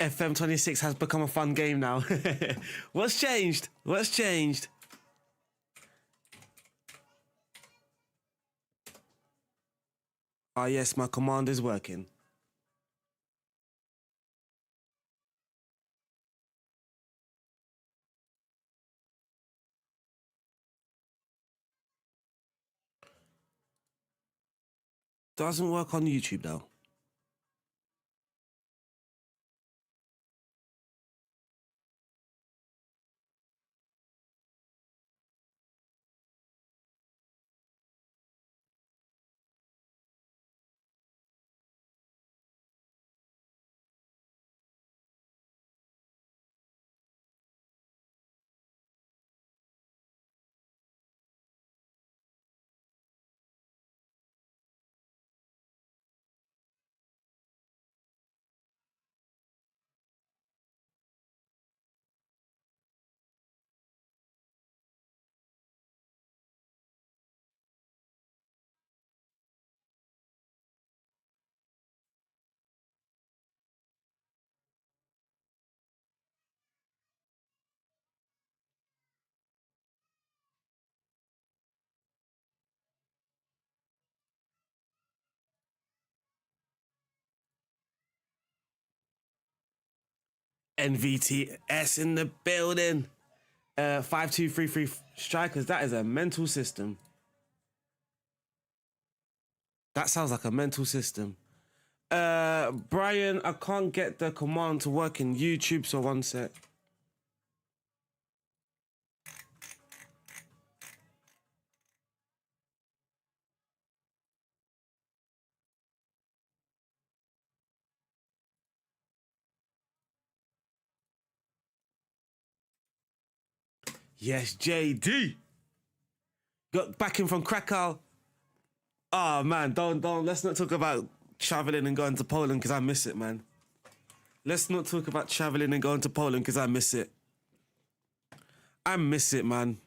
FM26 has become a fun game now. What's changed? What's changed? Ah, yes, my command is working. Doesn't work on YouTube though. NVTS in the building. 5233 strikers. That is a mental system. That sounds like a mental system. Brian, I can't get the command to work in YouTube, so one sec. Yes, JD. Got back in from Krakow. Oh man, don't. Let's not talk about traveling and going to Poland because I miss it, man. Let's not talk about traveling and going to Poland because I miss it. I miss it, man.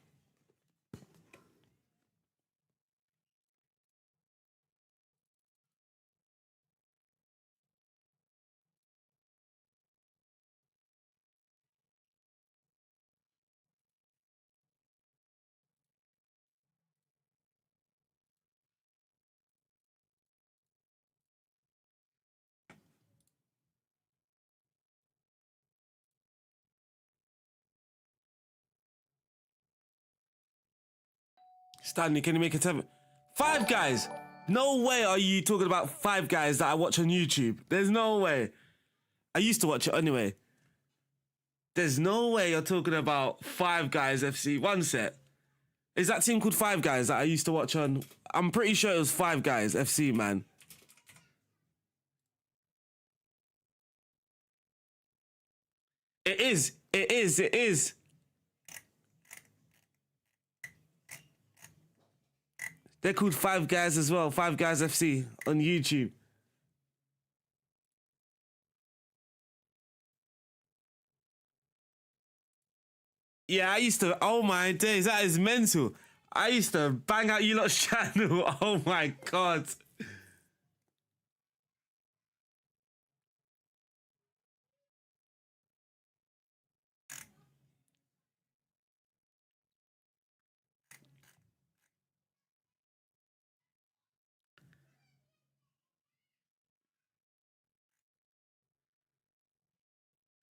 Stanley, can you make it 7? Five Guys. No way are you talking about Five Guys that I watch on YouTube. There's no way. I used to watch it anyway. There's no way you're talking about Five Guys FC. One set. Is that team called Five Guys that I used to watch on? I'm pretty sure it was Five Guys FC, man. It is. It is. It is. They're called Five Guys as well. Five Guys FC on YouTube. Yeah, I used to. Oh my days, that is mental. I used to bang out you lot's channel. Oh my god.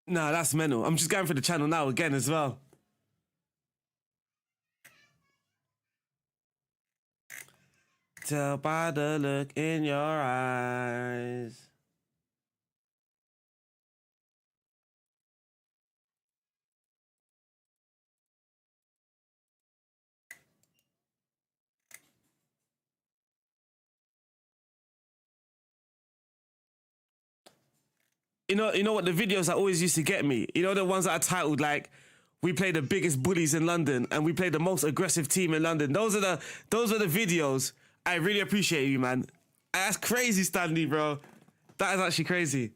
Nah, that's mental. I'm just going for the channel now again as well. Tell by the look in your eyes. You know what the videos that always used to get me? You know the ones that are titled like, we play the biggest bullies in London and we play the most aggressive team in London. Those are the videos. I really appreciate you, man. That's crazy, Stanley, bro. That is actually crazy.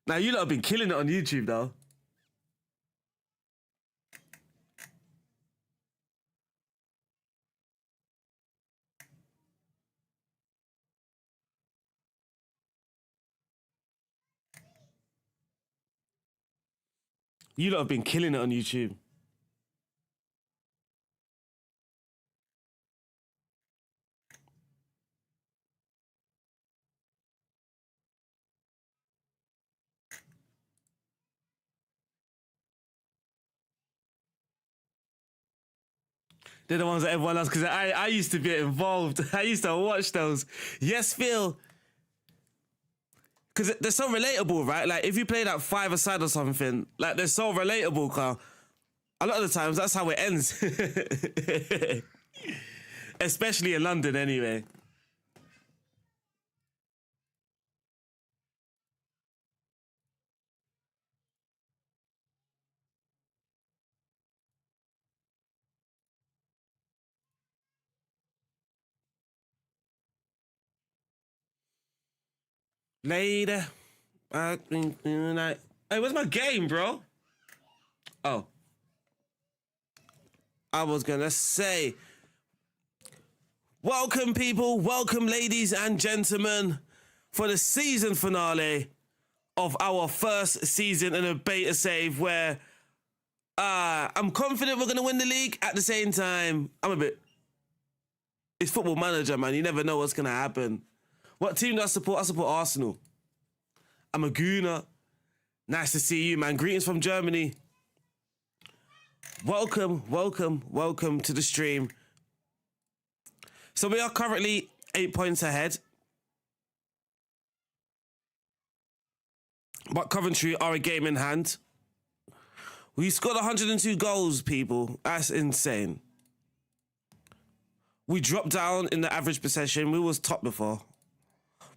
Now you lot have been killing it on YouTube though. You lot have been killing it on YouTube. They're the ones that everyone loves because I used to be involved. I used to watch those. Yes, Phil. Because they're so relatable, right? Like, if you play that five-a-side or something, like, they're so relatable, Carl. A lot of the times, that's how it ends. Especially in London, anyway. Later. Hey, where's my game, bro? Oh. I was gonna say, welcome, people. Welcome, ladies and gentlemen, for the season finale of our first season in a beta save where I'm confident we're gonna win the league. At the same time, it's Football Manager, man. You never know what's gonna happen. What team do I support? I support Arsenal. I'm a Gooner. Nice to see you, man. Greetings from Germany. Welcome, welcome, welcome to the stream. So we are currently 8 points ahead. But Coventry are a game in hand. We scored 102 goals, people. That's insane. We dropped down in the average possession. We was top before.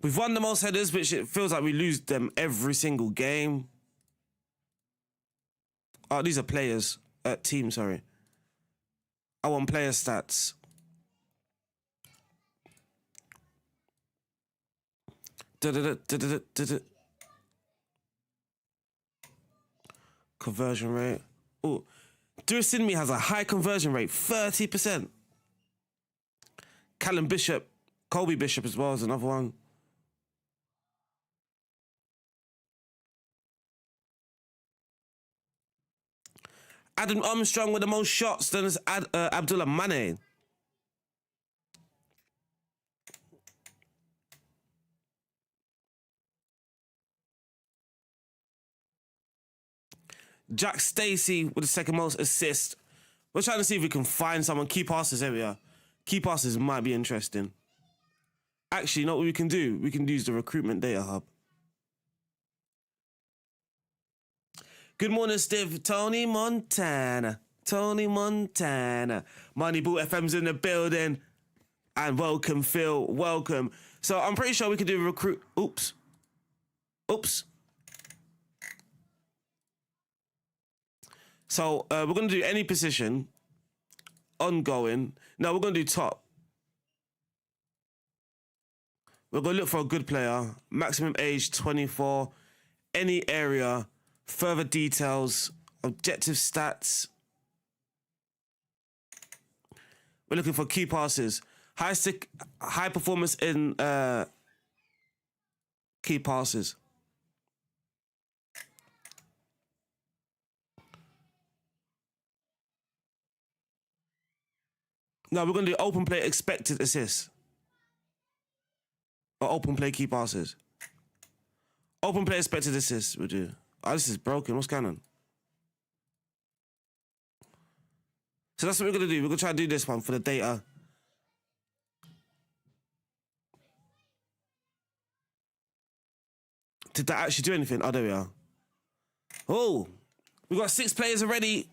We've won the most headers, which it feels like we lose them every single game. Oh, these are players. Team, sorry. I want player stats. Conversion rate. Oh, Dursinmi has a high conversion rate, 30%. Callum Bishop, Colby Bishop as well is another one. Adam Armstrong with the most shots than Abdullah Mane. Jack Stacey with the second most assists. We're trying to see if we can find someone. Key passes, here we are. Key passes might be interesting. Actually, you know what we can do? We can use the recruitment data hub. Good morning, Steve. Tony Montana. Tony Montana. Moneyball FM's in the building. And welcome, Phil. Welcome. So I'm pretty sure we could do recruit. Oops. So we're going to do any position. Ongoing. No, we're going to do top. We're going to look for a good player. Maximum age, 24. Any area. Further details. Objective stats. We're looking for key passes. High performance in key passes. No, we're going to do open play expected assists. Or open play key passes. Open play expected assists, we'll do. Oh, this is broken. What's going on? So that's what we're going to do. We're going to try to do this one for the data. Did that actually do anything? Oh, there we are. Oh, we got 6 players already.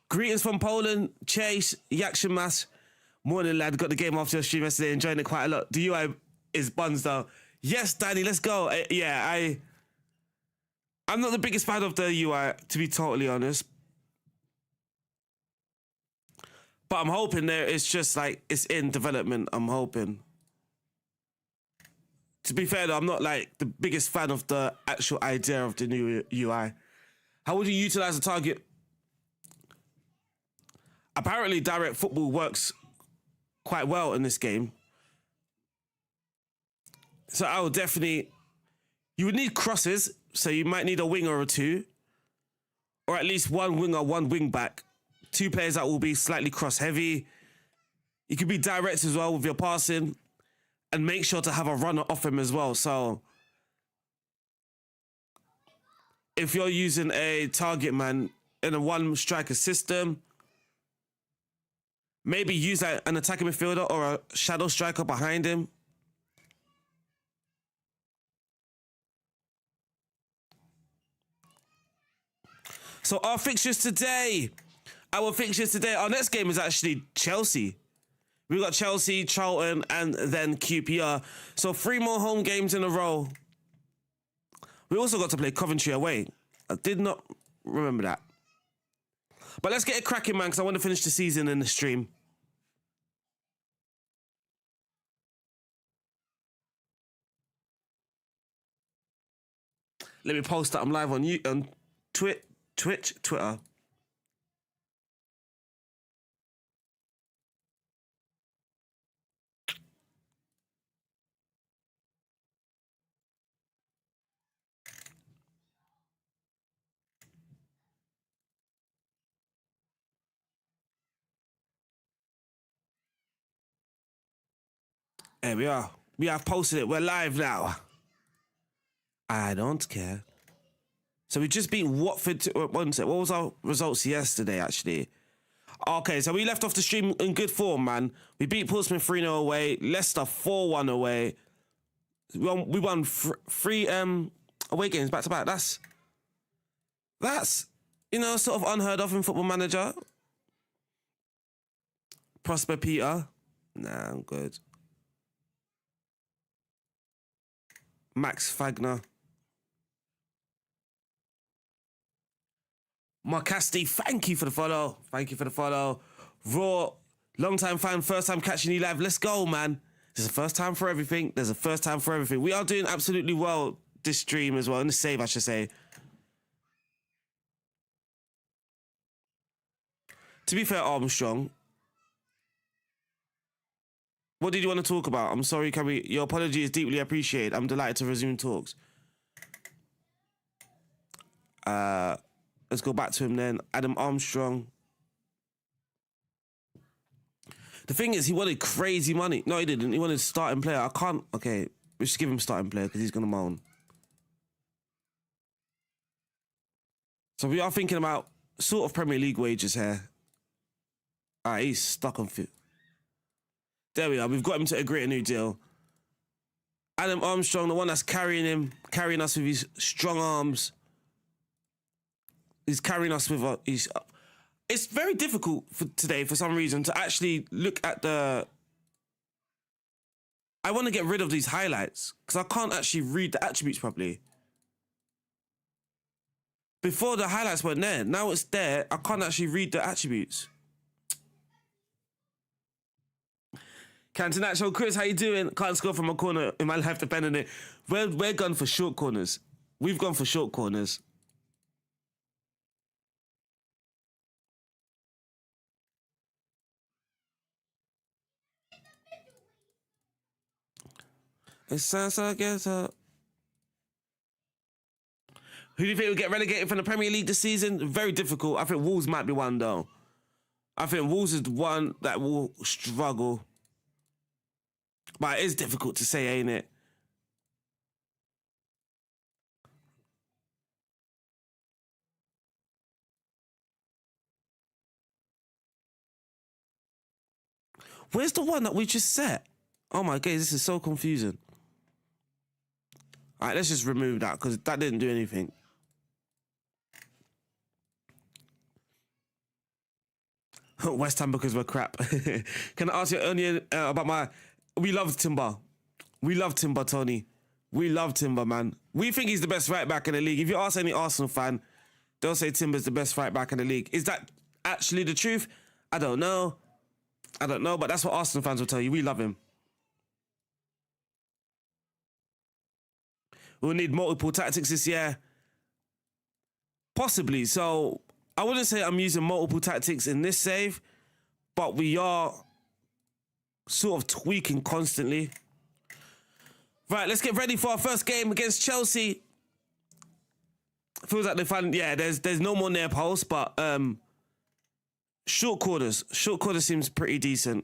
Greetings from Poland. Chase, Yakshimas. Morning, lad. Got the game after your stream yesterday. Enjoying it quite a lot. The UI is buns, though. Yes, Danny, let's go. I'm not the biggest fan of the UI, to be totally honest. But I'm hoping it's just like, it's in development, I'm hoping. To be fair, though, I'm not like the biggest fan of the actual idea of the new UI. How would you utilize the target? Apparently, direct football works quite well in this game. So I would definitely... You would need crosses, so you might need a winger or two. Or at least one winger, one wing back. Two players that will be slightly cross-heavy. You could be direct as well with your passing. And make sure to have a runner off him as well. So... if you're using a target man in a one striker system, maybe use an attacking midfielder or a shadow striker behind him. So our fixtures today, our next game is actually Chelsea. We've got Chelsea, Charlton, and then QPR. So 3 more home games in a row. We also got to play Coventry away. I did not remember that. But let's get it cracking, man, because I want to finish the season in the stream. Let me post that I'm live on Twitch, Twitter. There we are. We have posted it. We're live now. I don't care. So we just beat Watford. One sec. What was our results yesterday, actually? Okay, so we left off the stream in good form, man. We beat Portsmouth 3-0 away. Leicester 4-1 away. We won 3 away games back to back. That's sort of unheard of in Football Manager. Prosper Peter. Nah, I'm good. Max Fagner. Marcasti, thank you for the follow. Raw, long time fan, first time catching you live. Let's go, man. There's a first time for everything. We are doing absolutely well this stream as well, in the save, I should say. To be fair, Armstrong, what did you want to talk about? I'm sorry, Carrie. Your apology is deeply appreciated. I'm delighted to resume talks. Let's go back to him then. Adam Armstrong. The thing is, he wanted crazy money. No, he didn't. He wanted starting player. I can't... Okay, we just give him starting player because he's going to moan. So we are thinking about sort of Premier League wages here. All right, he's stuck on... There we are. We've got him to agree a new deal. Adam Armstrong, the one that's carrying us with his strong arms. He's carrying us with it's very difficult for today, for some reason, to actually look at the... I want to get rid of these highlights because I can't actually read the attributes properly. Before, the highlights weren't there. Now it's there. I can't actually read the attributes. Cantonaccio, Chris, how you doing? Can't score from a corner in my life, depending on it. We're gone for short corners. We've gone for short corners. It sounds like it's up. Who do you think will get relegated from the Premier League this season? Very difficult. I think Wolves might be one, though. I think Wolves is the one that will struggle. But it is difficult to say, ain't it? Where's the one that we just set? Oh my God, this is so confusing. All right, let's just remove that because that didn't do anything. West Ham because we're crap. Can I ask you only about my... We love Timber. We love Timber, Tony. We love Timber, man. We think he's the best right back in the league. If you ask any Arsenal fan, they'll say Timber's the best right back in the league. Is that actually the truth? I don't know. But that's what Arsenal fans will tell you. We love him. We'll need multiple tactics this year. Possibly. So I wouldn't say I'm using multiple tactics in this save, but we are sort of tweaking constantly. Right, let's get ready for our first game against Chelsea. Feels like they find, yeah, there's no more near post, but short quarters. Short quarter seems pretty decent.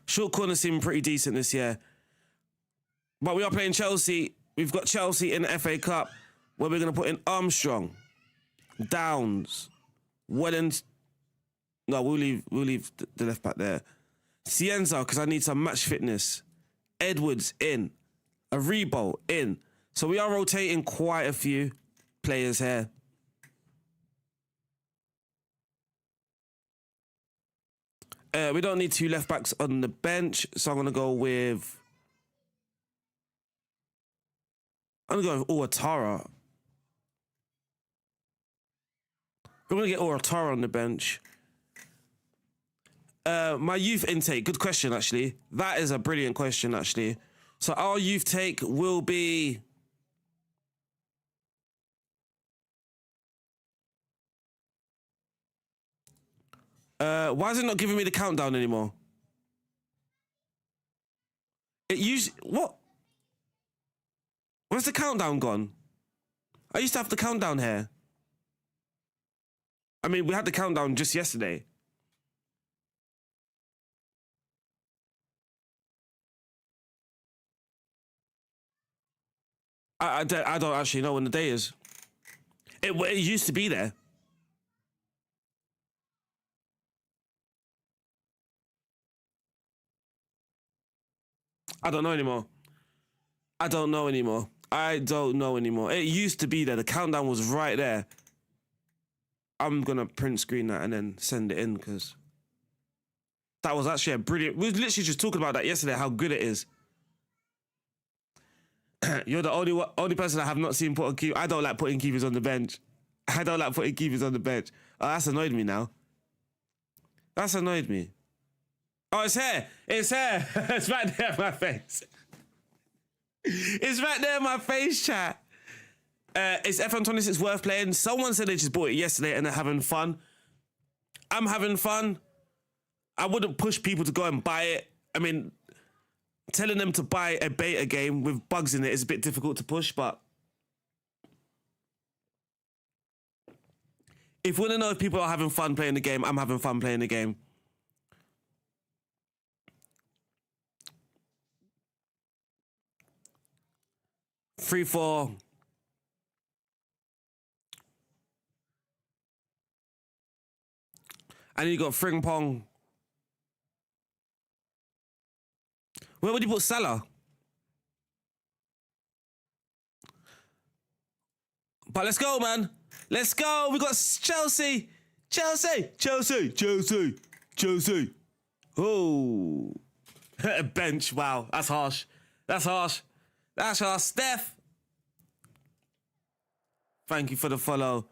Short corners seem pretty decent this year. But we are playing Chelsea. We've got Chelsea in the FA Cup, where we're going to put in Armstrong, Downs, Wellens. No, we'll leave the left back there. Cienza, because I need some match fitness. Edwards in. Aribo in. So we are rotating quite a few players here. We don't need two left backs on the bench, so I'm going to go with... I'm going to go with Ouattara. We're going to get Ouattara on the bench. My youth intake, good question, actually. That is a brilliant question, actually. So our youth take will be... why is it not giving me the countdown anymore? It usually... What? Where's the countdown gone? I used to have the countdown here. I mean, we had the countdown just yesterday. I don't actually know when the day is. It used to be there. I don't know anymore. I don't know anymore. It used to be there. The countdown was right there. I'm going to print screen that and then send it in because that was actually a brilliant... We were literally just talking about that yesterday, how good it is. You're the only person I have not seen put on keeper. I don't like putting keepers on the bench. Oh, that's annoyed me now. That's annoyed me. Oh, it's here. It's here. It's right there in my face. It's right there in my face, chat. Is FM26 worth playing? Someone said they just bought it yesterday and they're having fun. I'm having fun. I wouldn't push people to go and buy it. I mean, telling them to buy a beta game with bugs in it is a bit difficult to push, but if you want to know if people are having fun playing the game, I'm having fun playing the game. Three, four. And then you got Frimpong. Where would you put Salah? But let's go, man. Let's go. We got Chelsea. Chelsea. Oh. Bench. Wow. That's harsh. Steph. Thank you for the follow.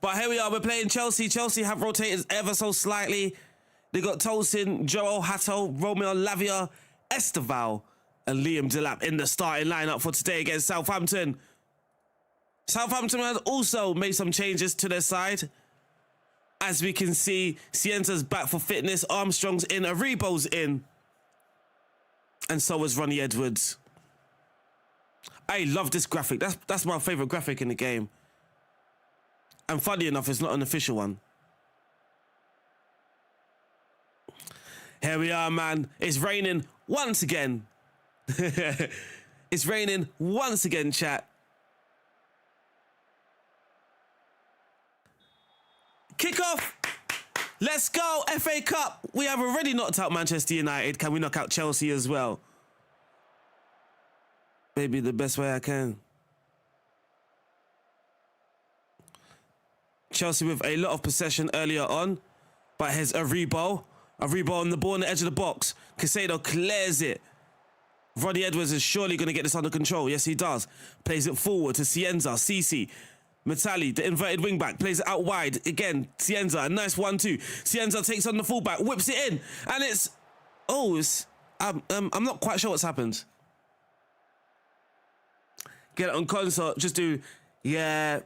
But here we are. We're playing Chelsea. Chelsea have rotated ever so slightly. They got Tolson, Joel Hatto, Romeo Lavia, Esteval, and Liam Delap in the starting lineup for today against Southampton. Southampton has also made some changes to their side. As we can see, Cienza's back for fitness, Armstrong's in, Aribo's in. And so is Ronnie Edwards. I love this graphic. That's my favourite graphic in the game. And funny enough, it's not an official one. Here we are, man. It's raining once again. It's raining once again, chat. Kick off. Let's go. FA Cup. We have already knocked out Manchester United. Can we knock out Chelsea as well? Maybe the best way I can. Chelsea with a lot of possession earlier on. But here's Aribo. Aribo on the ball on the edge of the box. Caicedo clears it. Ronnie Edwards is surely going to get this under control. Yes, he does. Plays it forward to Cienza. Cici. Matali, the inverted wing-back, plays it out wide. Again, Cienza, a nice 1-2. Cienza takes on the fullback, whips it in. And it's... Oh, it's... I'm not quite sure what's happened. Get it on console. Just do... Yeah...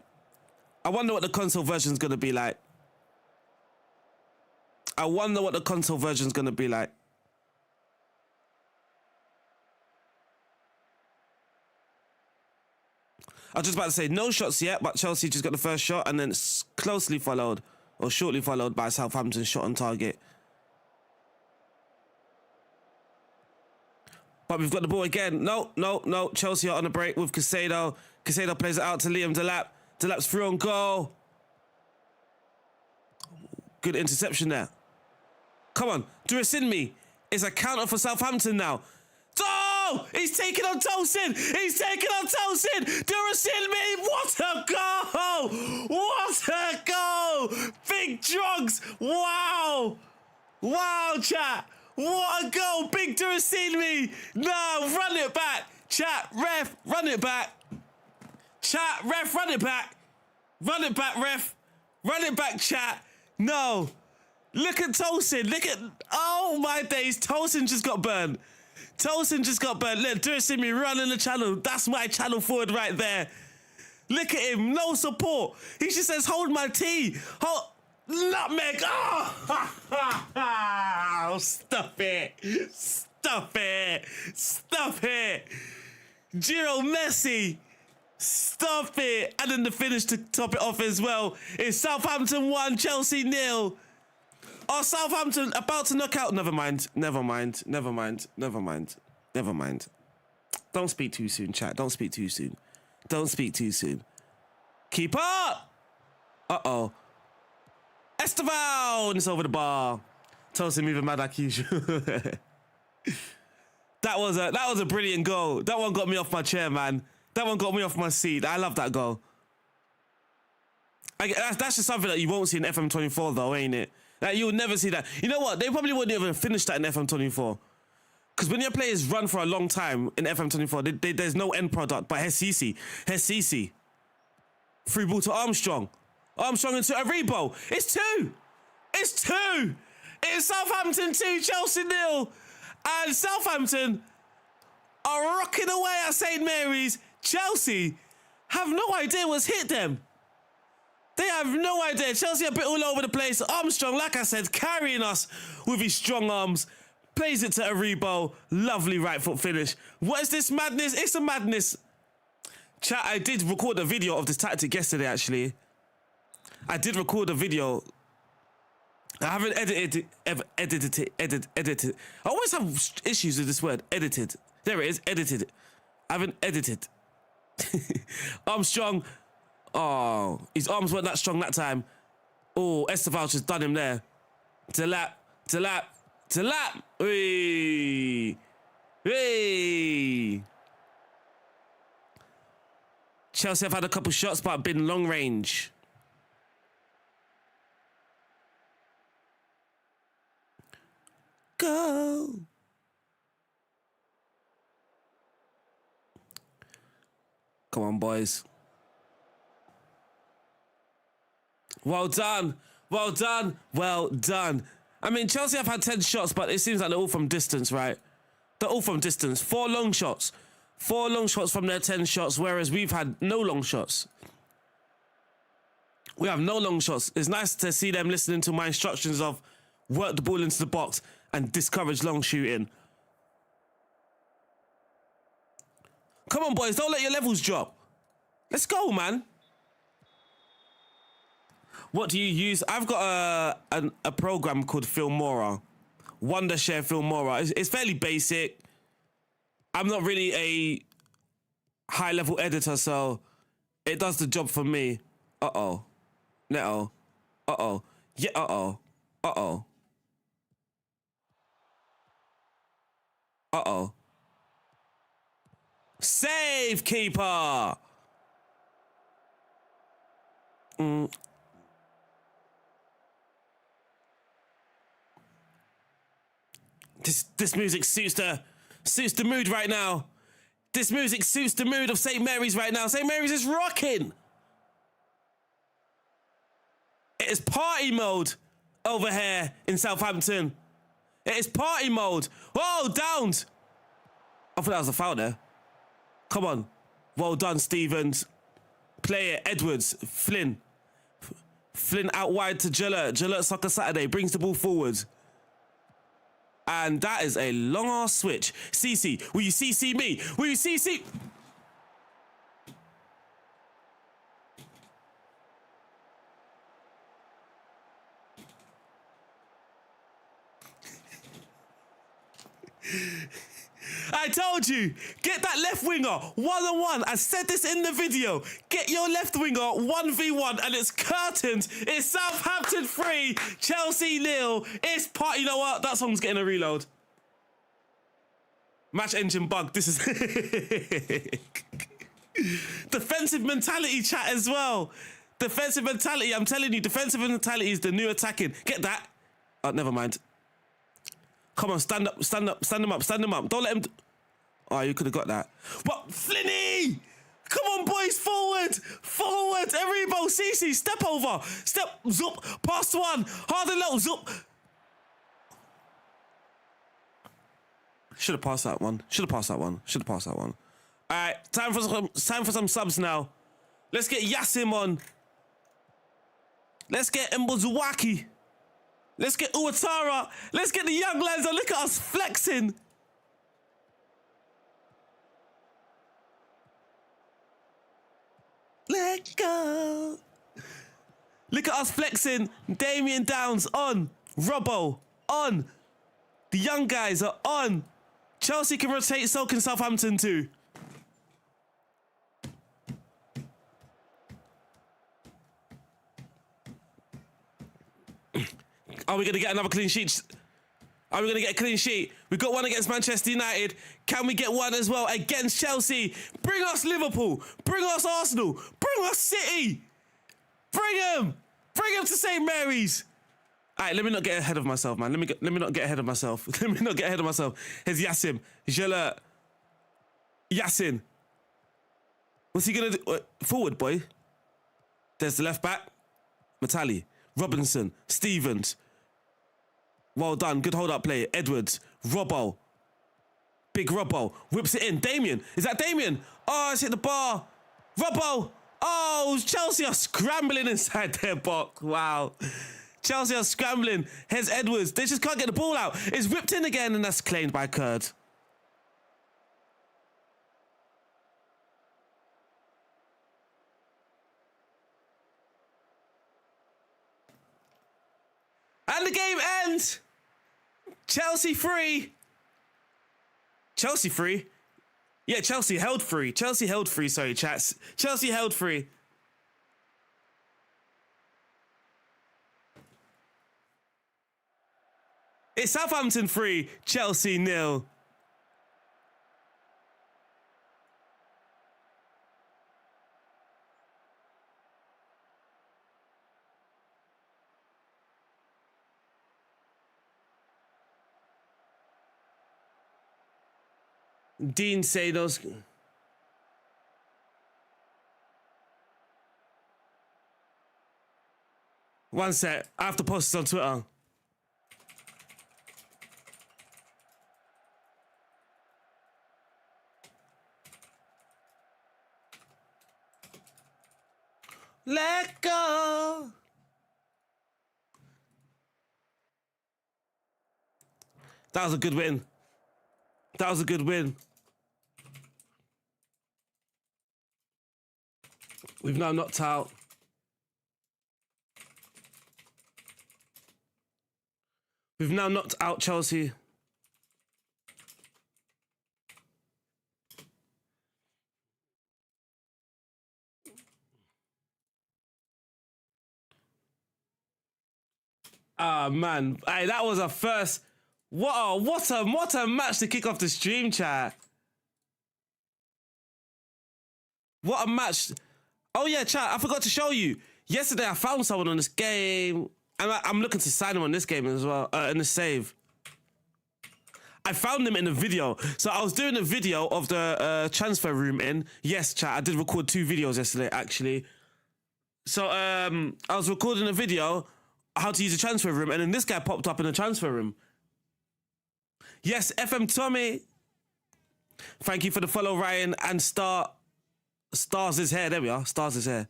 I wonder what the console version's going to be like. I was just about to say no shots yet, but Chelsea just got the first shot and then it's closely followed or shortly followed by Southampton's shot on target. But we've got the ball again. No. Chelsea are on the break with Caicedo. Caicedo plays it out to Liam Delap. Delap's through on goal. Good interception there. Come on, Durasinmi. It's a counter for Southampton now. Oh! He's taking on Tosin! He's taking on Tosin! Durasinmi! What a goal! What a goal! Big drugs! Wow! Wow, chat! What a goal! Big Durasinmi! No, run it back! Chat, ref, run it back! Chat, ref, run it back! Run it back, ref! Run it back, chat! No! Look at Tosin! Look at... Oh my days! Tosin just got burned! Tosin just got burnt. Look, Durasinmi running the channel. That's my channel forward right there. Look at him. No support. He just says, hold my tea. Hold... Nutmeg. Oh, stop it. Stop it. Stop it. Giro Messi. Stop it. And then the finish to top it off as well is Southampton 1, Chelsea 0. Oh, Southampton about to knock out. Never mind. Don't speak too soon, chat. Don't speak too soon. Keep up. Uh-oh. Esteval. It's over the bar. Tosin moving mad like usual. That was a brilliant goal. That one got me off my chair, man. That one got me off my seat. I love that goal. That's just something that you won't see in FM24 though, ain't it? Like, you'll never see that. You know what? They probably wouldn't even finish that in FM24. Because when your players run for a long time in FM24, there's no end product. But Hesisi. Free ball to Armstrong. Armstrong into Aribo. It's 2. It's Southampton 2, Chelsea 0. And Southampton are rocking away at St. Mary's. Chelsea have no idea what's hit them. They have no idea. Chelsea a bit all over the place. Armstrong, like I said, carrying us with his strong arms. Plays it to Aribo. Lovely right foot finish. What is this madness? It's a madness. Chat, I did record a video of this tactic yesterday, actually. I did record a video. I haven't edited it. I always have issues with this word, edited. There it is, edited. I haven't edited. Armstrong. Oh, his arms weren't that strong that time. Oh, Esteval just done him there. To lap. Hey. Chelsea have had a couple shots, but been long range. Go. Come on, boys. Well done. I mean, Chelsea have had 10 shots, but it seems like they're all from distance, right? They're all from distance. 4 long shots. 4 long shots from their 10 shots, whereas we've had no long shots. We have no long shots. It's nice to see them listening to my instructions of work the ball into the box and discourage long shooting. Come on, boys. Don't let your levels drop. Let's go, man. What do you use? I've got a program called Filmora. Wondershare Filmora. It's fairly basic. I'm not really a high-level editor, so it does the job for me. Uh-oh. No. Uh-oh. Yeah, uh-oh. Uh-oh. Uh-oh. Save, keeper! This music suits the mood right now. This music suits the mood of St. Mary's right now. St. Mary's is rocking. It is party mode over here in Southampton. It is party mode. Whoa, downed. I thought that was a foul there. Come on. Well done, Stevens. Play it. Edwards. Flynn. Flynn out wide to Gillett. Gillett Soccer Saturday brings the ball forward. And that is a long-ass switch. CC, will you CC me? Will you CC? I told you, get that left winger one-on-one. I said this in the video. Get your left winger 1v1 and it's curtains. It's Southampton 3, Chelsea 0. It's part. You know what? That song's getting a reload. Match engine bug. This is defensive mentality chat as well. Defensive mentality. I'm telling you, defensive mentality is the new attacking. Get that. Oh, never mind. Come on, stand up, stand up, stand him up, stand him up. Don't let him... Oh, you could have got that. What? Flinny! Come on, boys, forward! Forward! Everybody, CC, step over. Step, zoop, past one. Hard and low, zoop. Should have passed that one. Should have passed that one. Should have passed that one. All right, time for some subs now. Let's get Yasim on. Let's get Mbuzuwaki. Let's get Uwatara. Let's get the young lads. And look at us flexing. Let go. Look at us flexing. Damien Downs on. Robbo on. The young guys are on. Chelsea can rotate, so can Southampton too. Are we going to get another clean sheet? Are we going to get a clean sheet? We got one against Manchester United. Can we get one as well against Chelsea? Bring us Liverpool. Bring us Arsenal. Bring us City. Bring them. Bring them to St. Mary's. All right, let me not get ahead of myself, man. Let me not get ahead of myself. Let me not get ahead of myself. Here's Yasim. Jela. Yasin. What's he going to do? Forward, boy. There's the left back. Matali. Robinson. Stevens. Well done. Good hold-up play. Edwards. Robbo. Big Robbo. Whips it in. Damien. Is that Damien? Oh, it's hit the bar. Robbo. Oh, Chelsea are scrambling inside their box. Wow. Chelsea are scrambling. Here's Edwards. They just can't get the ball out. It's whipped in again, and that's claimed by Kurd. And the game ends. Chelsea free. Chelsea free? Yeah, Chelsea held free. Chelsea held free, sorry, chats. Chelsea held free. It's Southampton 3, Chelsea 0. Dean say those... One sec, I have to post this on Twitter. Let go. That was a good win. That was a good win. We've now knocked out. We've now knocked out Chelsea. Ah, man. Hey, that was a first. What a match to kick off the stream, chat. What a match. Oh, yeah, chat, I forgot to show you. Yesterday, I found someone on this game. And I'm looking to sign him on this game as well, in the save. I found him in a video. So I was doing a video of the transfer room in. Yes, chat, I did record 2 videos yesterday, actually. So I was recording a video how to use a transfer room, and then this guy popped up in the transfer room. Yes, FM Tommy. Thank you for the follow, Ryan. And Stars is here. There we are. Stars is here.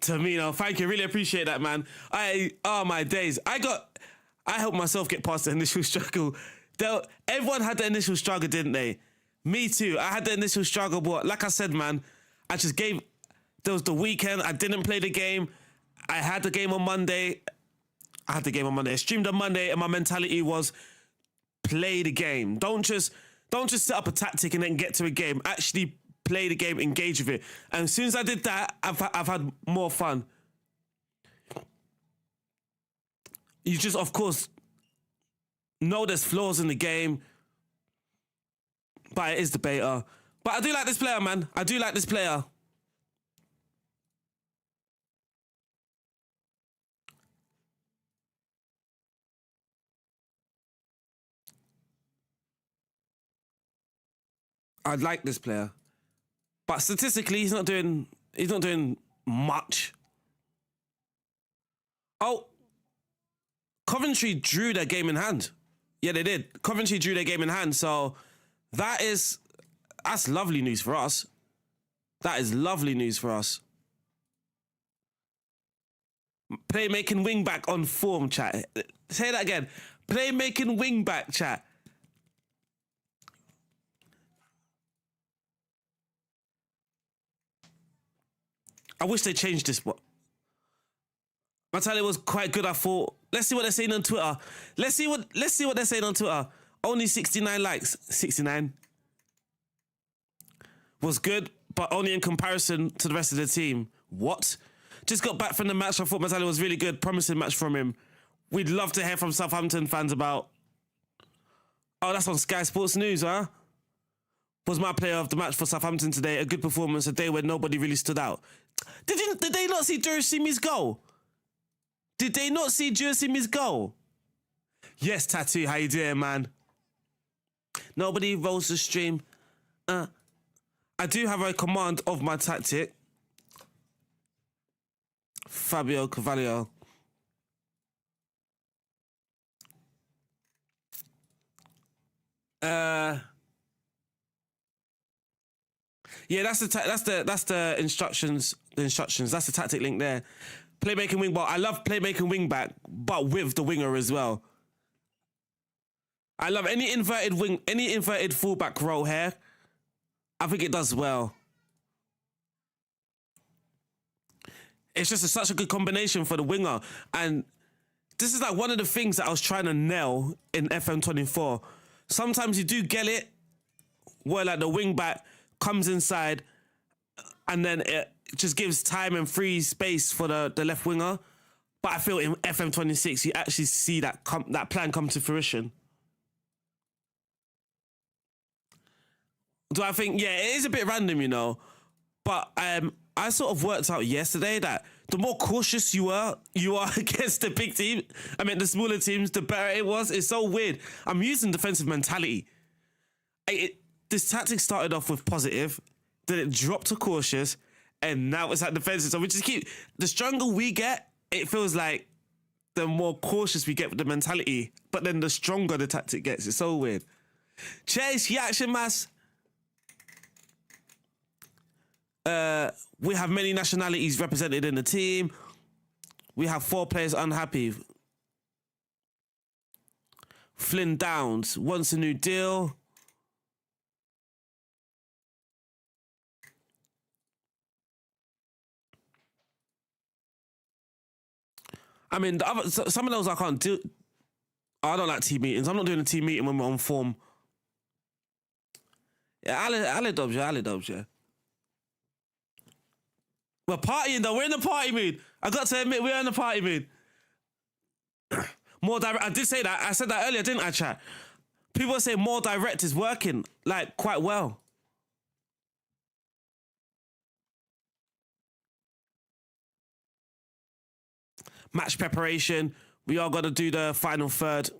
Tamino, thank you. Really appreciate that, man. Oh my days. I helped myself get past the initial struggle. Everyone had the initial struggle, didn't they? Me too. I had the initial struggle, but like I said, man, I just gave... There was the weekend. I didn't play the game. I had the game on Monday. I had the game on Monday. I streamed on Monday, and my mentality was play the game. Don't just set up a tactic and then get to a game. Actually play the game, engage with it. And as soon as I did that, I've had more fun. You just, of course, know there's flaws in the game, but it is the beta. But I do like this player, man. I do like this player. I like this player. But statistically, he's not doing much. Oh, Coventry drew their game in hand. Yeah, they did. Coventry drew their game in hand. So that's lovely news for us. That is lovely news for us. Playmaking wing back on form, chat. Say that again. Playmaking wing back, chat. I wish they changed this, but Matali was quite good, I thought. Let's see what they're saying on Twitter. Let's see what they're saying on Twitter. Only 69 likes. 69. Was good, but only in comparison to the rest of the team. What? Just got back from the match. I thought Matali was really good. Promising match from him. We'd love to hear from Southampton fans about... Oh, that's on Sky Sports News, huh? Was my player of the match for Southampton today. A good performance, a day where nobody really stood out. Did they not see Durasimi's goal? Did they not see Durasimi's goal? Yes, Tattoo, how you doing, man? Nobody rolls the stream. I do have a command of my tactic. Fabio Carvalho. Yeah, that's the instructions. The instructions. That's the tactic link there. Playmaking wing back. I love playmaking wing back, but with the winger as well. I love any inverted fullback role here. I think it does well. It's just such a good combination for the winger, and this is like one of the things that I was trying to nail in FM24. Sometimes you do get it, where like the wing back comes inside, and then it just gives time and free space for the left winger. But I feel in FM26 you actually see that plan come to fruition. Do I think? Yeah, it is a bit random, you know. But I sort of worked out yesterday that the more cautious you are against the big team, the smaller teams, the better it was. It's so weird. I'm using defensive mentality. This tactic started off with positive, then it dropped to cautious, and now it's at defensive. So we just the stronger we get, it feels like the more cautious we get with the mentality, but then the stronger the tactic gets. It's so weird. Chase, reaction mass. We have many nationalities represented in the team. We have 4 players unhappy. Flynn Downs wants a new deal. Some of those I can't do. I don't like team meetings. I'm not doing a team meeting when we're on form. Yeah, Ali Dobbs, yeah. We're partying though. We're in the party mood. I got to admit, we're in the party mood. More direct. I did say that. I said that earlier, didn't I, chat? People say more direct is working, like, quite well. Match preparation. We are going to do the final third.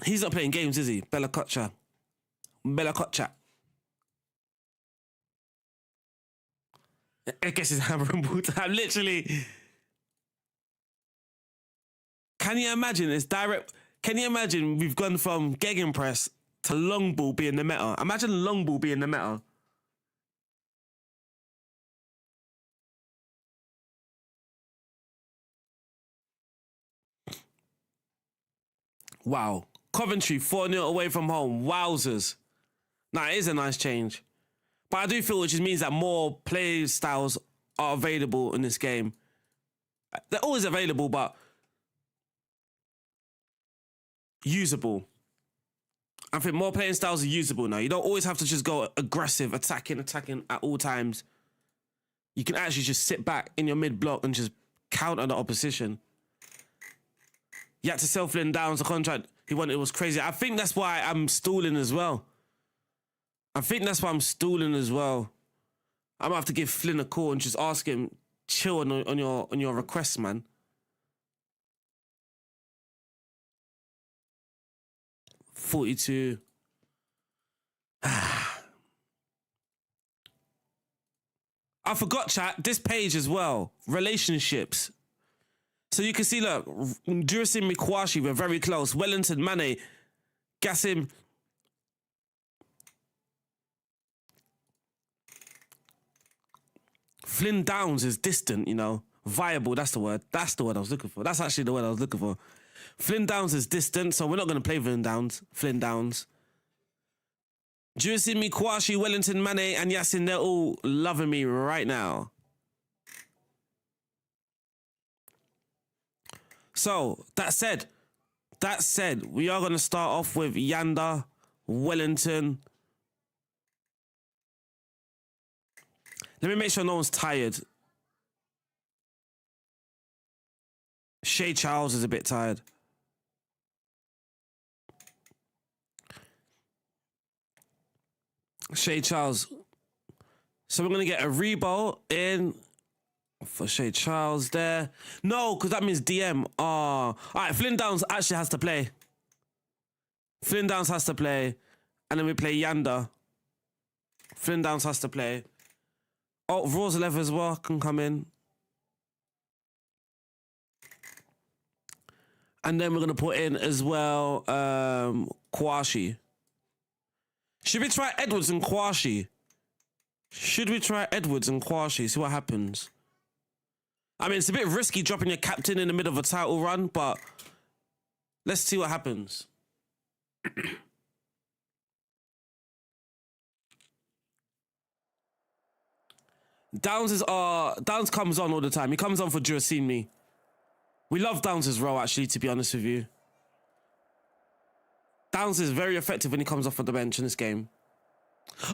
He's not playing games, is he? Bella Kocha. I guess it's hammer and ball time. Literally. Can you imagine it's direct? Can you imagine we've gone from gegenpress to long ball being the meta? Imagine long ball being the meta. Wow. Coventry 4-0 away from home. Wowzers. Nah, it is a nice change. But I do feel it just means that more play styles are available in this game. They're always available, but usable. I think more playing styles are usable now. You don't always have to just go aggressive, attacking at all times. You can actually just sit back in your mid-block and just counter the opposition. You had to sell Flynn Downs. The contract he wanted was crazy. I think that's why I'm stalling as well. I'm gonna have to give Flynn a call and just ask him, chill on your requests, man. $42. I forgot, chat, this page as well. Relationships. So you can see, look, Jurasim Mikwashi, we're very close. Wellington, Mane, Gassim. Flynn Downs is distant, you know. Viable, that's the word. That's the word I was looking for. That's actually the word I was looking for. Flynn Downs is distant, so we're not going to play Flynn Downs. Jurasim Mikwashi, Wellington, Mane, and Yassin, they're all loving me right now. So, that said, we are going to start off with Yanda, Wellington. Let me make sure no one's tired. Shay Charles is a bit tired. Shay Charles. So we're going to get a Rebo in for Shay Charles there. No, because that means DM. Oh. All right, Flynn Downs actually has to play. And then we play Yanda. Flynn Downs has to play. Oh, Rosalev as well can come in. And then we're going to put in as well Kwashi. Should we try Edwards and Kwashi? See what happens. I mean, it's a bit risky dropping your captain in the middle of a title run, but let's see what happens. Downs comes on all the time. He comes on for Jurasim. We love Downs' role, actually, to be honest with you. Downs is very effective when he comes off of the bench in this game.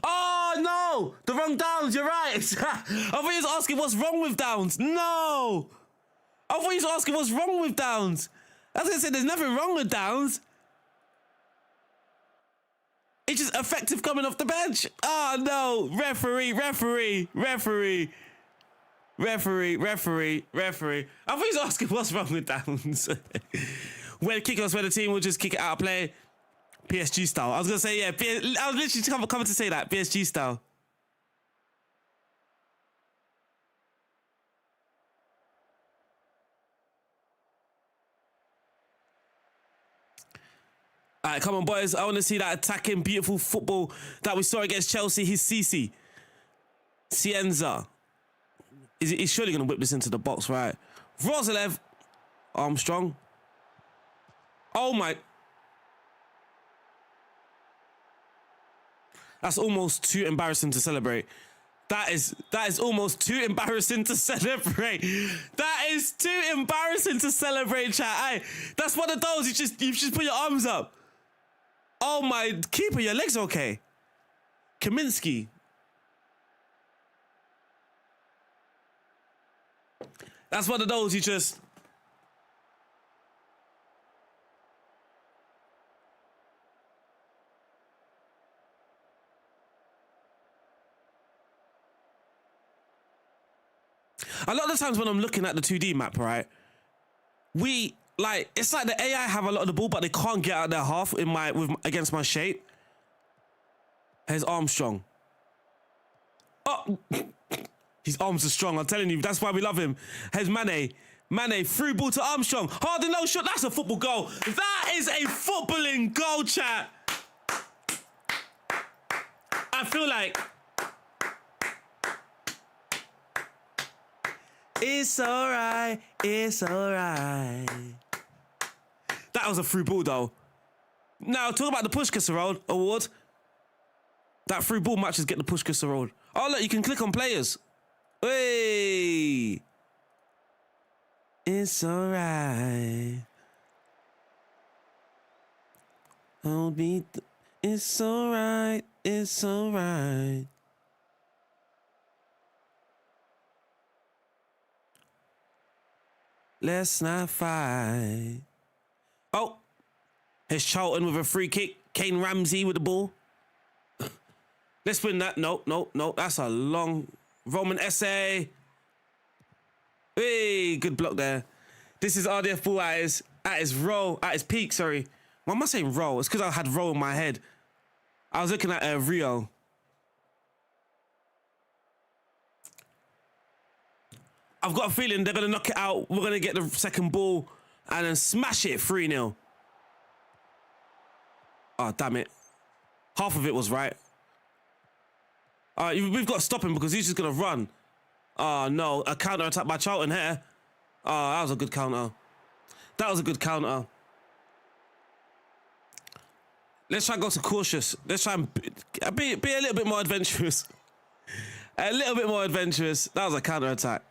Oh, no! The wrong Downs, you're right. I thought he was asking what's wrong with Downs. No! I thought he was asking what's wrong with Downs. I was going to say, there's nothing wrong with Downs. It's just effective coming off the bench. Oh, no. Referee. I thought he was asking what's wrong with Downs. When kicking us, where the team will just kick it out of play. PSG style. I was going to say, yeah. I was literally coming to say that. PSG style. All right, come on, boys. I want to see that attacking, beautiful football that we saw against Chelsea. He's Cienza. He's surely going to whip this into the box, right? Rosalev. Armstrong. Oh, my. That's almost too embarrassing to celebrate. That is almost too embarrassing to celebrate. That is too embarrassing to celebrate, chat. Aye, that's one of those. You just put your arms up. Oh my, keeper, your legs okay? Kaminsky. That's one of those you just... A lot of the times when I'm looking at the 2D map, right, it's like the AI have a lot of the ball, but they can't get out their half against my shape. Here's Armstrong. Oh, his arms are strong. I'm telling you, that's why we love him. Here's Mane. Through ball to Armstrong. Hard and no shot. That's a football goal. That is a footballing goal, chat. I feel like it's alright. That was a through ball, though. Now, talk about the Pushkas Award. That through ball matches get the push roll. Oh, look, you can click on players. Hey. It's alright. Hold me. It's alright. It's alright. Let's not fight. Oh. Here's Charlton with a free kick. Kane Ramsey with the ball. Let's win that. No. That's a long Roman essay. Hey, good block there. This is RDF Ball at his peak, sorry. Why am I saying roll? It's because I had roll in my head. I was looking at Rio. I've got a feeling they're going to knock it out. We're going to get the second ball and then smash it 3-0. Oh, damn it. Half of it was right. We've got to stop him because he's just going to run. Oh, no. A counter-attack by Charlton here. Oh, that was a good counter. That was a good counter. Let's try and go to cautious. Let's try and be a little bit more adventurous. A little bit more adventurous. That was a counter-attack.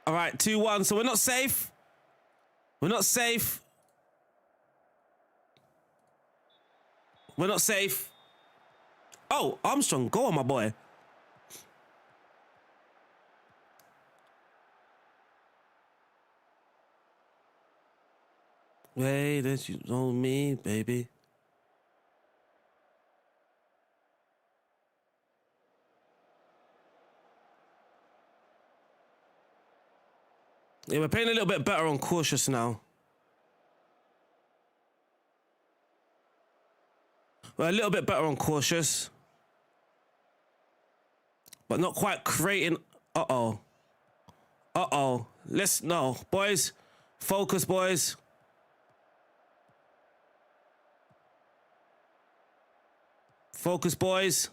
All right, 2-1. So we're not safe. We're not safe. We're not safe. Oh, Armstrong, go on, my boy. Way that you told me, baby. Yeah, we're playing a little bit better on cautious now. We're a little bit better on cautious. But not quite creating. Uh-oh. Uh-oh. No. Boys. Focus, boys. Focus, boys.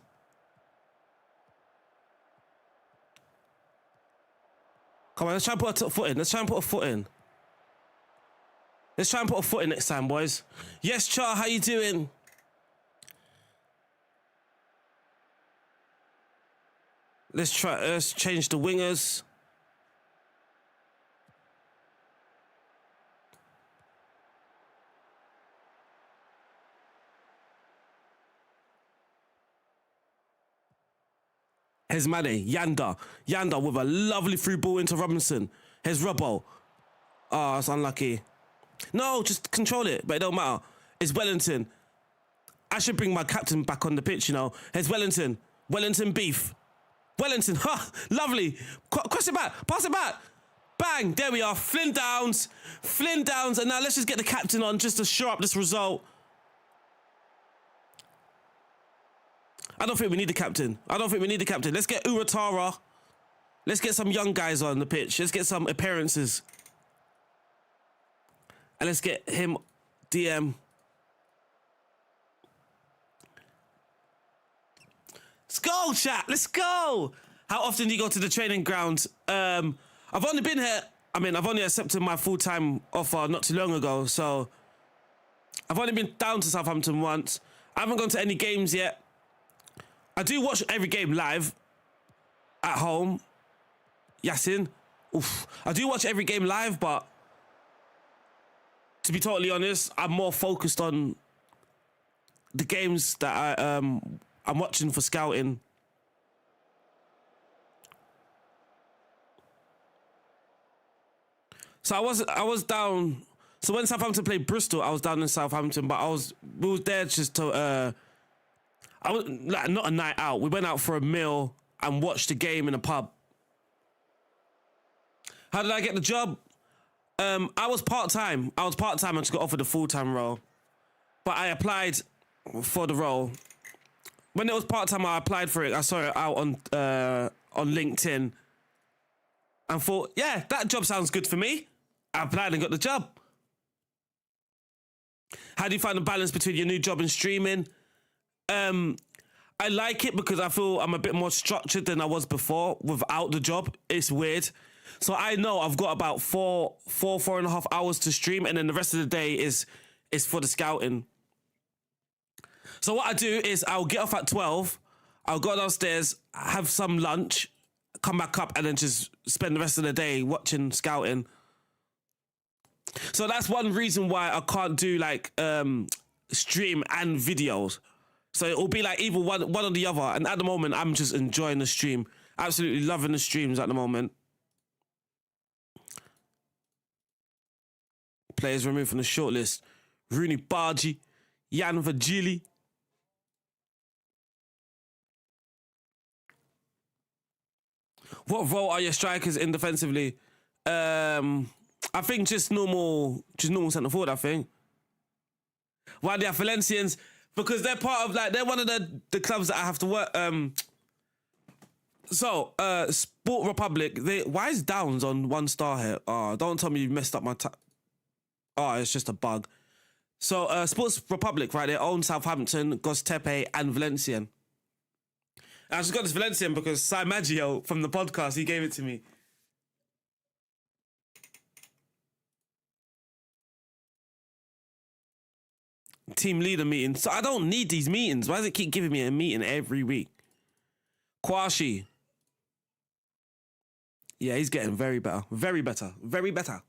Come on, let's try and put a foot in. Let's try and put a foot in. Let's try and put a foot in next time, boys. Yes, Char, how you doing? Let's change the wingers. Here's Mane, Yanda with a lovely through ball into Robinson. Here's Robbo. Oh, it's unlucky. No, just control it, but it don't matter. It's Wellington. I should bring my captain back on the pitch, you know. Here's Wellington. Wellington beef. Wellington, ha, lovely. Cross it back, pass it back. Bang, there we are. Flynn Downs, and now let's just get the captain on just to shore up this result. I don't think we need the captain. Let's get Uratara. Let's get some young guys on the pitch. Let's get some appearances. And let's get him DM. Let's go, chat. Let's go. How often do you go to the training ground? I've only been here. I've only accepted my full-time offer not too long ago. So I've only been down to Southampton once. I haven't gone to any games yet. I do watch every game live at home. Yasin. Oof. I do watch every game live, but to be totally honest, I'm more focused on the games that I'm watching for scouting. So I was down. So when Southampton played Bristol, I was down in Southampton, but we was there just to I was like not a night out. We went out for a meal and watched the game in a pub. How did I get the job? I was part-time. And just got offered a full-time role. But I applied for the role. When it was part-time, I applied for it. I saw it out on LinkedIn and thought, yeah, that job sounds good for me. I applied and got the job. How do you find the balance between your new job and streaming? I like it because I feel I'm a bit more structured than I was before without the job. It's weird. So I know I've got about four and a half hours to stream, and then the rest of the day is for the scouting. So what I do is I'll get off at 12. I'll go downstairs, have some lunch, come back up, and then just spend the rest of the day watching scouting. So that's one reason why I can't do like stream and videos. So it'll be like either one or the other. And at the moment, I'm just enjoying the stream. Absolutely loving the streams at the moment. Players removed from the shortlist. Rooney Bargi, Jan Vagili. What role are your strikers in defensively? I think just normal centre forward, I think. Why they are Valencians? Because they're part of they're one of the clubs that I have to work. Sport Republic. Why is Downs on 1 star here? Oh, don't tell me you messed up my. Oh, it's just a bug. So Sports Republic, right? They own Southampton, Göztepe, and Valencian. I just got this Valencian because Sai Maggio from the podcast, he gave it to me. Team leader meeting. So I don't need these meetings. Why does it keep giving me a meeting every week? Kwashi. Yeah, he's getting very better. Very better. Very better.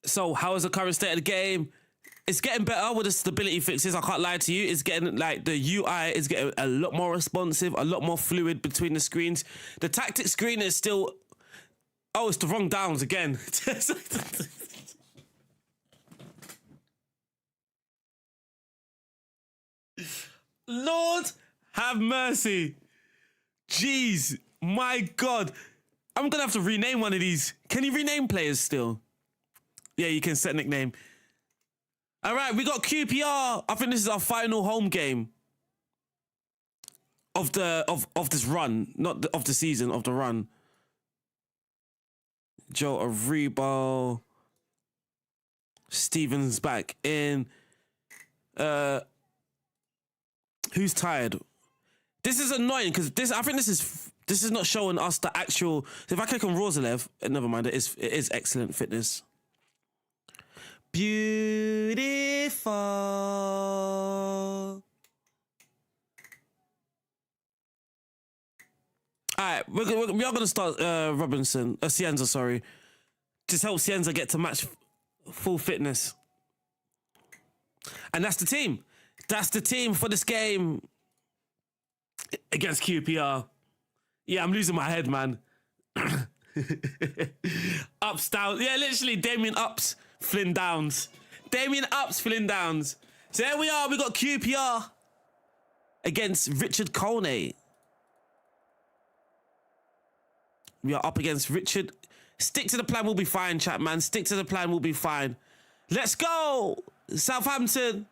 So how is the current state of the game? It's getting better with the stability fixes. I can't lie to you. It's getting the UI is getting a lot more responsive, a lot more fluid between the screens. The tactics screen is still... Oh, it's the wrong Downs again. Lord have mercy. Jeez, my God. I'm going to have to rename one of these. Can you rename players still? Yeah, you can set nickname. All right, we got QPR. I think this is our final home game of this run, not of the season, of the run. Joe Aribo. Stevens back in. Who's tired? This is annoying because I think this is not showing us the actual. If I click on Rosalev, never mind. It is excellent fitness. Beautiful. All right, we are going to start Cienza, sorry. Just help Cienza get to match full fitness. And that's the team. That's the team for this game against QPR. Yeah, I'm losing my head, man. Ups, down. Yeah, literally Damien Ups, Flynn Downs. Damien Ups, Flynn Downs. So there we are. We got QPR against Richard Kone. We are up against Richard. Stick to the plan, we'll be fine, chat, man. Stick to the plan, we'll be fine. Let's go! Southampton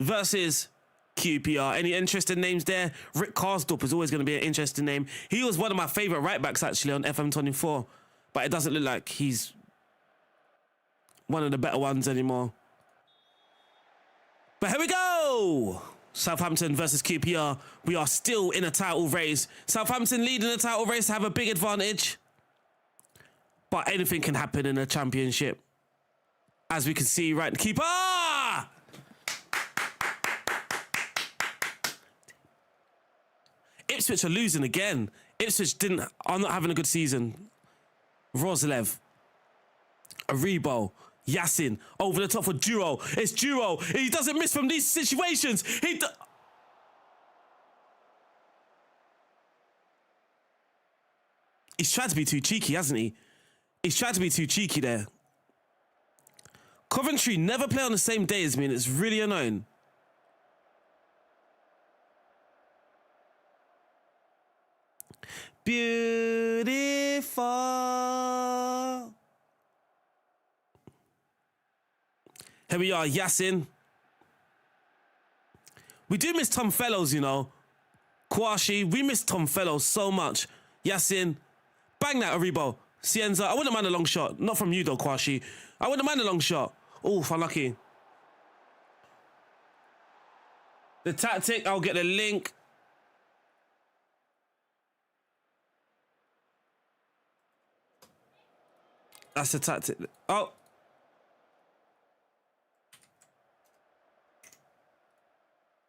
versus QPR. Any interesting names there? Rick Karsdorp is always going to be an interesting name. He was one of my favourite right-backs, actually, on FM24. But it doesn't look like he's one of the better ones anymore. But here we go! Southampton versus QPR. We are still in a title race. Southampton leading the title race, have a big advantage. But anything can happen in a championship. As we can see, right, keeper! Ipswich are losing again. Ipswich are not having a good season. Rosalev. Aribo. Yassin. Over the top for Duro. It's Duro. He doesn't miss from these situations. He's tried to be too cheeky, hasn't he? He's tried to be too cheeky there. Coventry never play on the same day as me, and it's really annoying. Beautiful. Here we are, Yassin. We do miss Tom Fellows, you know. Kwashi, we miss Tom Fellows so much. Yassin, bang that, Aribo. Cienza, I wouldn't mind a long shot. Not from you though, Kwashi. I wouldn't mind a long shot. Oof, unlucky. The tactic, I'll get the link. That's the tactic. Oh,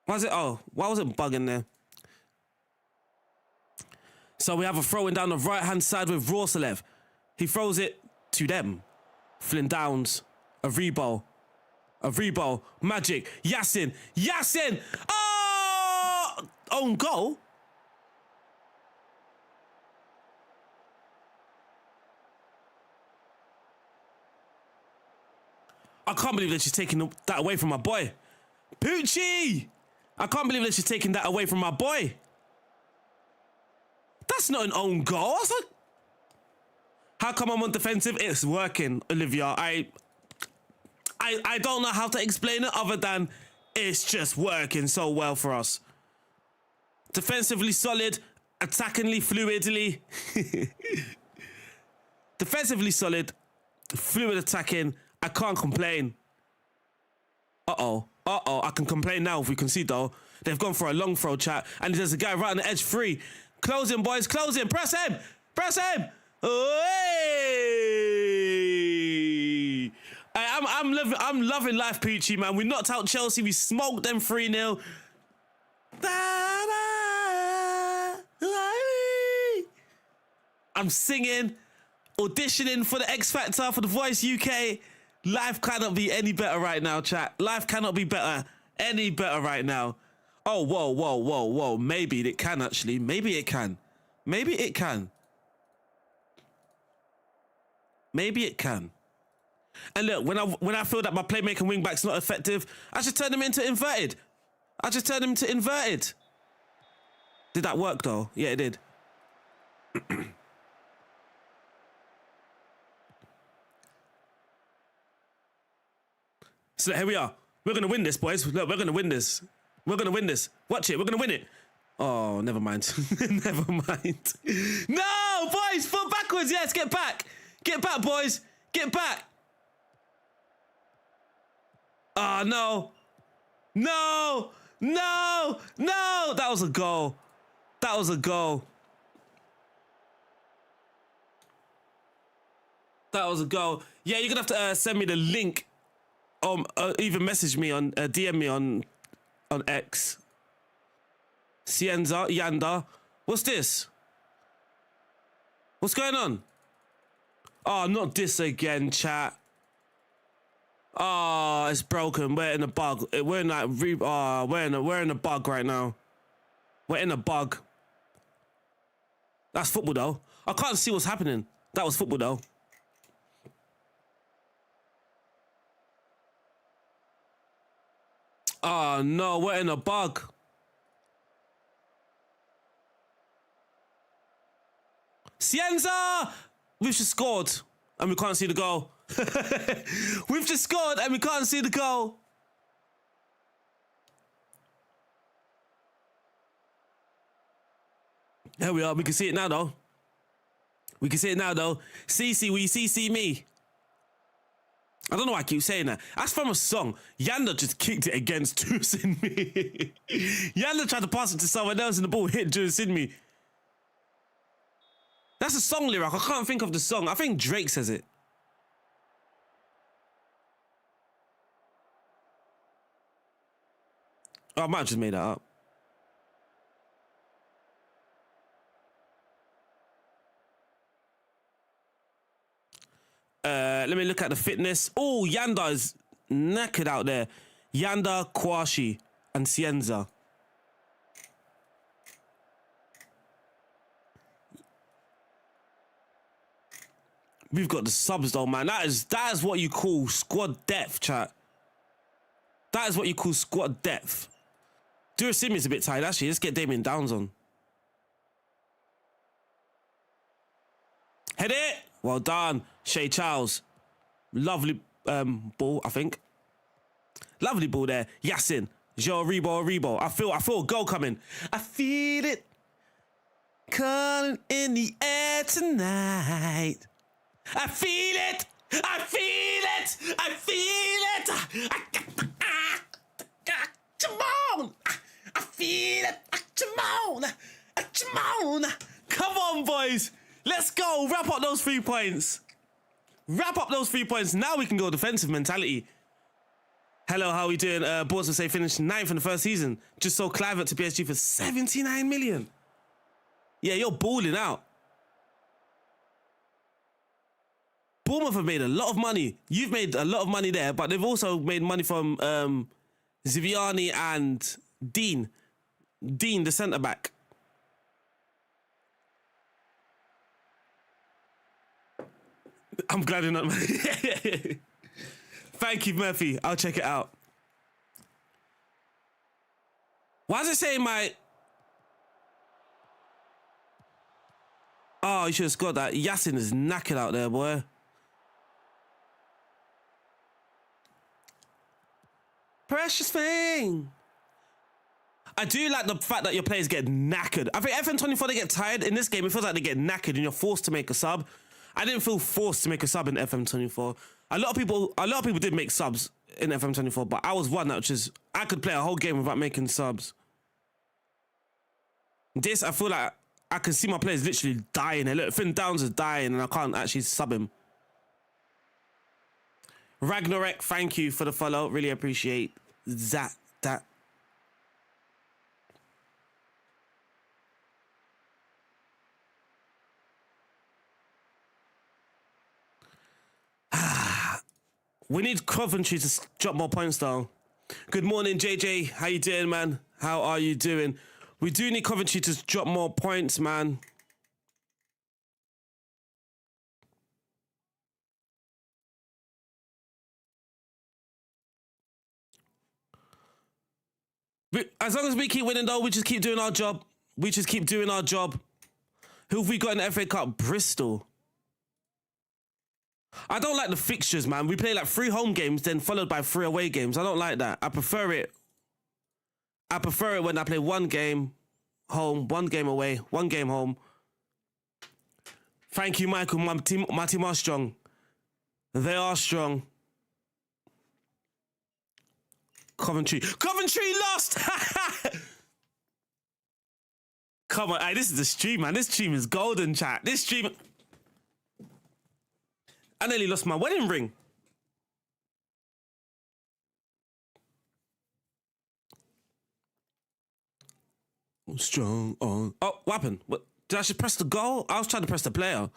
Why is it? Oh, why was it bugging there? So we have a throw in down the right-hand side with Rorsalev. He throws it to them. Flynn Downs. A Rebo. Magic. Yasin. Oh! Own goal? I can't believe that she's taking that away from my boy. Poochie! I can't believe that she's taking that away from my boy. That's not an own goal. That's like, how come I'm on defensive? It's working, Olivia. I don't know how to explain it other than it's just working so well for us. Defensively solid, attackingly fluidly. Defensively solid, fluid attacking. I can't complain. Uh-oh. I can complain now if we concede though. They've gone for a long throw, chat. And there's a guy right on the edge free. Close him, boys. Close him. Press him. Hey! I'm loving life, Peachy, man. We knocked out Chelsea. We smoked them 3-0. I'm singing, auditioning for the X Factor, for The Voice UK. Life cannot be any better right now, chat. Life cannot be any better right now. Oh, whoa. Maybe it can, actually. Maybe it can. And look, when I feel that my playmaking wing back's not effective, I just turn them into inverted. Did that work, though? Yeah, it did. So here we are. We're going to win this, boys. Look, we're going to win this. Watch it. We're going to win it. Oh, never mind. No, boys, foot backwards. Yes, get back. Get back, boys. Get back. Oh, no. That was a goal. Yeah, you're going to have to send me the link. Even message me on, DM me on X. Cienza, Yanda. What's this? What's going on? Oh, not this again, chat. Oh, it's broken. We're in a bug. We're in a bug right now. We're in a bug. That's football, though. I can't see what's happening. That was football, though. Oh, no, we're in a bug. Cienza! We've just scored and we can't see the goal. We've just scored and we can't see the goal. There we are. We can see it now, though. CC, will you CC me? I don't know why I keep saying that. That's from a song. Yanda just kicked it against Sinmi. Yanda tried to pass it to someone else and the ball hit Sinmi. That's a song lyric. I can't think of the song. I think Drake says it. Oh, I might have just made that up. Let me look at the fitness. Oh, Yanda is knackered out there. Yanda, Kwashi, and Cienza. We've got the subs though, man. That is what you call squad depth, chat. That is what you call squad depth. Durasimi's a bit tired, actually. Let's get Damien Downs on. Head it! Well done, Shay Charles. Lovely ball, I think. Lovely ball there. Yasin. Joe Rebo. I feel a goal coming. I feel it calling in the air tonight. I feel it. Come on. I feel it. Come on. Come on, boys. Let's go. Wrap up those 3 points. Now we can go defensive mentality. Hello, how are we doing? Boards will say finished 9th in the first season. Just sold Clivert to PSG for 79 million. Yeah, you're balling out. Bournemouth have made a lot of money. You've made a lot of money there, but they've also made money from Ziviani and Dean. Dean, the centre-back. I'm glad you're not... Thank you, Murphy. I'll check it out. Why does it say my... Oh, you should have scored that. Yasin is knackered out there, boy. Precious thing. I do like the fact that your players get knackered. I think FM24, they get tired. In this game, it feels like they get knackered and you're forced to make a sub. I didn't feel forced to make a sub in FM24. A lot of people did make subs in FM24, but I was one that just, I could play a whole game without making subs. This, I feel like I can see my players literally dying. Look, Finn Downs is dying and I can't actually sub him. Ragnarok, thank you for the follow. Really appreciate that. We need Coventry to drop more points though. Good morning, JJ. How you doing, man? How are you doing? We do need Coventry to drop more points, man. As long as we keep winning though, we just keep doing our job. Who have we got in the FA Cup? Bristol. I don't like the fixtures, man. We play like 3 home games, then followed by 3 away games. I don't like that. I prefer it when I play 1 game home, 1 game away, 1 game home. Thank you, Michael. My team are strong. They are strong. Coventry lost! Come on, this is the stream, man. This stream is golden, chat. This stream... I nearly lost my wedding ring. Strong on... Oh, what happened? What? Did I just press the goal? I was trying to press the player.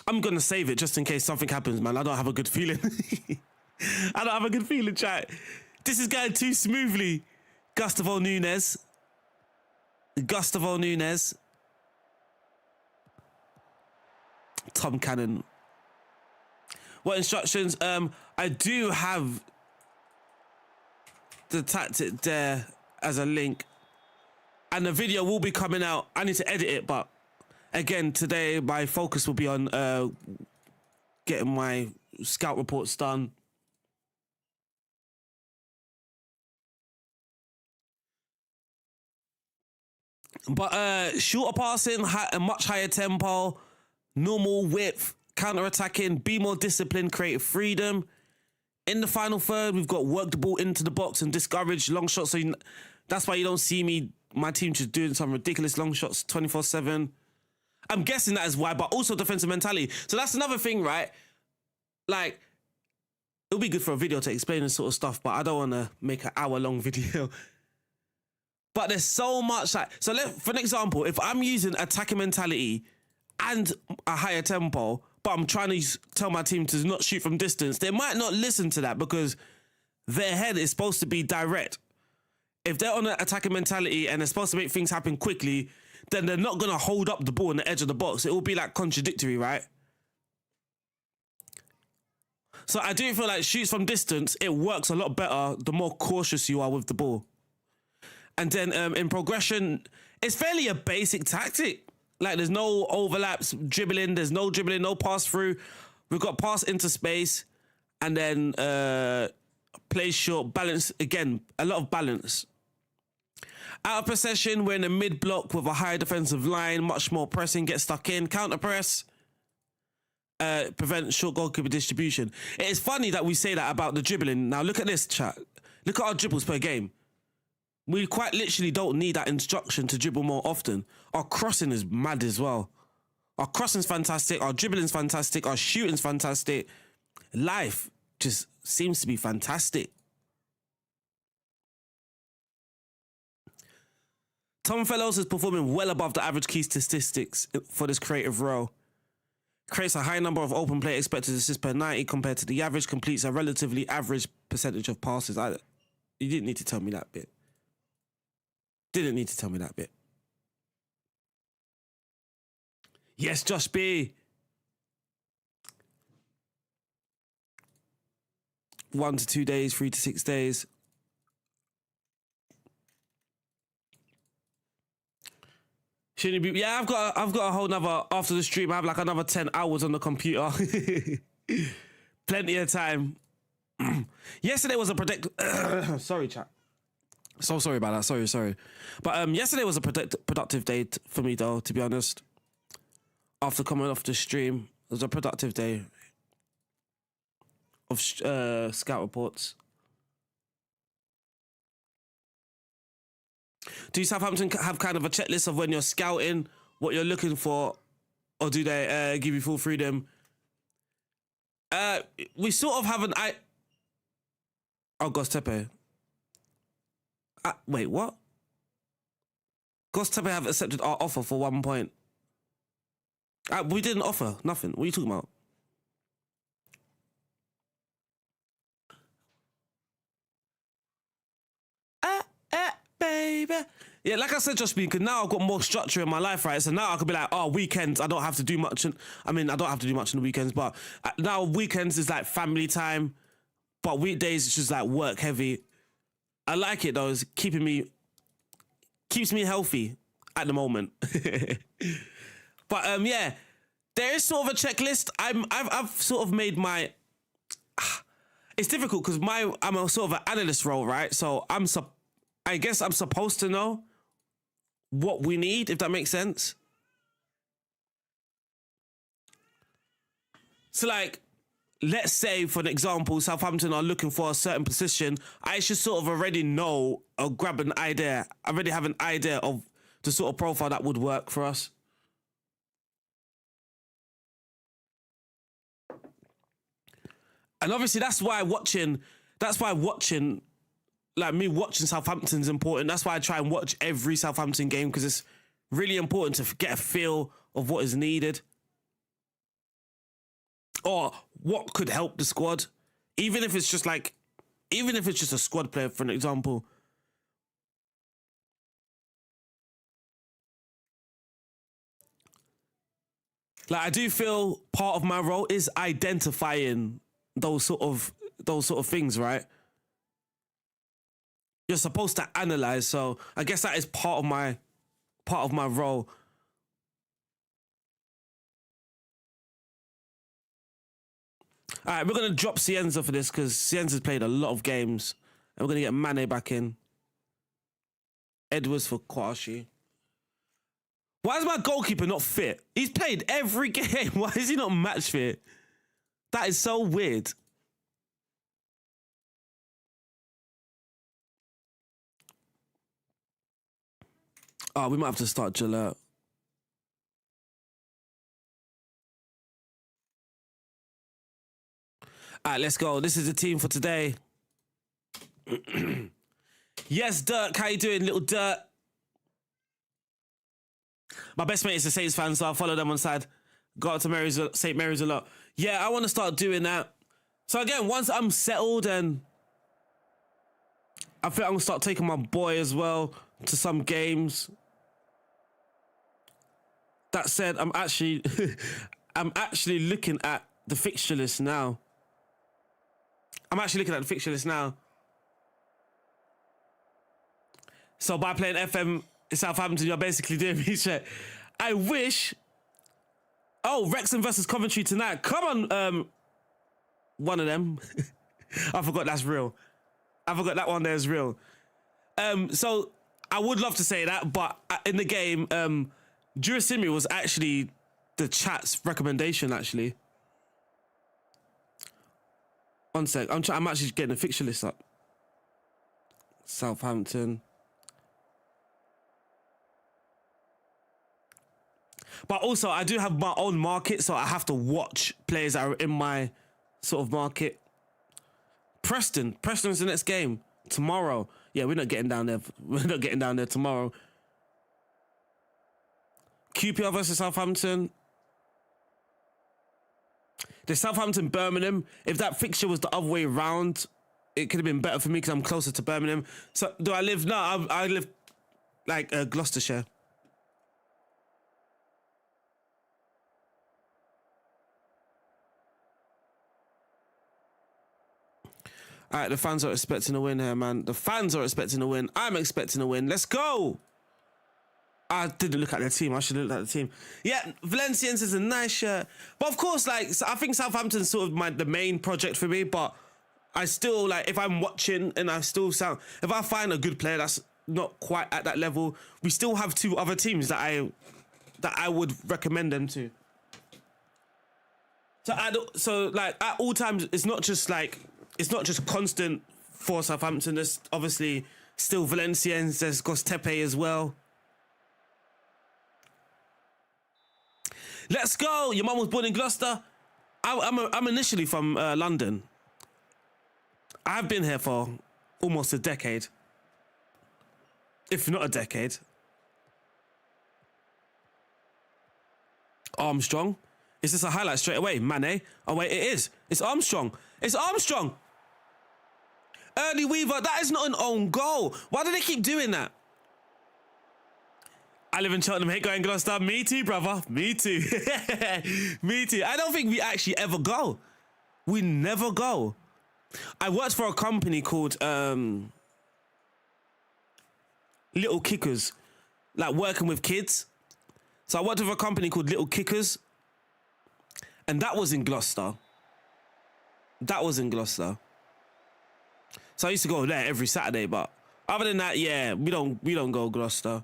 I'm going to save it just in case something happens, man. I don't have a good feeling. I don't have a good feeling, chat. This is going too smoothly. Gustavo Nunes. Tom Cannon. What instructions? I do have the tactic there as a link. And the video will be coming out. I need to edit it, but again, today my focus will be on getting my scout reports done. But shorter passing, a much higher tempo, normal width, counter-attacking, be more disciplined, creative freedom. In the final third, we've got work the ball into the box and discourage long shots. So that's why you don't see my team just doing some ridiculous long shots 24/7. I'm guessing that is why, but also defensive mentality. So that's another thing, right? Like, it'll be good for a video to explain this sort of stuff, but I don't want to make an hour-long video. But there's so much like... So for an example, if I'm using attacking mentality and a higher tempo, but I'm trying to tell my team to not shoot from distance, they might not listen to that because their head is supposed to be direct. If they're on an attacking mentality and they're supposed to make things happen quickly, then they're not going to hold up the ball on the edge of the box. It will be like contradictory, right? So I do feel like shoots from distance, it works a lot better the more cautious you are with the ball. And then in progression, it's fairly a basic tactic. Like there's no overlaps, dribbling, there's no dribbling, no pass through. We've got pass into space and then play short, balance, again, a lot of balance. Out of possession, we're in the mid block with a higher defensive line, much more pressing, get stuck in, counter press, prevent short goalkeeper distribution. It is funny that we say that about the dribbling. Now look at this, chat. Look at our dribbles per game. We quite literally don't need that instruction to dribble more often. Our crossing is mad as well. Our crossing's fantastic. Our dribbling's fantastic. Our shooting's fantastic. Life, just seems to be fantastic. Tom Fellows is performing well above the average key statistics for this creative role. Creates a high number of open play expected assists per 90 compared to the average, completes a relatively average percentage of passes. You didn't need to tell me that bit. Didn't need to tell me that bit. Yes, Josh B. 1 to 2 days, 3 to 6 days. Shouldn't be? Yeah, I've got a whole nother, after the stream, I have like another 10 hours on the computer. Plenty of time. Yesterday was a sorry, chat. So sorry about that. Sorry. But yesterday was a productive day for me, though, to be honest. After coming off the stream, it was a productive day of scout reports. Do Southampton have kind of a checklist of when you're scouting, what you're looking for, or do they give you full freedom? We sort of have an... Oh, Göztepe. Wait, what? Göztepe have accepted our offer for 1 point. We didn't offer nothing. What are you talking about? Baby. Yeah, like I said, just because now I've got more structure in my life, right? So now I could be like, oh, weekends, I don't have to do much. I don't have to do much on the weekends, but now weekends is like family time, but weekdays it's just like work heavy. I like it though. It's keeps me healthy at the moment. But yeah, there is sort of a checklist. I've sort of made my. It's difficult because I'm a sort of an analyst role, right? So I guess I'm supposed to know what we need, if that makes sense. So like, let's say, for an example, Southampton are looking for a certain position. I should sort of already know or grab an idea. I already have an idea of the sort of profile that would work for us. And obviously that's why watching, like me watching Southampton is important. That's why I try and watch every Southampton game, because it's really important to get a feel of what is needed or what could help the squad. Even if it's just a squad player, for an example. Like, I do feel part of my role is identifying those sort of things, right? You're supposed to analyze, so I guess that is part of my role. All right, we're gonna drop Cienza for this because Cienza's played a lot of games, and we're gonna get Mane back in. Edwards for Kwashi. Why is my goalkeeper not fit? He's played every game. Why is he not match fit? That is so weird. Oh, we might have to start Jalert. All right, let's go. This is the team for today. Yes, Dirk. How you doing, little Dirk? My best mate is a Saints fan, so I'll follow them on side. Go out to St. Mary's a lot. Yeah, I want to start doing that. So again, once I'm settled, and I think I'm going to start taking my boy as well to some games. That said, I'm actually looking at the fixture list now. So by playing FM in Southampton, you're basically doing me shit. I wish. Oh, Wrexham versus Coventry tonight. Come on, one of them. I forgot that's real. I forgot that one there is real. So I would love to say that, but in the game, Jurasimi was actually the chat's recommendation, actually. One sec. I'm actually getting the fixture list up. Southampton. But also, I do have my own market, so I have to watch players that are in my sort of market. Preston. Preston's the next game tomorrow. Yeah, we're not getting down there. We're not getting down there tomorrow. QPR versus Southampton. The Southampton Birmingham. If that fixture was the other way around, it could have been better for me because I'm closer to Birmingham. So do I live? No, I live like Gloucestershire. All right, the fans are expecting a win here, man. The fans are expecting a win. I'm expecting a win. Let's go. I didn't look at their team. I should have looked at the team. Yeah, Valenciennes is a nice shirt. But of course, like, I think Southampton's sort of the main project for me. But I still, like, if I'm watching and if I find a good player that's not quite at that level, we still have two other teams that I would recommend them to. So like, at all times, it's not just constant for Southampton. There's obviously still Valenciennes. There's Göztepe as well. Let's go. Your mum was born in Gloucester. I'm initially from London. I've been here for almost a decade, if not a decade. Armstrong. Is this a highlight straight away? Mane. Oh wait, it is. It's Armstrong. It's Armstrong. Ernie Weaver. That is not an own goal. Why do they keep doing that? I live in Cheltenham, hate going Gloucester. Me too, brother. Me too. Me too. I don't think we actually ever go. We never go. I worked for a company called Little Kickers, like working with kids. So I worked with a company called Little Kickers, and that was in Gloucester. So I used to go there every Saturday, but other than that, yeah, we don't go Gloucester.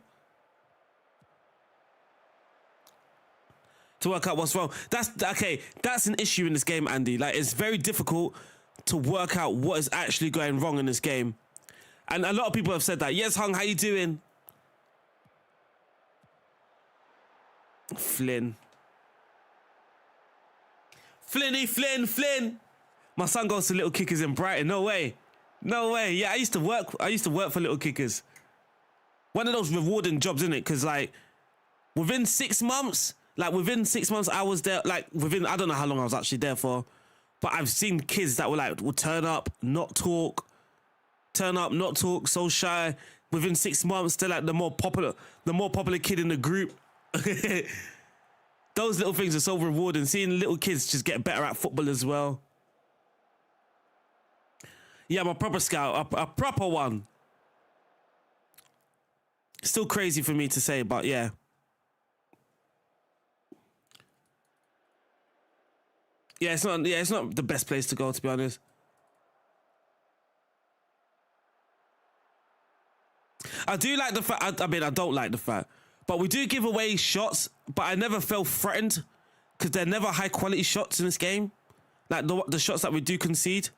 To work out what's wrong. That's an issue in this game, Andy. Like, it's very difficult to work out what is actually going wrong in this game. And a lot of people have said that. Yes, Hung, how you doing? Flynn. Flynn. My son goes to Little Kickers in Brighton. No way. Yeah, I used to work for Little Kickers. One of those rewarding jobs, isn't it? Because like within 6 months, I was there. Like I don't know how long I was actually there for, but I've seen kids that will turn up, not talk, so shy. Within 6 months, they're like the more popular kid in the group. Those little things are so rewarding. Seeing little kids just get better at football as well. Yeah, I'm a proper scout, a proper one. Still crazy for me to say, but yeah. Yeah, it's not the best place to go, to be honest. I do like the fact, I don't like the fact, but we do give away shots, but I never felt threatened because they're never high quality shots in this game. Like the shots that we do concede.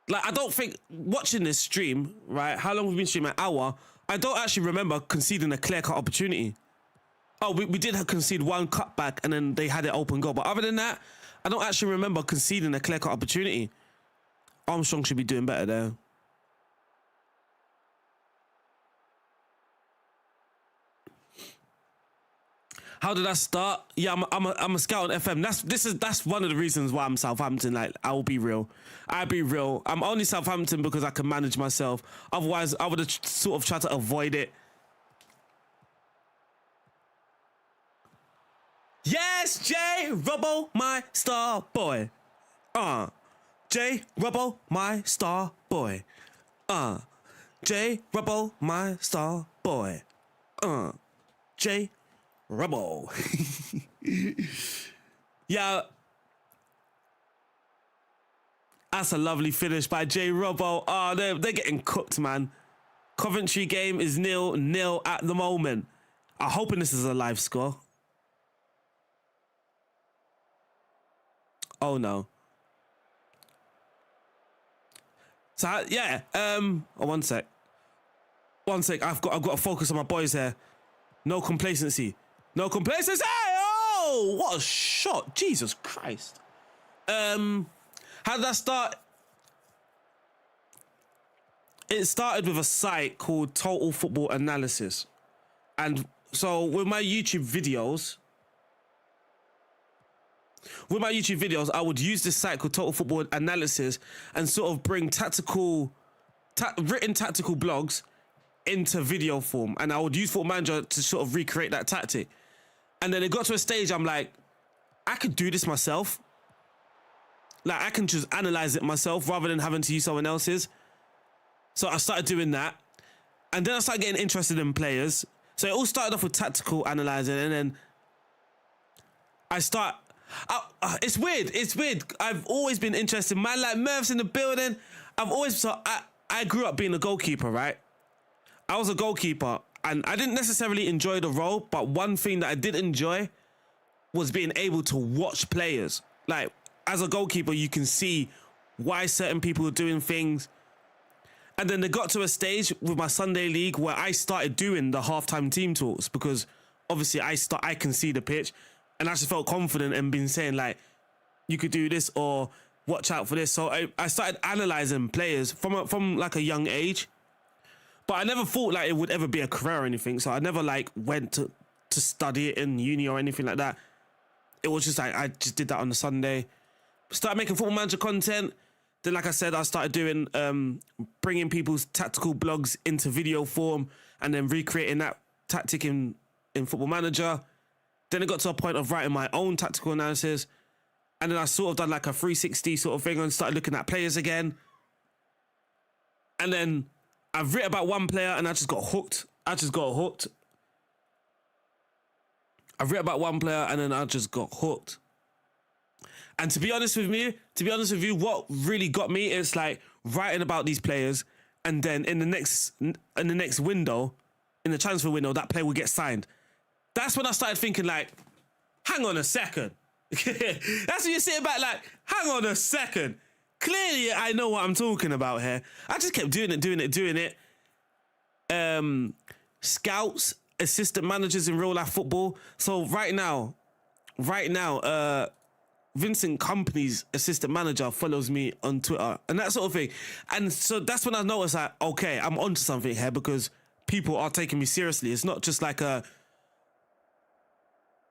Like, I don't think, watching this stream, right, how long have we been streaming? An hour. I don't actually remember conceding a clear-cut opportunity. Oh, we did concede one cutback and then they had it open goal. But other than that, I don't actually remember conceding a clear-cut opportunity. Armstrong should be doing better there. How did I start? Yeah, I'm a scout on FM. That's one of the reasons why I'm Southampton. Like, I'll be real. I'm only Southampton because I can manage myself. Otherwise, I would have sort of tried to avoid it. Yes, J Rubbo, my star boy. J Rubbo, my star boy. J Rubbo, my star boy. J Rubbo. Yeah. That's a lovely finish by J Rubbo. Oh, they're getting cooked, man. Coventry game is 0-0 at the moment. I'm hoping this is a live score. Oh no. So yeah. Oh, one sec. I've got to focus on my boys here. No complacency. Oh, what a shot! Jesus Christ. How did that start? it started with a site called Total Football Analysis. And so with my YouTube videos, I would use this site called Total Football Analysis and sort of bring written tactical blogs into video form. And I would use Football Manager to sort of recreate that tactic. And then it got to a stage I'm like, I could do this myself. Like, I can just analyze it myself rather than having to use someone else's. So I started doing that. And then I started getting interested in players. So it all started off with tactical analyzing, and then it's weird. I've always been interested. Man, like Merv's in the building. I grew up being a goalkeeper, right? I was a goalkeeper, and I didn't necessarily enjoy the role, but one thing that I did enjoy was being able to watch players. Like, as a goalkeeper, you can see why certain people are doing things. And then they got to a stage with my Sunday league where I started doing the halftime team talks, because obviously I can see the pitch, and I just felt confident and been saying, like, you could do this or watch out for this. So I started analysing players from like a young age, but I never thought like it would ever be a career or anything. So I never like went to study it in uni or anything like that. It was just like, I just did that on the Sunday. Started making Football Manager content. Then, like I said, I started doing, bringing people's tactical blogs into video form and then recreating that tactic in Football Manager. Then it got to a point of writing my own tactical analysis. And then I sort of done like a 360 sort of thing and started looking at players again. And then I've written about one player and I just got hooked. I've written about one player and then I just got hooked. And to be honest with you, what really got me is like writing about these players, and then in the next window, in the transfer window, that player will get signed. That's when I started thinking like, hang on a second. That's when you're sitting back like, hang on a second. Clearly, I know what I'm talking about here. I just kept doing it. Scouts, assistant managers in real life football. So right now, Vincent Kompany's assistant manager follows me on Twitter and that sort of thing. And so that's when I noticed that, okay, I'm onto something here, because people are taking me seriously. It's not just like a...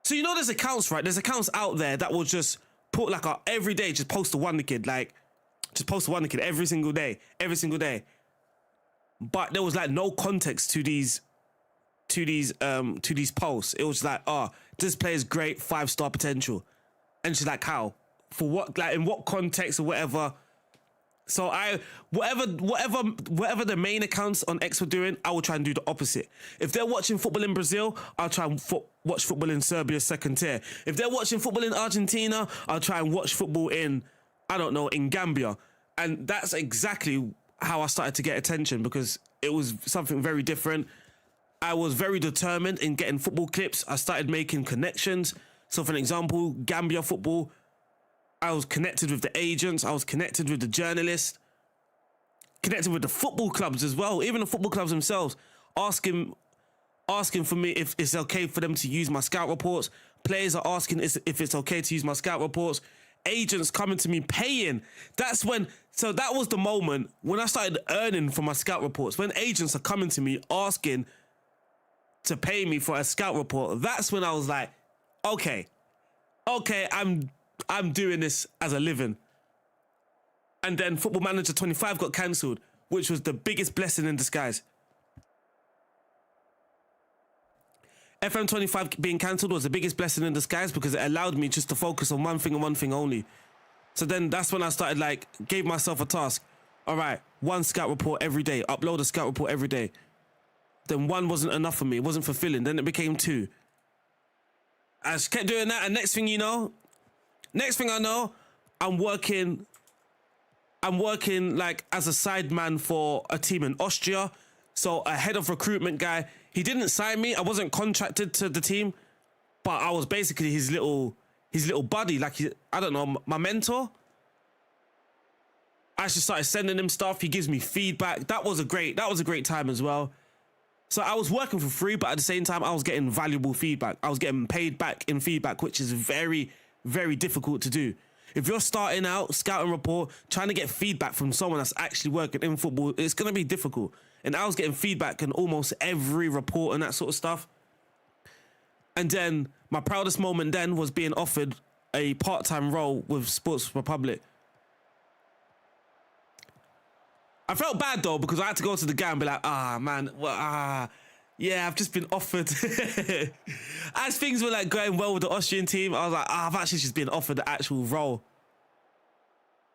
So, you know, there's accounts, right? There's accounts out there that will just put like every day, just post a wonder kid, like just post a wonder kid every single day. But there was like no context to these posts. It was like, this player's great, 5-star potential. And she's like, how? For what? Like, in what context or whatever? So whatever the main accounts on X were doing, I will try and do the opposite. If they're watching football in Brazil, I'll try and watch football in Serbia's second tier. If they're watching football in Argentina, I'll try and watch football in, I don't know, in Gambia. And that's exactly how I started to get attention, because it was something very different. I was very determined in getting football clips. I started making connections. So for an example, Gambia football, I was connected with the agents, I was connected with the journalists, connected with the football clubs as well, even the football clubs themselves, asking for me if it's okay for them to use my scout reports. Players are asking if it's okay to use my scout reports. Agents coming to me paying. So that was the moment when I started earning from my scout reports. When agents are coming to me asking to pay me for a scout report, that's when I was like, okay, I'm doing this as a living. And then Football Manager 25 got cancelled, which was the biggest blessing in disguise. FM25 being cancelled was the biggest blessing in disguise, because it allowed me just to focus on one thing and one thing only. So then that's when I started, like, gave myself a task. All right, 1 scout report every day, upload a scout report every day. Then 1 wasn't enough for me, it wasn't fulfilling. Then it became 2. I just kept doing that, and next thing I know, I'm working like as a sideman for a team in Austria. So a head of recruitment guy, he didn't sign me. I wasn't contracted to the team, but I was basically his little buddy, like I don't know, my mentor. I just started sending him stuff. He gives me feedback. That was a great time as well. So I was working for free, but at the same time, I was getting valuable feedback. I was getting paid back in feedback, which is very, very difficult to do. If you're starting out, scouting report, trying to get feedback from someone that's actually working in football, it's going to be difficult. And I was getting feedback in almost every report and that sort of stuff. And then my proudest moment then was being offered a part-time role with Sports Republic. I felt bad though, because I had to go to the guy and be like, yeah, I've just been offered. As things were like going well with the Austrian team, I was like, I've actually just been offered the actual role.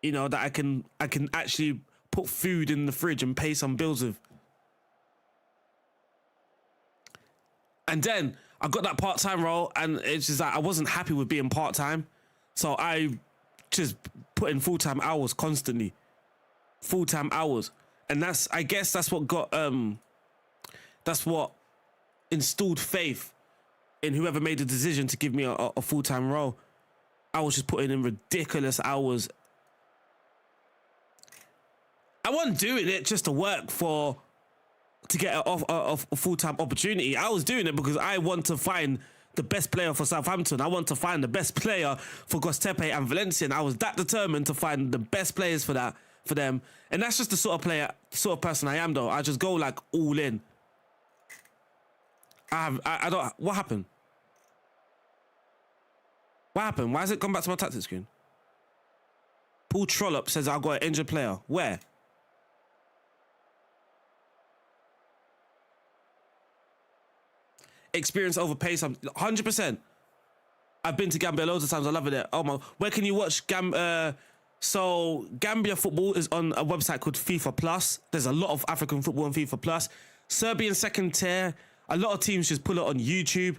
You know, that I can actually put food in the fridge and pay some bills with. And then I got that part-time role, and it's just like I wasn't happy with being part-time. So I just put in full-time hours constantly. Full-time hours. And I guess that's what got that's what installed faith in whoever made the decision to give me a full-time role. I was just putting in ridiculous hours. I wasn't doing it just to work to get a full-time opportunity. I was doing it because I want to find the best player for Southampton. I want to find the best player for Gostepe and Valencia. And I was that determined to find the best players for them. And that's just the sort of person I am though. I just go like all in. I don't, what happened? What happened? Why has it gone back to my tactics screen? Paul Trollope says I've got an injured player. Where? Experience over pace, 100%. I've been to Gambia loads of times. I love it there. Oh my, where can you watch so Gambia football is on a website called FIFA Plus. There's a lot of African football on FIFA Plus. Serbian second tier. A lot of teams just pull it on YouTube.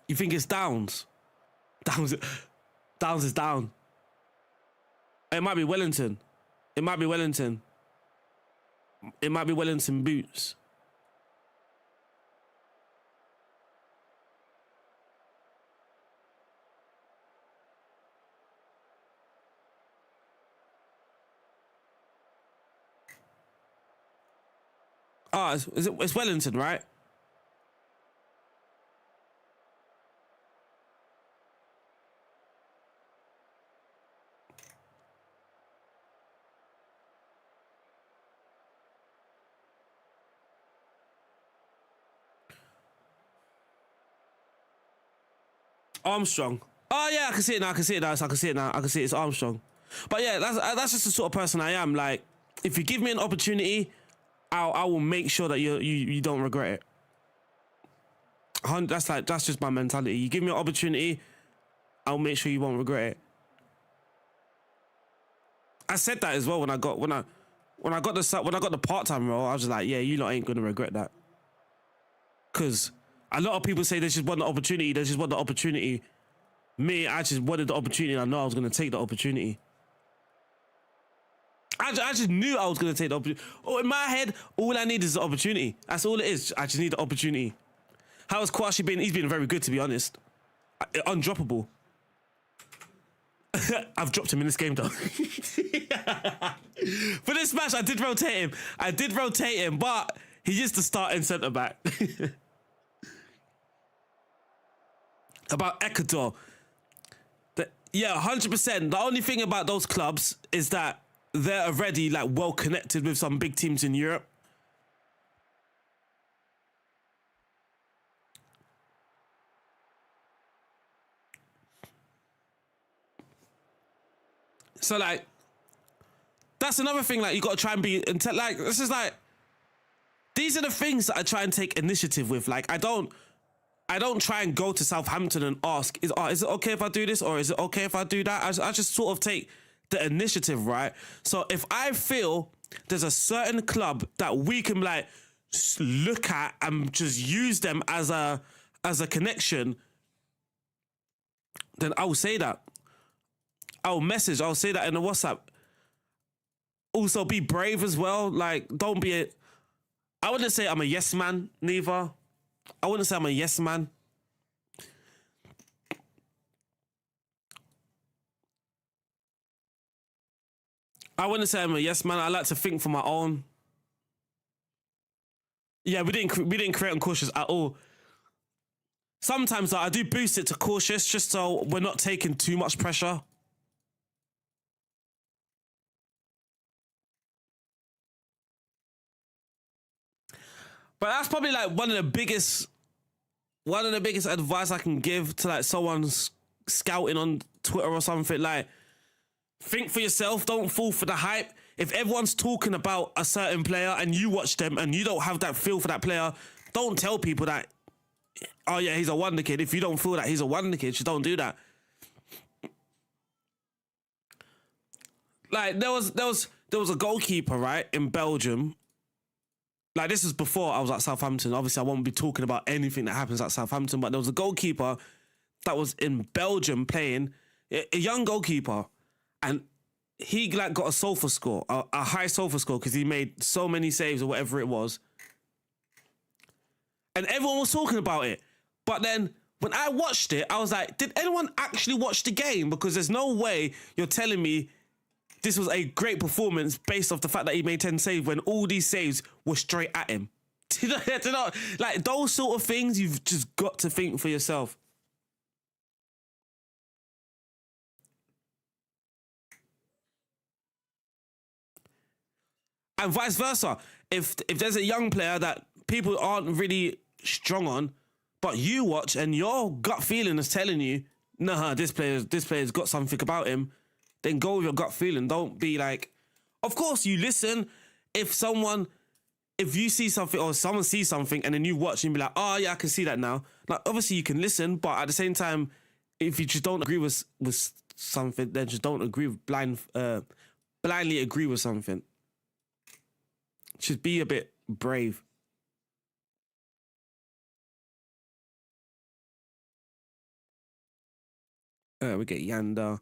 You think it's Downs? Downs is down. It might be Wellington. It might be Wellington Boots. Oh, it's Wellington, right? Armstrong. Oh yeah, I can see it now. I can see it. It's Armstrong. But yeah, that's just the sort of person I am. Like, if you give me an opportunity, I will make sure that you don't regret it. That's just my mentality. You give me an opportunity, I'll make sure you won't regret it. I said that as well when I got the part-time role. I was just like, yeah, you lot ain't gonna regret that. Cause a lot of people say they just want the opportunity. Me, I just wanted the opportunity, and I know I was gonna take the opportunity. I just knew I was going to take the opportunity. Oh, in my head, all I need is the opportunity. That's all it is. I just need the opportunity. How has Kwashi been? He's been very good, to be honest. Undroppable. I've dropped him in this game, though. For this match, I did rotate him. But he is the starting centre-back. About Ecuador. Yeah, 100%. The only thing about those clubs is that they're already like well connected with some big teams in Europe. So like, that's another thing. Like, you got to try and be like, this is like, these are the things that I try and take initiative with. Like, I don't try and go to Southampton and ask, is it okay if I do this, or is it okay if I do that? I just sort of take the initiative, right? So if I feel there's a certain club that we can like look at and just use them as a connection, then I will say that. I'll say that in the WhatsApp. Also, be brave as well. Like, don't be I wouldn't say I'm a yes man, neither. I wouldn't say I'm a yes man. I wouldn't say I'm a yes man. I like to think for my own. Yeah, we didn't create Uncautious at all. sometimes like, I do boost it to cautious just so we're not taking too much pressure. But that's probably like one of the biggest advice I can give to like someone scouting on Twitter or something. Like, think for yourself. Don't fall for the hype. If everyone's talking about a certain player and you watch them and you don't have that feel for that player, don't tell people that, oh yeah, he's a wonder kid. If you don't feel that he's a wonder kid, just don't do that. Like there was a goalkeeper, right, in Belgium. Like, this is before I was at Southampton. Obviously, I won't be talking about anything that happens at Southampton, but there was a goalkeeper that was in Belgium playing, a young goalkeeper, and he like got a sofa score, a high sofa score, because he made so many saves or whatever it was. And everyone was talking about it. But then when I watched it, I was like, did anyone actually watch the game? Because there's no way you're telling me this was a great performance based off the fact that he made 10 saves when all these saves were straight at him. Do you know, like those sort of things, you've just got to think for yourself. And vice versa. If there's a young player that people aren't really strong on, but you watch and your gut feeling is telling you, nah, this player's got something about him, then go with your gut feeling. Don't be like, of course you listen. If you see something or someone sees something and then you watch and be like, oh yeah, I can see that now. Like, obviously you can listen, but at the same time, if you just don't agree with something, then just don't agree with blindly agree with something. Just be a bit brave. We get Yanda.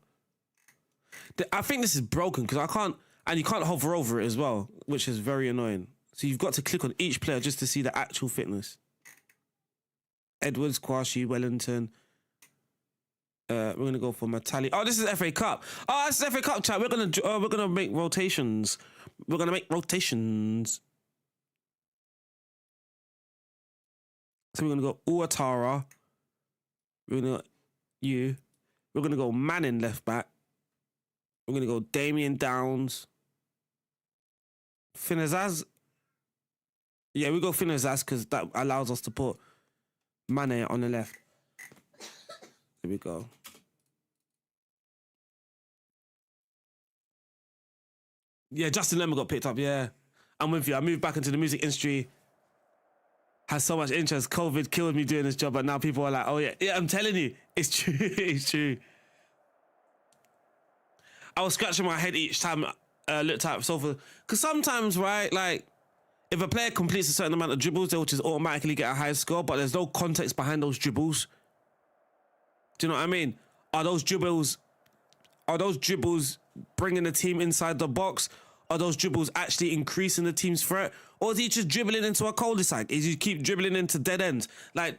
I think this is broken because I can't, and you can't hover over it as well, which is very annoying. So you've got to click on each player just to see the actual fitness. Edwards, Kwashi, Wellington. We're gonna go for Matali. Oh, this is FA Cup. Oh, this is FA Cup chat. We're gonna make rotations. We're gonna make rotations. So we're gonna go Uatara. We're gonna We're gonna go Manning left back. We're gonna go Damian Downs. Finazaz. Yeah, we go Finazaz because that allows us to put Mane on the left. There we go. Yeah, Justin Lemon got picked up, yeah. I'm with you. I moved back into the music industry. Has so much interest. COVID killed me doing this job, but now people are like, oh yeah. Yeah, I'm telling you. It's true. It's true. I was scratching my head each time I looked at sofa. Because sometimes, right, like, if a player completes a certain amount of dribbles, they'll just automatically get a high score, but there's no context behind those dribbles. Do you know what I mean? Are those dribbles bringing the team inside the box? Are those dribbles actually increasing the team's threat? Or is he just dribbling into a cul-de-sac? Is he keep dribbling into dead ends? Like,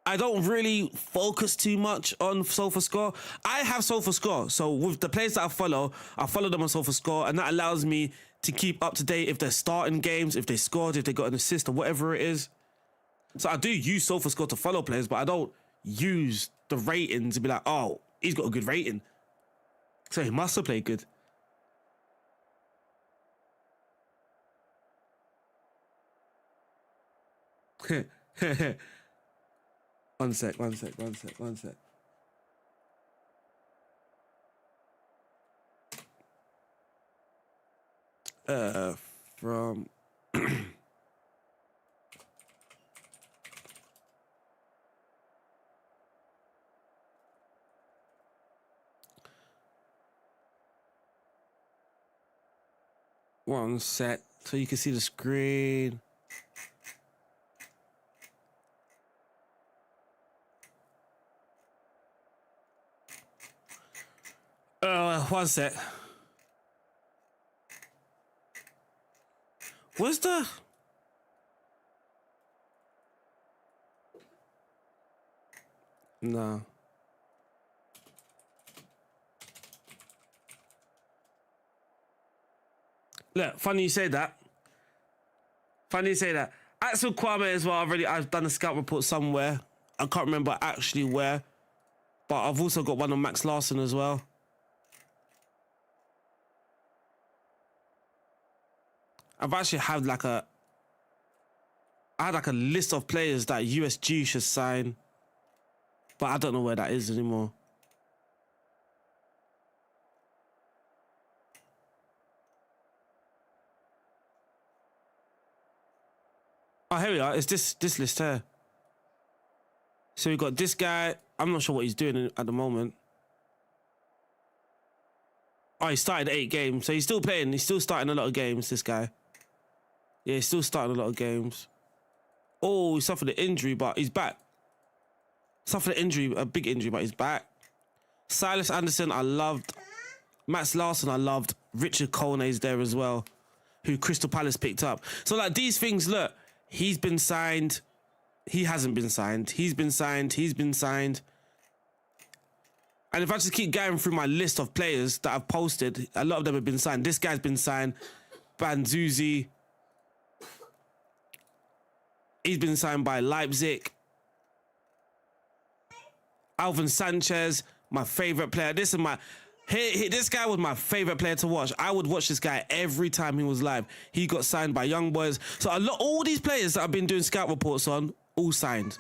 I don't really focus too much on SofaScore. I have SofaScore. So with the players that I follow them on SofaScore, and that allows me to keep up to date if they're starting games, if they scored, if they got an assist or whatever it is. So I do use SofaScore to follow players, but I don't use the rating to be like, oh, he's got a good rating, so he must have played good. One sec. From one sec, so you can see the screen. One sec. What's the... No. Look, funny you say that. Axel Kwame as well. I've done a scout report somewhere. I can't remember actually where, but I've also got one on Max Larson as well. I've actually had like I had like a list of players that USG should sign, but I don't know where that is anymore. Oh, here we are. It's this list here. So we got this guy. I'm not sure what he's doing at the moment. Oh, he started 8 games. So he's still playing. He's still starting a lot of games, this guy. Yeah, he's still starting a lot of games. Oh, he suffered an injury, but he's back. Suffered an injury, a big injury, but he's back. Silas Anderson, I loved. Max Larson, I loved. Richard Colnay's there as well, who Crystal Palace picked up. So, like, these things, look, he's been signed. He hasn't been signed. He's been signed. He's been signed. And if I just keep going through my list of players that I've posted, a lot of them have been signed. This guy's been signed. Banzuzi. He's been signed by Leipzig. Alvin Sanchez, my favourite player. This guy was my favourite player to watch. I would watch this guy every time he was live. He got signed by Young Boys. So all these players that I've been doing scout reports on, all signed.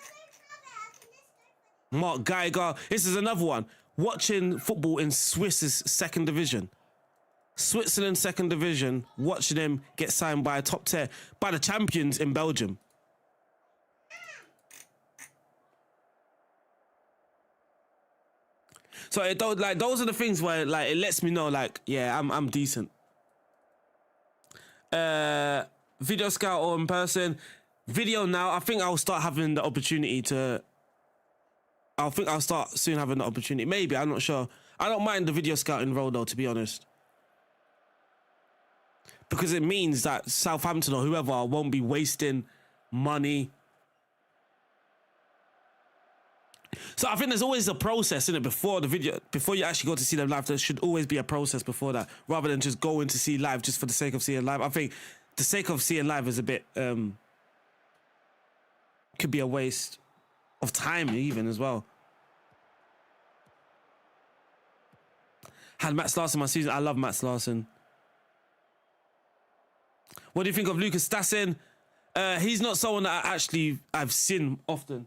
Mark Geiger. This is another one. Watching football in Swiss's second division. Switzerland second division. Watching him get signed by a top tier, by the champions in Belgium. So it don't, like, those are the things where, like, it lets me know, like, yeah, I'm decent. Video scout or in person. Video now, I think I'll start having the opportunity to. I think I'll start soon having the opportunity. Maybe, I'm not sure. I don't mind the video scouting role though, to be honest. Because it means that Southampton or whoever won't be wasting money. So I think there's always a process in it before the video, before you actually go to see them live. There should always be a process before that, rather than just going to see live just for the sake of seeing live. I think the sake of seeing live is a bit could be a waste of time even as well. Had Max Larson my season. I love Max Larson. What do you think of Lucas Stassin? He's not someone that I've seen often.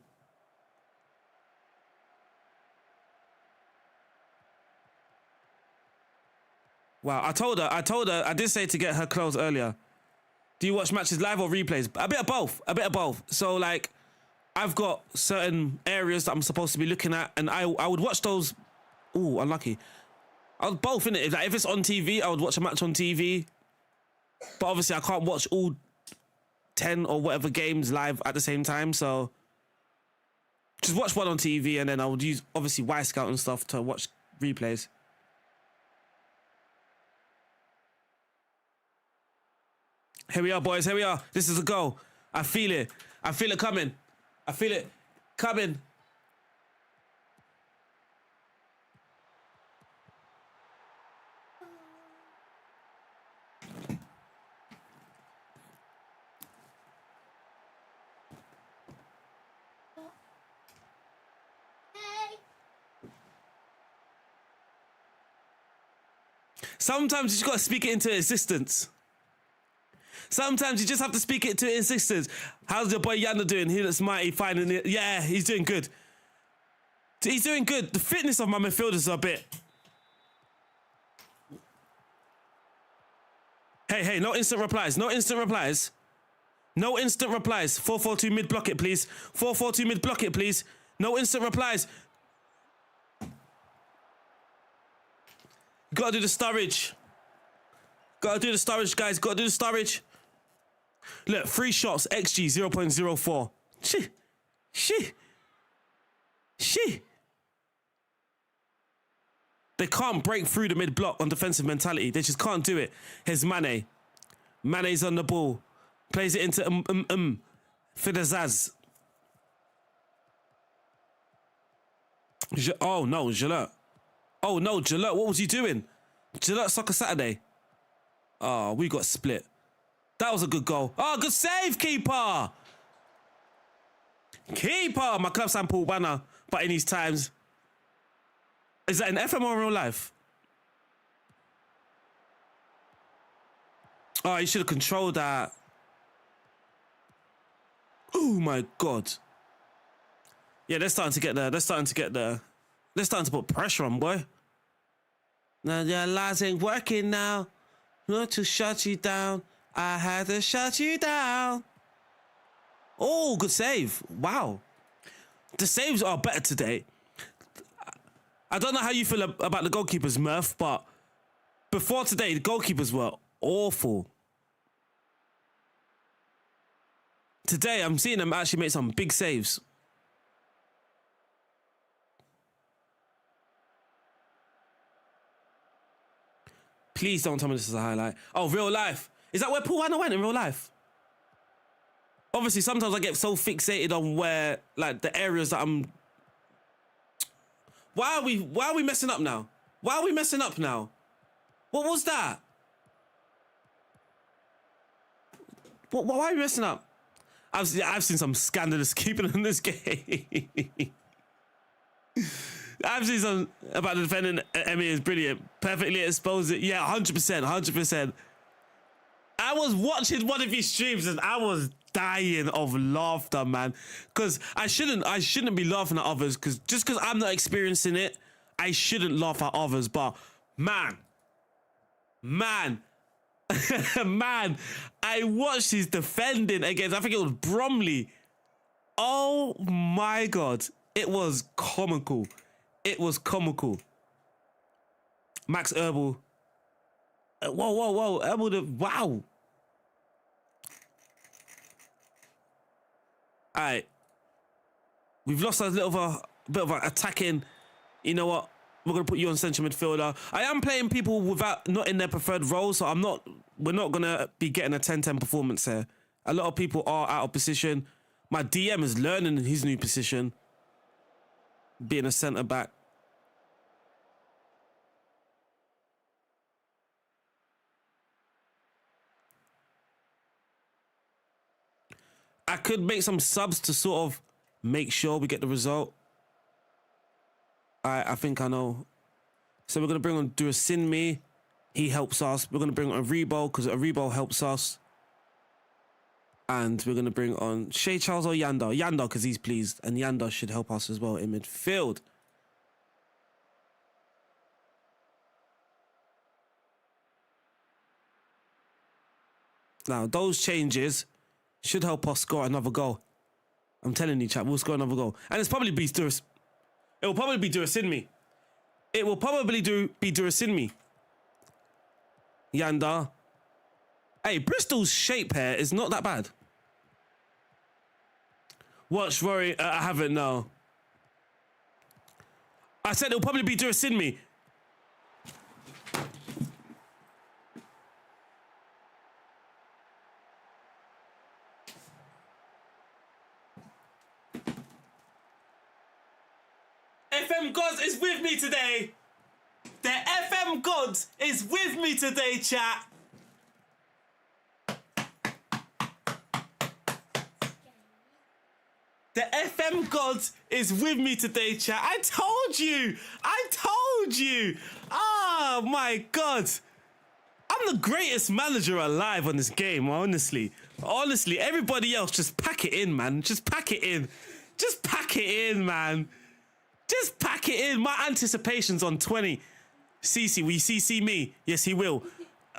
Wow, I told her, I did say to get her clothes earlier. Do you watch matches live or replays? A bit of both. So, like, I've got certain areas that I'm supposed to be looking at, and I would watch those. Ooh, unlucky. I was both, innit? Like, if it's on TV, I would watch a match on TV. But obviously, I can't watch all 10 or whatever games live at the same time, so just watch one on TV, and then I would use, obviously, Y-Scout and stuff to watch replays. Here we are, boys. Here we are. This is a goal. I feel it. I feel it coming. I feel it coming. Sometimes you just got to speak it into existence. Sometimes you just have to speak it to existence. How's your boy Yana doing? He looks mighty fine. Yeah, he's doing good. He's doing good. The fitness of my midfielders is a bit. Hey, no instant replies. No instant replies. No instant replies. 442 mid block it, please. 442 mid block it, please. No instant replies. Gotta do the storage. Gotta do the storage, guys. Gotta do the storage. Look, 3 shots, XG 0.04. She. They can't break through the mid block on defensive mentality. They just can't do it. Here's Mane. Mane's on the ball. Plays it into Fidezaz. Oh no, Gillette. Oh no, Gillette, what was you doing? Gillette Soccer Saturday. Oh, we got split. That was a good goal. Oh, good save, keeper. Keeper, my club sign Paul Banner, but in these times, is that in FM or in real life? Oh, you should have controlled that. Oh my God. Yeah, they're starting to get there. They're starting to put pressure on, boy. Now your lies ain't working now. Not to shut you down. I had to shut you down. Oh, good save. Wow. The saves are better today. I don't know how you feel about the goalkeepers, Murph, but before today, the goalkeepers were awful. Today, I'm seeing them actually make some big saves. Please don't tell me this is a highlight. Oh, real life. Is that where Paul Hanna went in real life? Obviously, sometimes I get so fixated on where, like, the areas that I'm... Why are we messing up now? Why are we messing up now? What was that? Why are we messing up? I've seen some scandalous keeping in this game. I've seen some about the defending. Emmy is brilliant. Perfectly exposed it. Yeah, 100%, 100%. I was watching one of his streams and I was dying of laughter, man. Because I shouldn't be laughing at others. Because just because I'm not experiencing it, I shouldn't laugh at others. But man, man, I watched his defending against, I think it was Bromley. Oh my God. It was comical. It was comical. Max Herbal. Whoa. Herbal, wow. All right. We've lost a little bit of attacking. You know what? We're going to put you on central midfielder. I am playing people not in their preferred role, so we're not going to be getting a 10-10 performance here. A lot of people are out of position. My DM is learning his new position, being a centre-back. I could make some subs to sort of make sure we get the result. I think I know. So we're going to bring on Durasinmi. He helps us. We're going to bring on Rebo because Rebo helps us. And we're going to bring on Shea Charles or Yanda. Yanda because he's pleased. And Yanda should help us as well in midfield. Now, those changes should help us score another goal. I'm telling you, chat, we'll score another goal. And it's probably be Durasinmi. It will probably be Durasinmi. It will probably be Durasinmi. Yanda. Hey, Bristol's shape here is not that bad. Watch Rory. I haven't, no. I said it'll probably be Durasinmi. FM Gods is with me today. The FM Gods is with me today, chat. The FM Gods is with me today, chat. I told you. Oh my God. I'm the greatest manager alive on this game, honestly. Honestly, everybody else just pack it in, man. Just pack it in. Just pack it in, man. Just pack it in. My anticipation's on 20. CC, will you CC me? Yes, he will.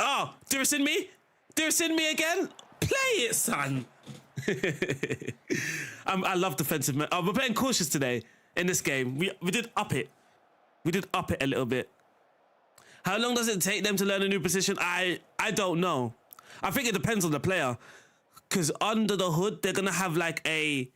Oh, Durasinmi? Durasinmi again? Play it, son. I love defensive. We're playing cautious today in this game. We did up it. We did up it a little bit. How long does it take them to learn a new position? I don't know. I think it depends on the player. Because under the hood, they're going to have like a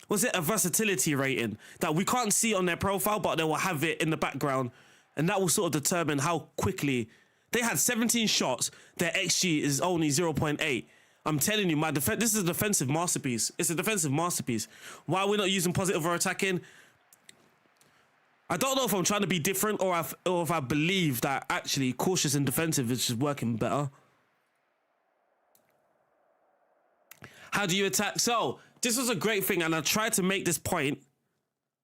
versatility rating that we can't see on their profile, but they will have it in the background. And that will sort of determine how quickly. They had 17 shots. Their XG is only 0.8. I'm telling you, this is a defensive masterpiece. It's a defensive masterpiece. Why we're not using positive or attacking? I don't know if I'm trying to be different or if I believe that actually cautious and defensive is just working better. How do you attack? So, this was a great thing, and I tried to make this point.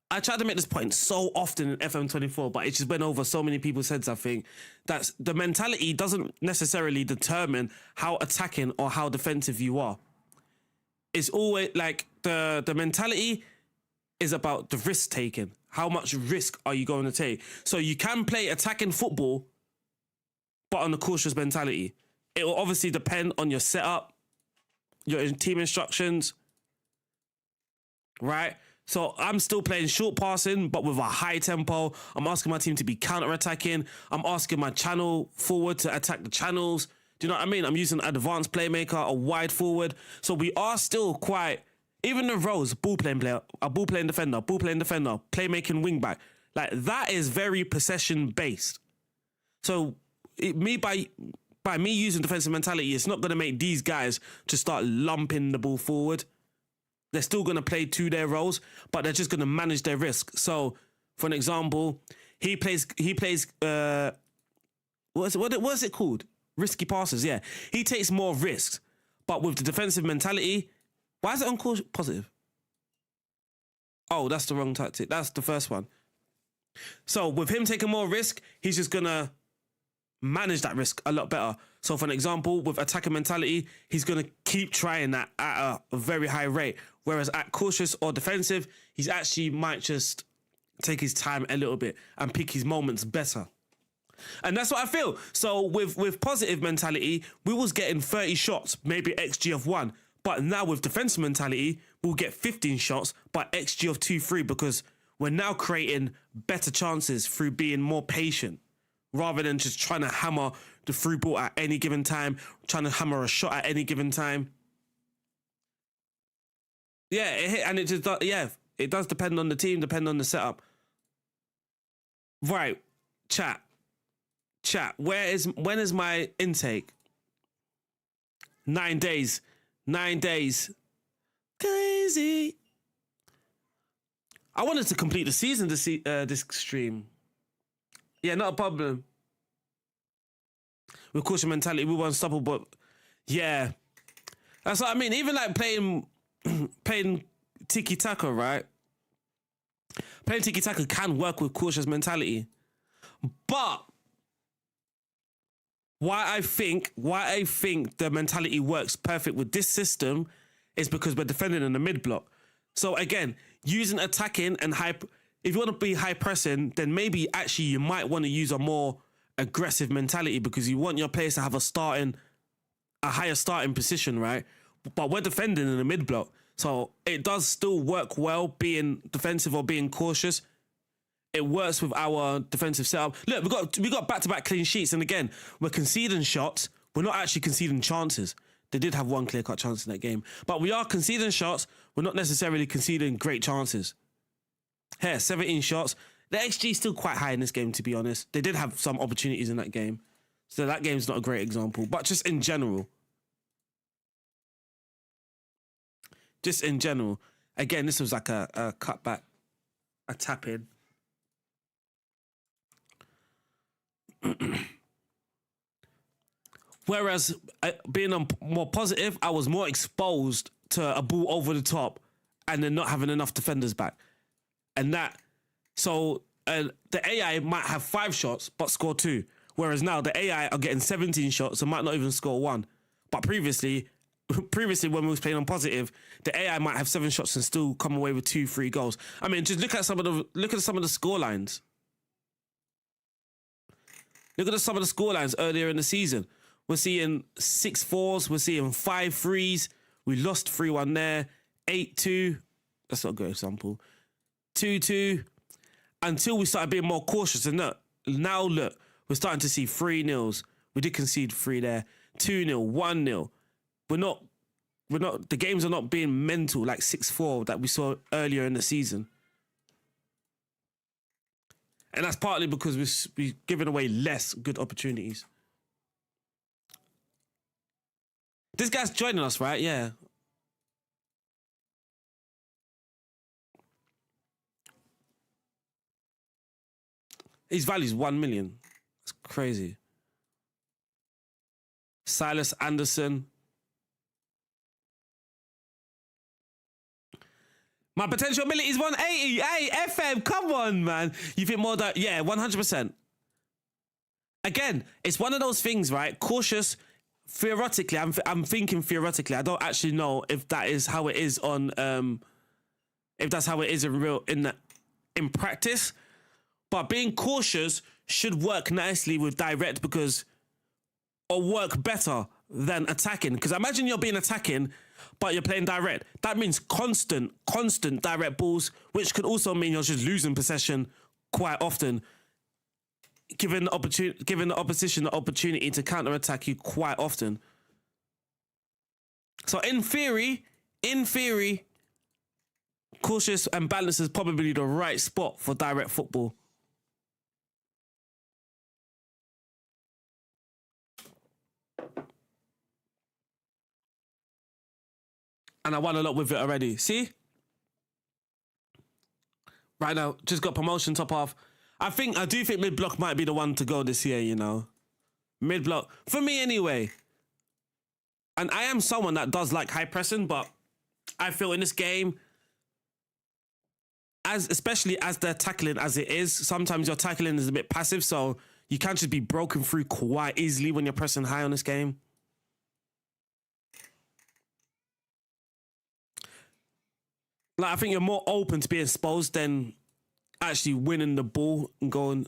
I tried to make this point so often in FM24, but it just went over so many people's heads, I think, that the mentality doesn't necessarily determine how attacking or how defensive you are. It's always like the mentality is about the risk taking. How much risk are you going to take? So you can play attacking football, but on a cautious mentality. It will obviously depend on your setup, your team instructions, right? So I'm still playing short passing, but with a high tempo. I'm asking my team to be counter-attacking. I'm asking my channel forward to attack the channels. Do you know what I mean? I'm using an advanced playmaker, a wide forward. So we are still quite, even the roles, ball playing player, a ball playing defender, playmaking wing back. Like that is very possession based. So by me using defensive mentality, it's not going to make these guys to start lumping the ball forward. They're still going to play to their roles, but they're just going to manage their risk. So, for an example, he plays. What's it called? Risky passes. Yeah, he takes more risks, but with the defensive mentality, why is it on course positive? Oh, that's the wrong tactic. That's the first one. So with him taking more risk, he's just gonna manage that risk a lot better. So for an example, with attacking mentality, he's going to keep trying that at a very high rate. Whereas at cautious or defensive, he's actually might just take his time a little bit and pick his moments better. And that's what I feel. So with positive mentality, we was getting 30 shots, maybe XG of 1. But now with defensive mentality, we'll get 15 shots, but XG of 2-3 because we're now creating better chances through being more patient, rather than just trying to hammer the through ball at any given time, trying to hammer a shot at any given time. Yeah, it does depend on the team, depend on the setup. Right, chat. When is my intake? 9 days. 9 days. Crazy. I wanted to complete the season to see this stream. Yeah, not a problem. With caution mentality, we were unstoppable, but yeah. That's what I mean. Even like playing tiki-taka, right? Playing tiki-taka can work with cautious mentality. But why I think the mentality works perfect with this system is because we're defending in the mid-block. So again, using attacking and if you want to be high pressing, then maybe actually you might want to use a more aggressive mentality because you want your players to have a higher starting position, right? But we're defending in the mid block. So it does still work well being defensive or being cautious. It works with our defensive setup. Look, we got back-to-back clean sheets. And again, we're conceding shots. We're not actually conceding chances. They did have one clear-cut chance in that game. But we are conceding shots. We're not necessarily conceding great chances. Here, 17 shots. The XG is still quite high in this game, to be honest. They did have some opportunities in that game. So that game's not a great example. But just in general. Again, this was like a cutback, a tap-in. Whereas being more positive, I was more exposed to a ball over the top and then not having enough defenders back. And so the AI might have 5 shots but score 2. Whereas now the AI are getting 17 shots and might not even score 1. But previously when we was playing on positive, the AI might have 7 shots and still come away with 2-3 goals. I mean, just look at some of the score lines. Look at some of the score lines earlier in the season. We're seeing 6-4s. We're seeing 5-3s. We lost 3-1 there. 8-2. That's not a good example. 2-2. Until we started being more cautious. And now look, we're starting to see 3-0s. We did concede 3 there. 2-0, 1-0. The games are not being mental like 6-4 that we saw earlier in the season. And that's partly because we've given away less good opportunities. This guy's joining us, right? Yeah. His value's 1 million. It's crazy. Silas Anderson. My potential ability is 180. Hey, FM, come on, man. You think more that? Yeah, 100%. Again, it's one of those things, right? Cautious. Theoretically, I'm thinking theoretically. I don't actually know if that is how it is on if that's how it is in practice. But being cautious should work nicely with direct or work better than attacking. Because imagine you're being attacking, but you're playing direct. That means constant direct balls, which could also mean you're just losing possession quite often, giving the opposition the opportunity to counter-attack you quite often. So in theory, cautious and balanced is probably the right spot for direct football. And I won a lot with it already. See? Right now, just got promotion top half. I do think mid-block might be the one to go this year, you know. Mid-block. For me anyway. And I am someone that does like high pressing, but I feel in this game, especially as they're tackling as it is, sometimes your tackling is a bit passive, so you can't just be broken through quite easily when you're pressing high on this game. Like, I think you're more open to being exposed than actually winning the ball and going,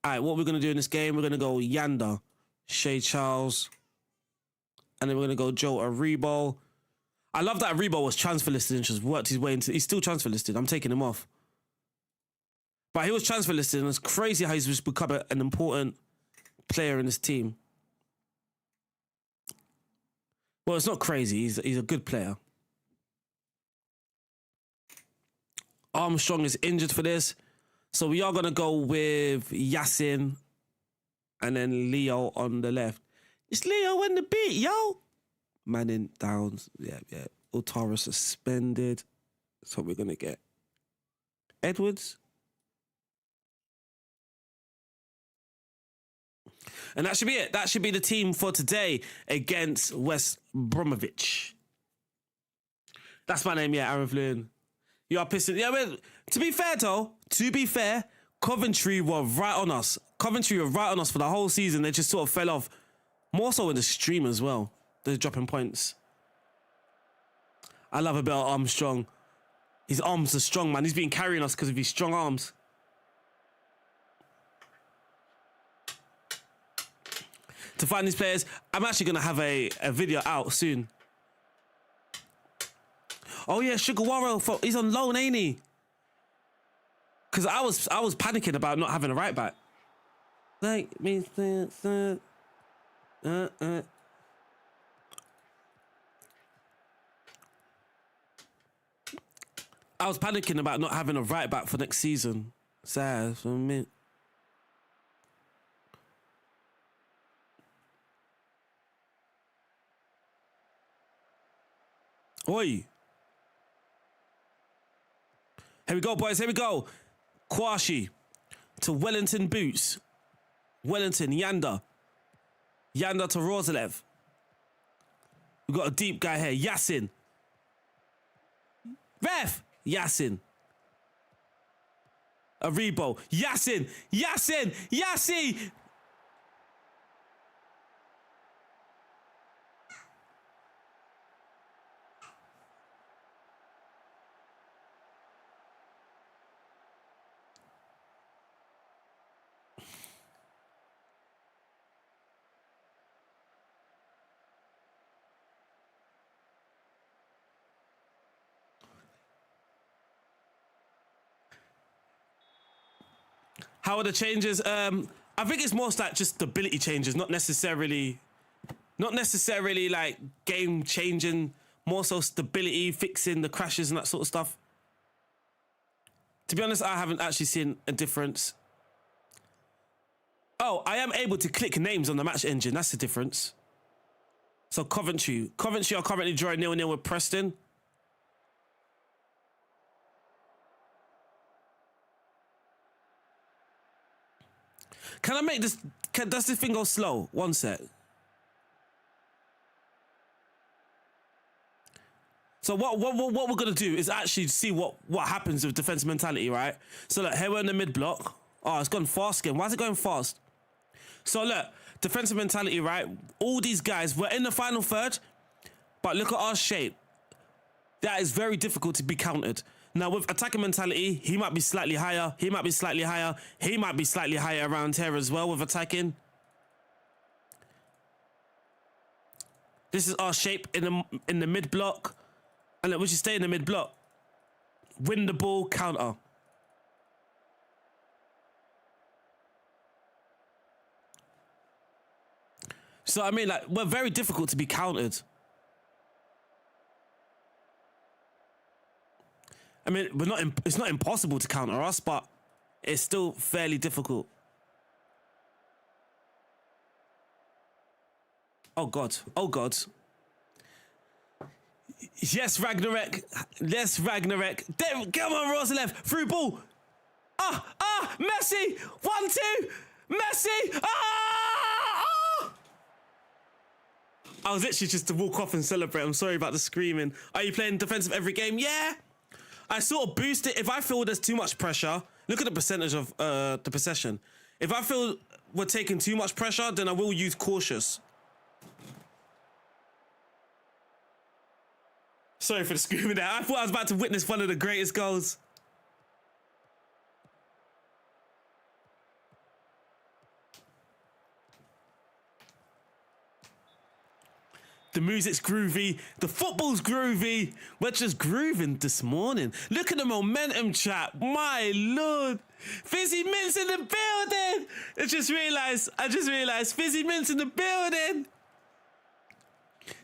all right, what we're going to do in this game, we're going to go Yanda, Shea Charles, and then we're going to go Joe Aribo. I love that Aribo was transfer listed and just worked his way into... He's still transfer listed. I'm taking him off. But he was transfer listed, and it's crazy how he's just become an important player in this team. Well, it's not crazy. He's a good player. Armstrong is injured for this. So we are going to go with Yassin and then Leo on the left. It's Leo in the beat, yo. Manning, Downs. Yeah. Otara suspended. That's what we're going to get. Edwards. And that should be it. That should be the team for today against West Bromwich. That's my name, yeah, Aaron Flynn. You are pissing. Yeah, but to be fair, Coventry were right on us. Coventry were right on us for the whole season. They just sort of fell off. More so in the stream as well. They're dropping points. I love a bit of Armstrong. His arms are strong, man. He's been carrying us because of his strong arms. To find these players, I'm actually going to have a video out soon. Oh yeah, Sugawara, he's on loan, ain't he? Because I was panicking about not having a right back. Like me, I was panicking about not having a right back for next season. Sad for me. Oi. Here we go, boys. Here we go. Kwashi to Wellington Boots. Wellington, Yanda. Yanda to Rosalev. We've got a deep guy here. Yassin. Ref. Yassin. Aribo. Yassin. Yassi. How are the changes? I think it's more like just stability changes, not necessarily like game changing, more so stability, fixing the crashes and that sort of stuff. To be honest, I haven't actually seen a difference. Oh, I am able to click names on the match engine. That's the difference. So Coventry are currently drawing 0-0 with Preston. Can I make this... does this thing go slow? One sec. So what we're gonna do is actually see what happens with defensive mentality, right? So look, here we're in the mid block. Oh, it's gone fast again. Why is it going fast? So look, defensive mentality, right? All these guys, we're in the final third, but look at our shape. That is very difficult to be countered. Now with attacking mentality, he might be slightly higher. He might be slightly higher. He might be slightly higher around here as well with attacking. This is our shape in the mid block. And look, we should stay in the mid block. Win the ball, counter. So I mean, like, we're very difficult to be countered. I mean, it's not impossible to counter us, but it's still fairly difficult. Oh God, oh God. Yes, Ragnarok. Yes, Ragnarok. There, come on, Rosalev. Through ball. Messi. 1-2. Messi. I was literally just to walk off and celebrate. I'm sorry about the screaming. Are you playing defensive every game? Yeah. I sort of boost it. If I feel there's too much pressure, look at the percentage of the possession. If I feel we're taking too much pressure, then I will use cautious. Sorry for the screaming there. I thought I was about to witness one of the greatest goals. The music's groovy. The football's groovy. We're just grooving this morning. Look at the momentum, chat. My Lord. Fizzy Mint's in the building. I just realized Fizzy Mint's in the building.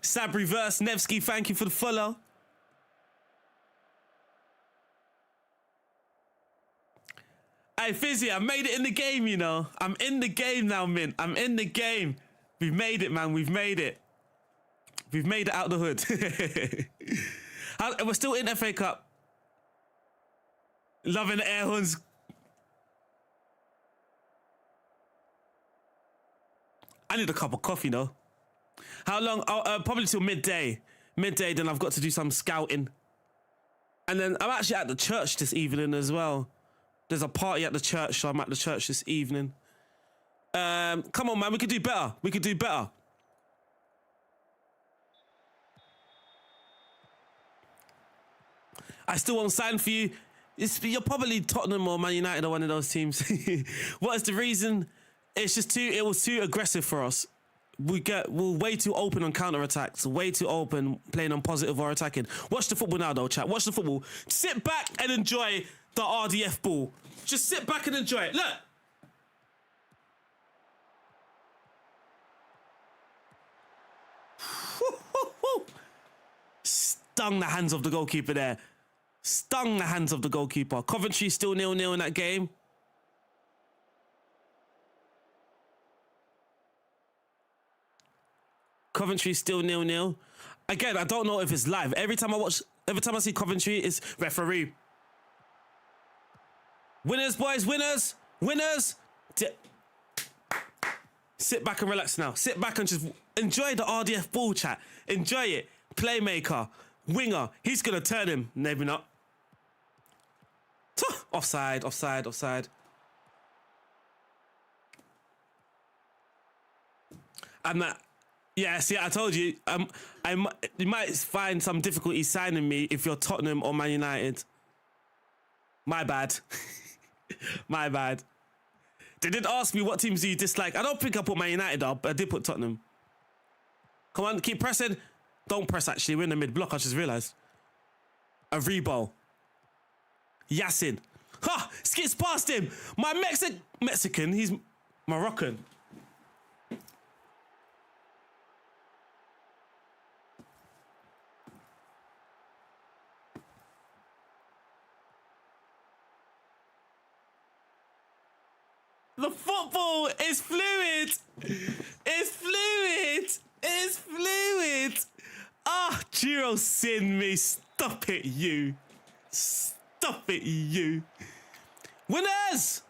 Sabri Verse Nevsky, thank you for the follow. Hey Fizzy, I made it in the game, you know. I'm in the game now, Mint. I'm in the game. We've made it, man. We've made it. We've made it out the hood. We're still in FA Cup. Loving the air horns. I need a cup of coffee, though. How long? Oh, probably till midday. Midday, then I've got to do some scouting. And then I'm actually at the church this evening as well. There's a party at the church, so I'm at the church this evening. Come on, man. We could do better. We could do better. I still won't sign for you. You're probably Tottenham or Man United or one of those teams. What is the reason? It's just it was too aggressive for us. We're way too open on counter-attacks, way too open playing on positive or attacking. Watch the football now though, chat. Watch the football. Sit back and enjoy the RDF ball. Just sit back and enjoy it. Look. Stung the hands of the goalkeeper there. Stung the hands of the goalkeeper. Coventry still 0-0 in that game. Coventry still 0-0. Again, I don't know if it's live. Every time I see Coventry, it's referee. Winners, boys, winners, winners. Sit back and relax now. Sit back and just enjoy the RDF ball, chat. Enjoy it. Playmaker, winger. He's gonna turn him. Maybe not. Offside, offside, offside. I'm not. Yeah, see, I told you. You might find some difficulty signing me if you're Tottenham or Man United. My bad. My bad. They did ask me what teams do you dislike. I don't think I put Man United up, but I did put Tottenham. Come on, keep pressing. Don't press, actually. We're in the mid-block, I just realised. Aribo. Yassin. Ha! Skips past him. My Mexican, he's Moroccan. The football is fluid. It's fluid. It's fluid. Ah, Giro sin me. Stop it, you. Stop it, you. Winners!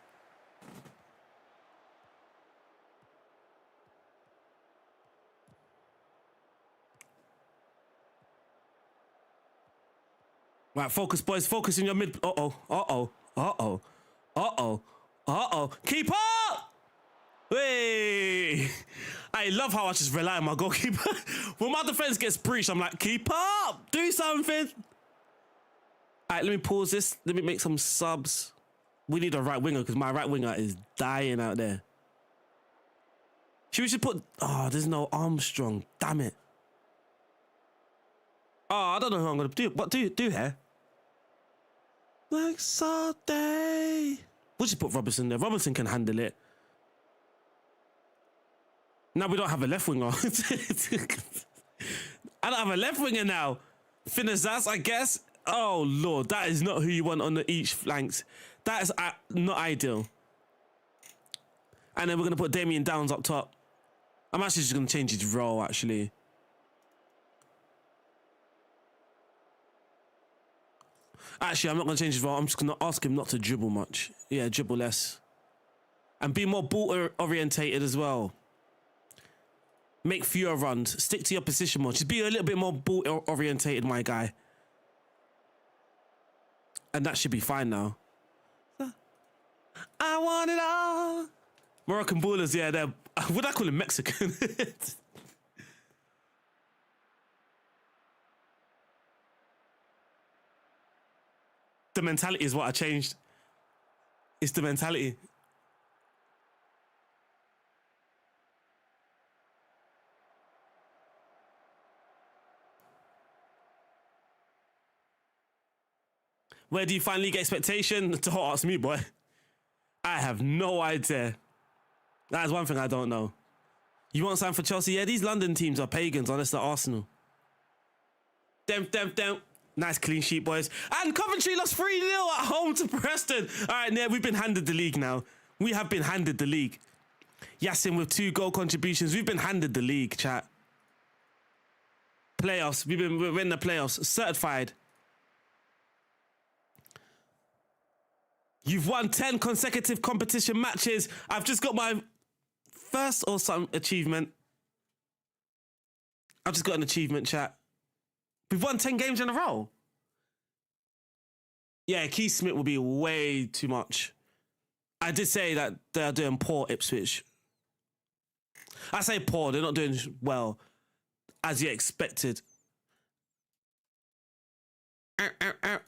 Right, focus, boys. Focus in your mid. Uh-oh. Uh-oh. Uh-oh. Uh-oh. Uh-oh. Keep up! Hey! I love how I just rely on my goalkeeper. When my defense gets breached, I'm like, keep up! Do something! Alright, let me pause this. Let me make some subs. We need a right winger because my right winger is dying out there. Should we just put... Oh, there's no Armstrong. Damn it. Oh, I don't know who I'm going to do. What do here? Like Sunday. We'll just put Robertson there. Robertson can handle it. Now we don't have a left winger. I don't have a left winger now. Finazas, I guess. Oh, Lord. That is not who you want on the each flanks. That is not ideal. And then we're going to put Damien Downs up top. I'm actually just going to change his role, actually. Actually, I'm not going to change his role. I'm just going to ask him not to dribble much. Yeah, dribble less. And be more ball-orientated as well. Make fewer runs. Stick to your position more. Just be a little bit more ball-orientated, my guy. And that should be fine now. I want it all. Moroccan ballers, yeah, they're... Would I call him Mexican? The mentality is what I changed. It's the mentality. Where do you finally get expectation? Don't ask me, boy. I have no idea. That is one thing I don't know. You want something for Chelsea? Yeah, these London teams are pagans unless they're Arsenal. Dem. Nice clean sheet, boys. And Coventry lost 3-0 at home to Preston. All right, yeah, we've been handed the league now. We have been handed the league. Yassin with 2 goal contributions. We've been handed the league, chat. Playoffs. We're in the playoffs. Certified. You've won 10 consecutive competition matches. I've just got my first or some achievement. I've just got an achievement, chat. We've won 10 games in a row. Yeah, Keith Smith will be way too much. I did say that they're doing poor, Ipswich. I say poor, they're not doing well, as you expected. Oh,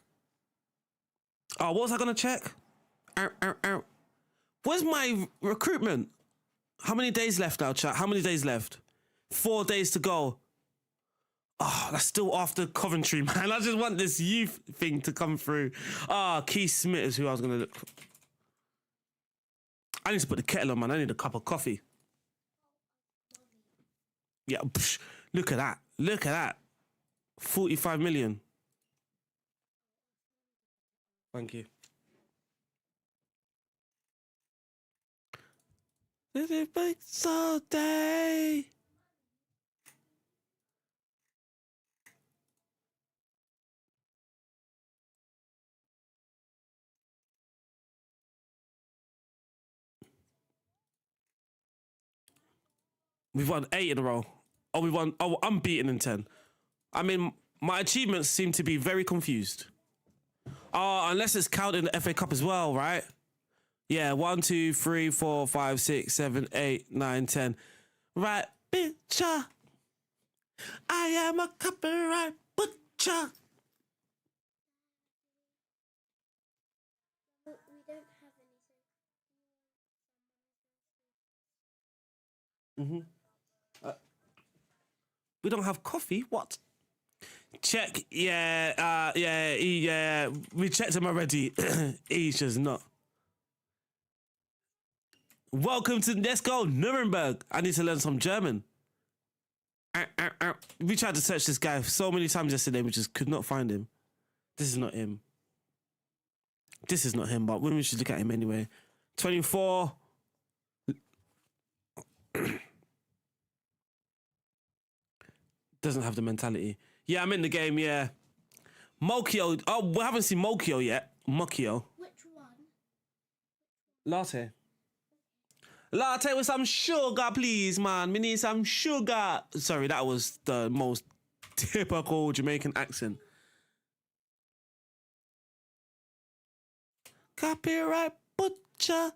what was I going to check? Where's my recruitment? How many days left now, chat? How many days left? 4 days to go. Oh, that's still after Coventry, man. I just want this youth thing to come through. Keith Smith is who I was going to look for. I need to put the kettle on, man. I need a cup of coffee. Yeah, psh, look at that. Look at that. 45 million. Thank you. Did it make so day? We've won 8 in a row. Oh, we won. Oh, unbeaten in 10. I mean, my achievements seem to be very confused. Oh, unless it's counted in the FA Cup as well, right? Yeah, 1, 2, 3, 4, 5, 6, 7, 8, 9, 10. Right, bitcha. I am a copyright butcher. But we don't have anything. We don't have coffee? What? Check. Yeah, yeah. We checked him already. He's just not. Welcome to Let's Go Nuremberg. I need to learn some German. We tried to search this guy so many times yesterday, we just could not find him. This is not him. This is not him, but we should look at him anyway. 24. Doesn't have the mentality. Yeah, I'm in the game, yeah. Mokio. Oh, we haven't seen Mokio yet. Mokio. Which one? Latte. Latte with some sugar, please, man. We need some sugar. Sorry, that was the most typical Jamaican accent. Copyright butcher.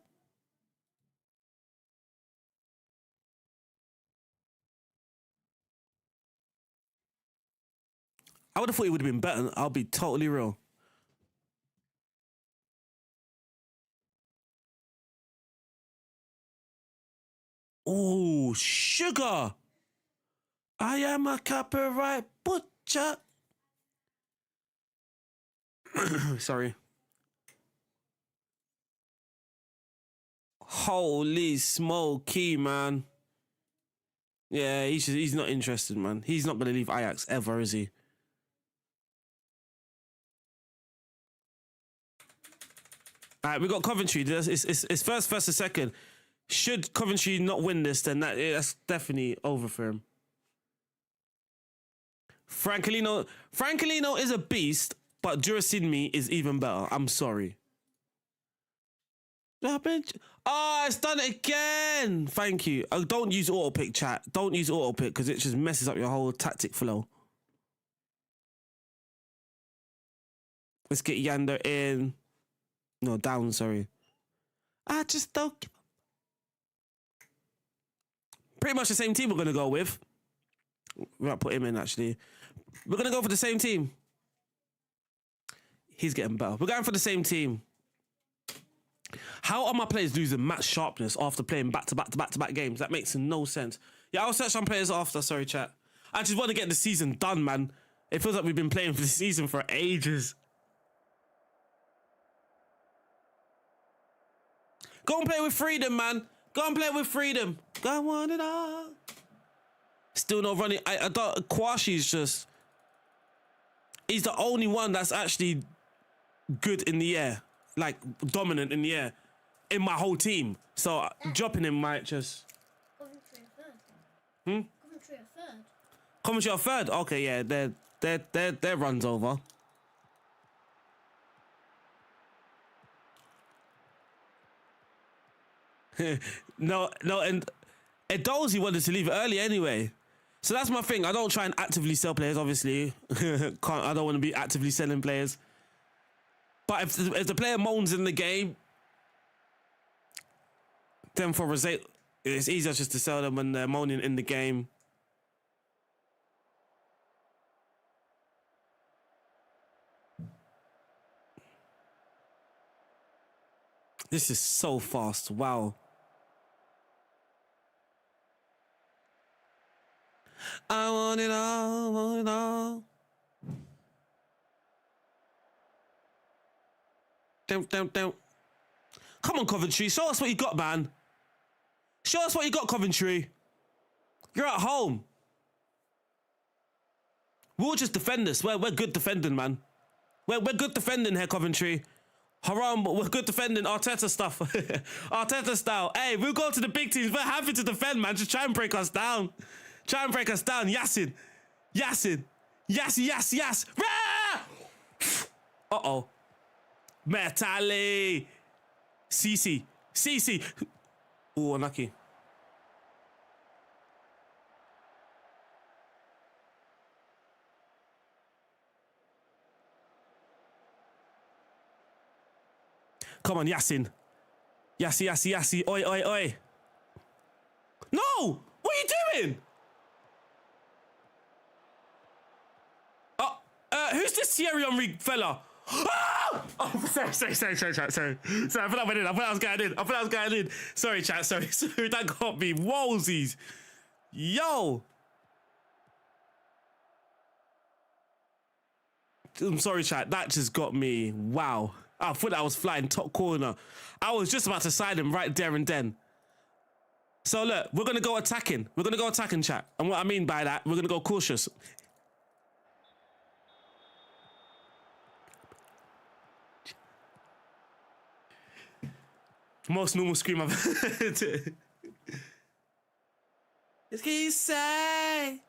I would have thought it would have been better. I'll be totally real. Oh, sugar. I am a copyright butcher. Sorry. Holy smoky, man. Yeah, he's not interested, man. He's not going to leave Ajax ever, is he? All right, we got Coventry. It's first and second. Should Coventry not win this, then that's definitely over for him. Francolino is a beast, but Jurasinmi is even better. I'm sorry. Oh, it's done it again. Thank you. Don't use auto pick, chat. Don't use auto pick because it just messes up your whole tactic flow. Let's get Yander in. No, down, sorry. I just don't. Pretty much the same team we're going to go with. We might put him in, actually. We're going to go for the same team. He's getting better. We're going for the same team. How are my players losing match sharpness after playing back-to-back games? That makes no sense. Yeah, I'll search some players after. Sorry, chat. I just want to get the season done, man. It feels like we've been playing for the season for ages. Go and play with freedom, man. Go and play with freedom. Go and want it all. Still not running. I thought Kwashi's just... He's the only one that's actually good in the air. Like, dominant in the air. In my whole team. So, dropping him might just... Coventry are third. Coventry are third. Coventry are third? Okay, yeah. Their run's over. No, and Edozie wanted to leave it early anyway. So that's my thing. I don't try and actively sell players, obviously. I don't want to be actively selling players. But if the player moans in the game, then for result, it's easier just to sell them when they're moaning in the game. This is so fast. Wow. I want it all, I want it all. Don't. Come on, Coventry. Show us what you got, man. Show us what you got, Coventry. You're at home. We'll just defend this. We're good defending, man. We're good defending here, Coventry. Haram, we're good defending Arteta stuff. Arteta style. Hey, we'll go to the big teams. We're happy to defend, man. Just try and break us down. Try and break us down. Yasin. Yas. Uh-oh. Metali. CC. Ooh, unlucky. Come on, Yasin. Yassi. Oi. No! What are you doing? Who's this Thierry Henry fella? Ah! Oh, sorry. I thought I was going in. Sorry, chat. Sorry. That got me. Wowsies. Yo. I'm sorry, chat. That just got me. Wow. I thought I was flying top corner. I was just about to sign him right there and then. So look, we're going to go attacking. Chat. And what I mean by that, we're going to go cautious. Most normal scream I've heard. What can you say?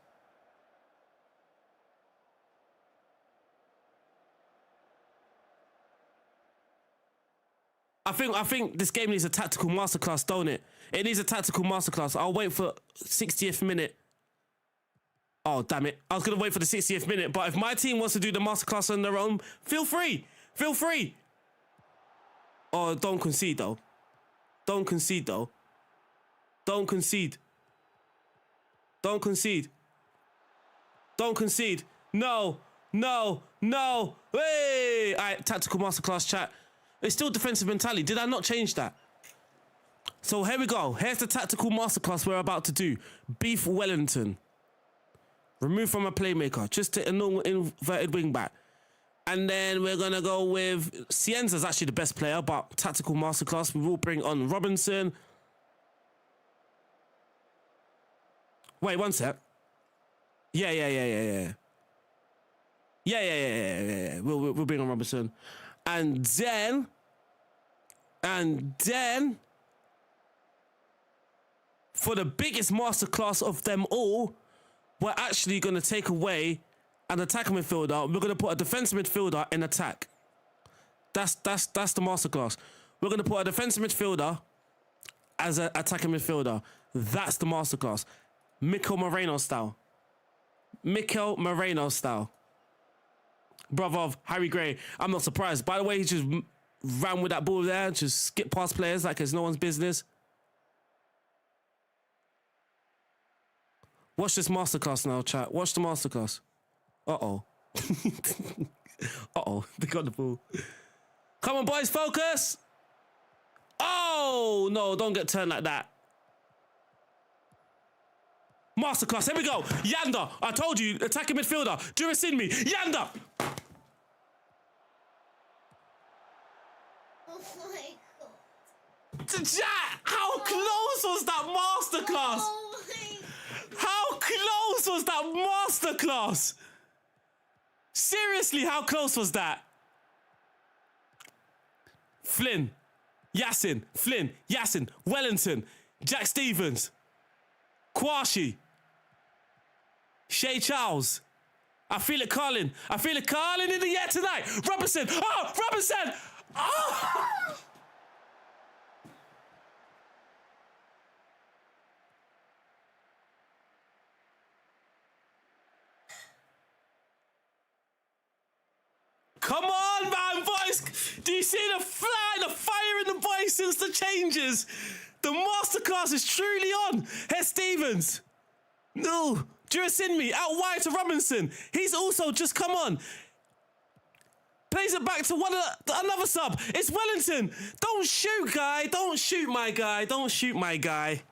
I think this game needs a tactical masterclass, don't it? It needs a tactical masterclass. I'll wait for 60th minute. Oh, damn it. I was going to wait for the 60th minute, but if my team wants to do the masterclass on their own, feel free. Oh, don't concede though. Don't concede though. Don't concede. Don't concede. Don't concede. No. No. No. Hey! All right, tactical masterclass chat. It's still defensive mentality. Did I not change that? So here we go. Here's the tactical masterclass we're about to do. Beef Wellington. Remove from a playmaker. Just take a normal inverted wing back. And then we're going to go with... Cienza's actually the best player, but tactical masterclass. We will bring on Robinson. Wait, one sec. Yeah. Yeah. We'll bring on Robinson. And then... For the biggest masterclass of them all, we're actually going to take away an attacking midfielder. We're going to put a defensive midfielder in attack. That's the masterclass. We're going to put a defensive midfielder as an attacking midfielder. That's the masterclass. Mikel Moreno style. Brother of Harry Gray. I'm not surprised. By the way, he just ran with that ball there, just skipped past players like it's no one's business. Watch this masterclass now, chat. Watch the masterclass. Uh-oh. Uh-oh. They got the ball. Come on, boys. Focus. Oh, no. Don't get turned like that. Masterclass. Here we go. Yanda. I told you. Attacking midfielder. Durasinmi. Yanda. Oh my god. Chat. How close was that masterclass? Oh my god. How close was that masterclass? Seriously, how close was that? Flynn, Yassin, Wellington, Jack Stevens, Kwashi, Shay Charles. I feel it calling in the air tonight. Robinson, Robinson! Oh! Come on, man, boys! Do you see the fire in the voice since the changes? The masterclass is truly on. Here's Stevens. No, Durasinmi out wide to Robinson. He's also just come on. Plays it back to another sub. It's Wellington. Don't shoot, guy. Don't shoot, my guy. Don't shoot, my guy.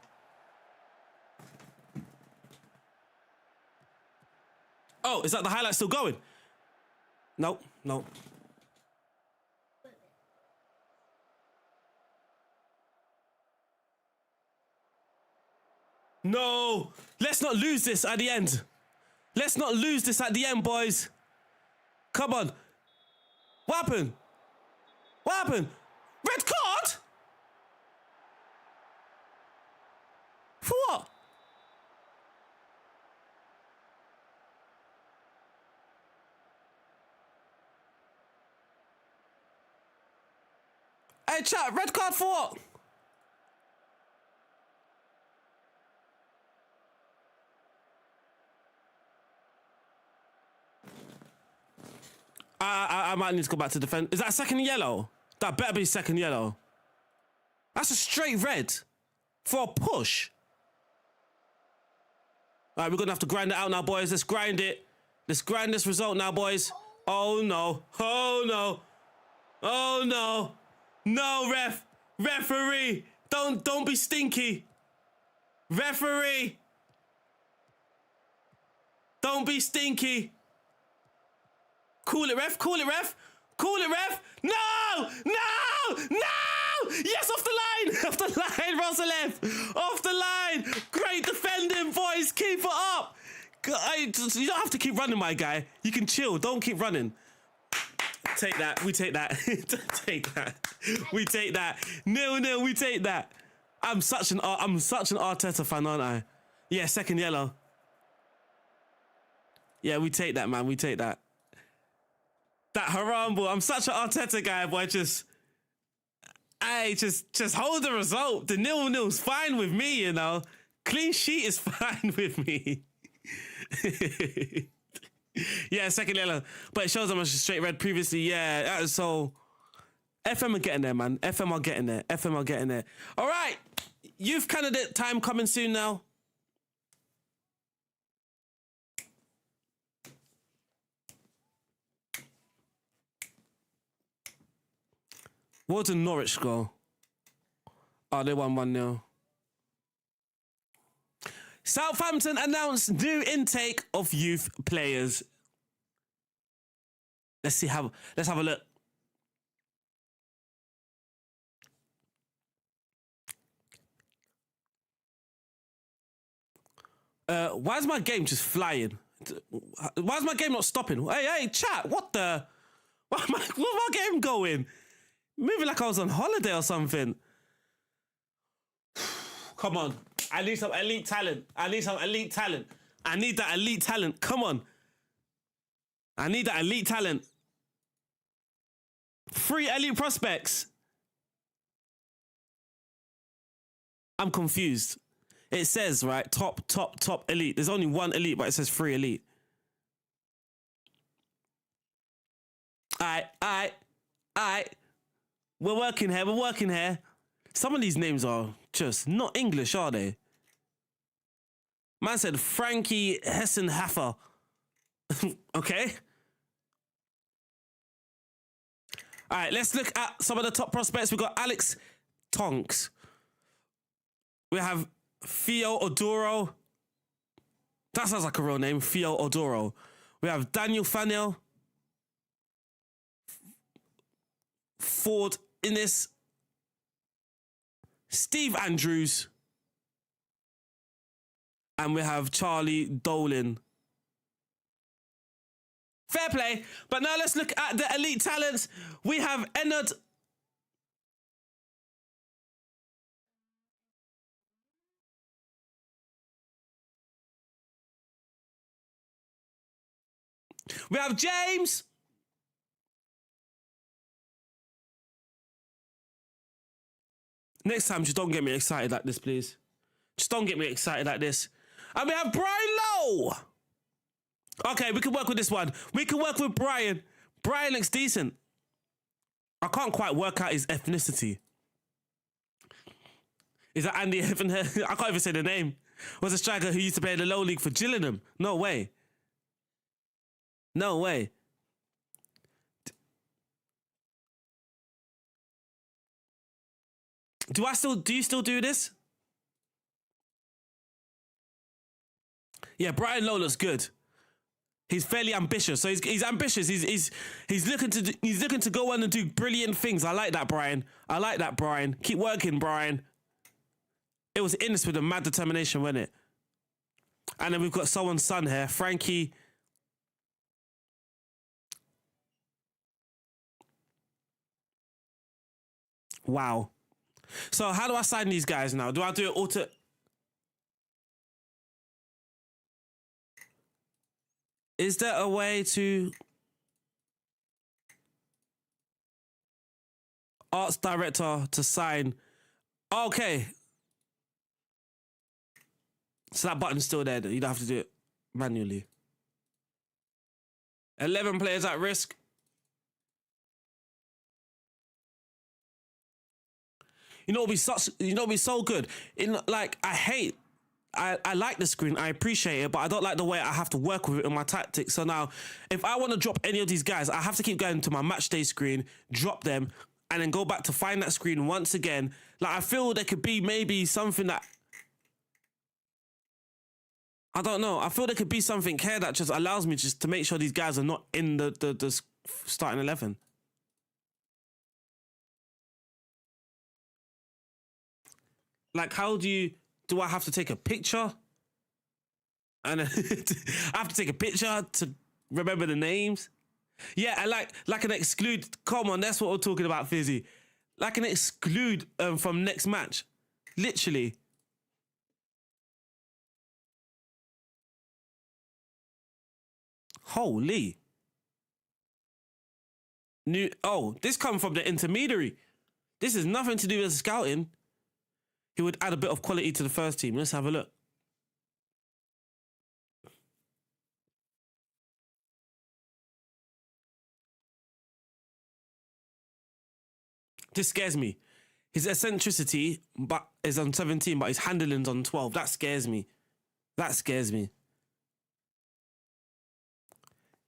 Oh, is that the highlight still going? No. No. Let's not lose this at the end. Let's not lose this at the end, boys. Come on. What happened? Red card? For what? Hey, chat, red card for what? I might need to go back to defend. Is that second yellow? That better be second yellow. That's a straight red for a push. All right, we're going to have to grind it out now, boys. Let's grind it. Let's grind this result now, boys. Oh, no. Oh, no. Oh, no. No, referee, don't be stinky. Referee, don't be stinky. Cool it, ref. No. Yes, off the line, Rosalev. Off the line. Great defending, boys. Keep it up. You don't have to keep running, my guy. You can chill. Don't keep running. Take that. We take that. Take that. We take that. 0-0. We take that. I'm such an Arteta fan, aren't I? Yeah, second yellow. Yeah, we take that, man. We take that. That haram ball. I'm such an Arteta guy, boy. Just hold the result. The 0-0's fine with me, you know. Clean sheet is fine with me. Yeah, second yellow. But it shows I'm a straight red previously. Yeah, that is so... FM are getting there, man. FM are getting there. FM are getting there. All right. Youth candidate time coming soon now. What did Norwich score? Oh, they won 1-0. Southampton announced new intake of youth players. Let's have a look. Why is my game just flying? Why is my game not stopping? Hey, chat, what the? Where's my game going? Moving like I was on holiday or something. Come on. I need some elite talent. I need that elite talent. Come on. I need that elite talent. 3 elite prospects. I'm confused. It says, right, top elite. There's only 1 elite, but it says 3 elite. All right. We're working here. Some of these names are just not English, are they? Man said Frankie Hessenhaffer. Okay. All right, let's look at some of the top prospects. We've got Alex Tonks. We have Theo Odoro. That sounds like a real name, Theo Odoro. We have Daniel Fanel. Ford Innes. Steve Andrews. And we have Charlie Dolan. Fair play. But now let's look at the elite talents. We have Ennard. We have James. Next time, just don't get me excited like this, please. Just don't get me excited like this. And we have Brian Lowe. Okay, we can work with this one. We can work with Brian. Brian looks decent. I can't quite work out his ethnicity. Is that Andy Heaven? I can't even say the name. Was a striker who used to play in the low league for Gillingham. No way. No way. Do you still do this? Yeah, Brian Lowe looks good. He's fairly ambitious. So he's ambitious. He's looking to go on and do brilliant things. I like that, Brian. Keep working, Brian. It was in this with a mad determination, wasn't it? And then we've got someone's son here, Frankie. Wow. So how do I sign these guys now? Do I do it auto? Is there a way to arts director to sign? Okay. So that button's still there. You don't have to do it manually. 11 players at risk. It'll be so good. I like the screen, I appreciate it, but I don't like the way I have to work with it in my tactics. So now, if I want to drop any of these guys, I have to keep going to my match day screen, drop them, and then go back to find that screen once again. Like, I feel there could be maybe something that... I don't know. I feel there could be something here that just allows me just to make sure these guys are not in the starting 11. Like, how do I have to take a picture? And I have to take a picture to remember the names? Yeah, I like an exclude. Come on, that's what we're talking about, Fizzy. Like an exclude from next match. Literally. Holy. This come from the intermediary. This is nothing to do with scouting. He would add a bit of quality to the first team. Let's have a look. This scares me. His eccentricity is on 17, but his handling's on 12. That scares me. That scares me.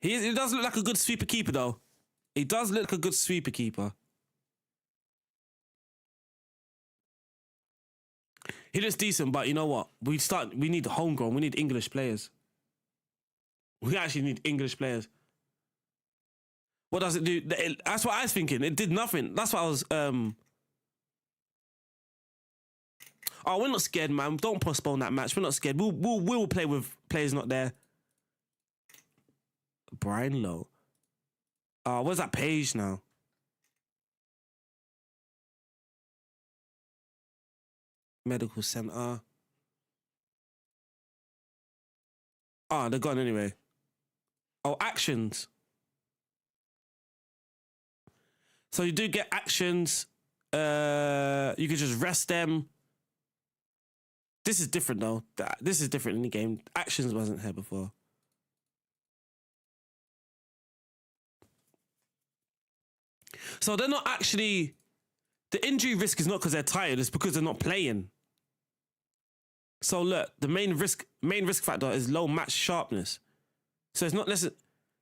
He does look like a good sweeper keeper, though. He does look like a good sweeper keeper. He looks decent, but you know what? We need homegrown. We need English players. We actually need English players. What does it do? That's what I was thinking. It did nothing. That's what I was... Oh, we're not scared, man. Don't postpone that match. We're not scared. We'll play with players not there. Brian Lowe. Where's that page now? Medical center. Oh, they're gone anyway. Oh, actions. So you do get actions. You can just rest them. This is different though. This is different in the game. Actions wasn't here before. So they're not actually... The injury risk is not because they're tired. It's because they're not playing. So look, the main risk factor is low match sharpness. So it's not necessarily...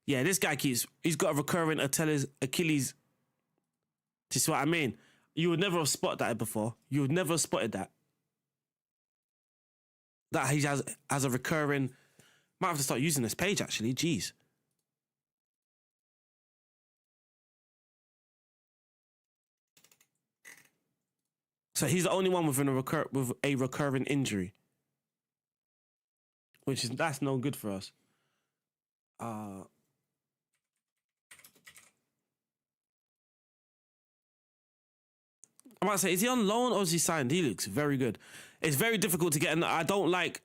Yeah, this guy he's got a recurrent Achilles. Do you see what I mean? You would never have spotted that before. You would never have spotted that. That he has a recurring... Might have to start using this page, actually. Jeez. So he's the only one with a recurring injury. That's no good for us. I might say, is he on loan or is he signed? He looks very good. It's very difficult to get in. I don't like...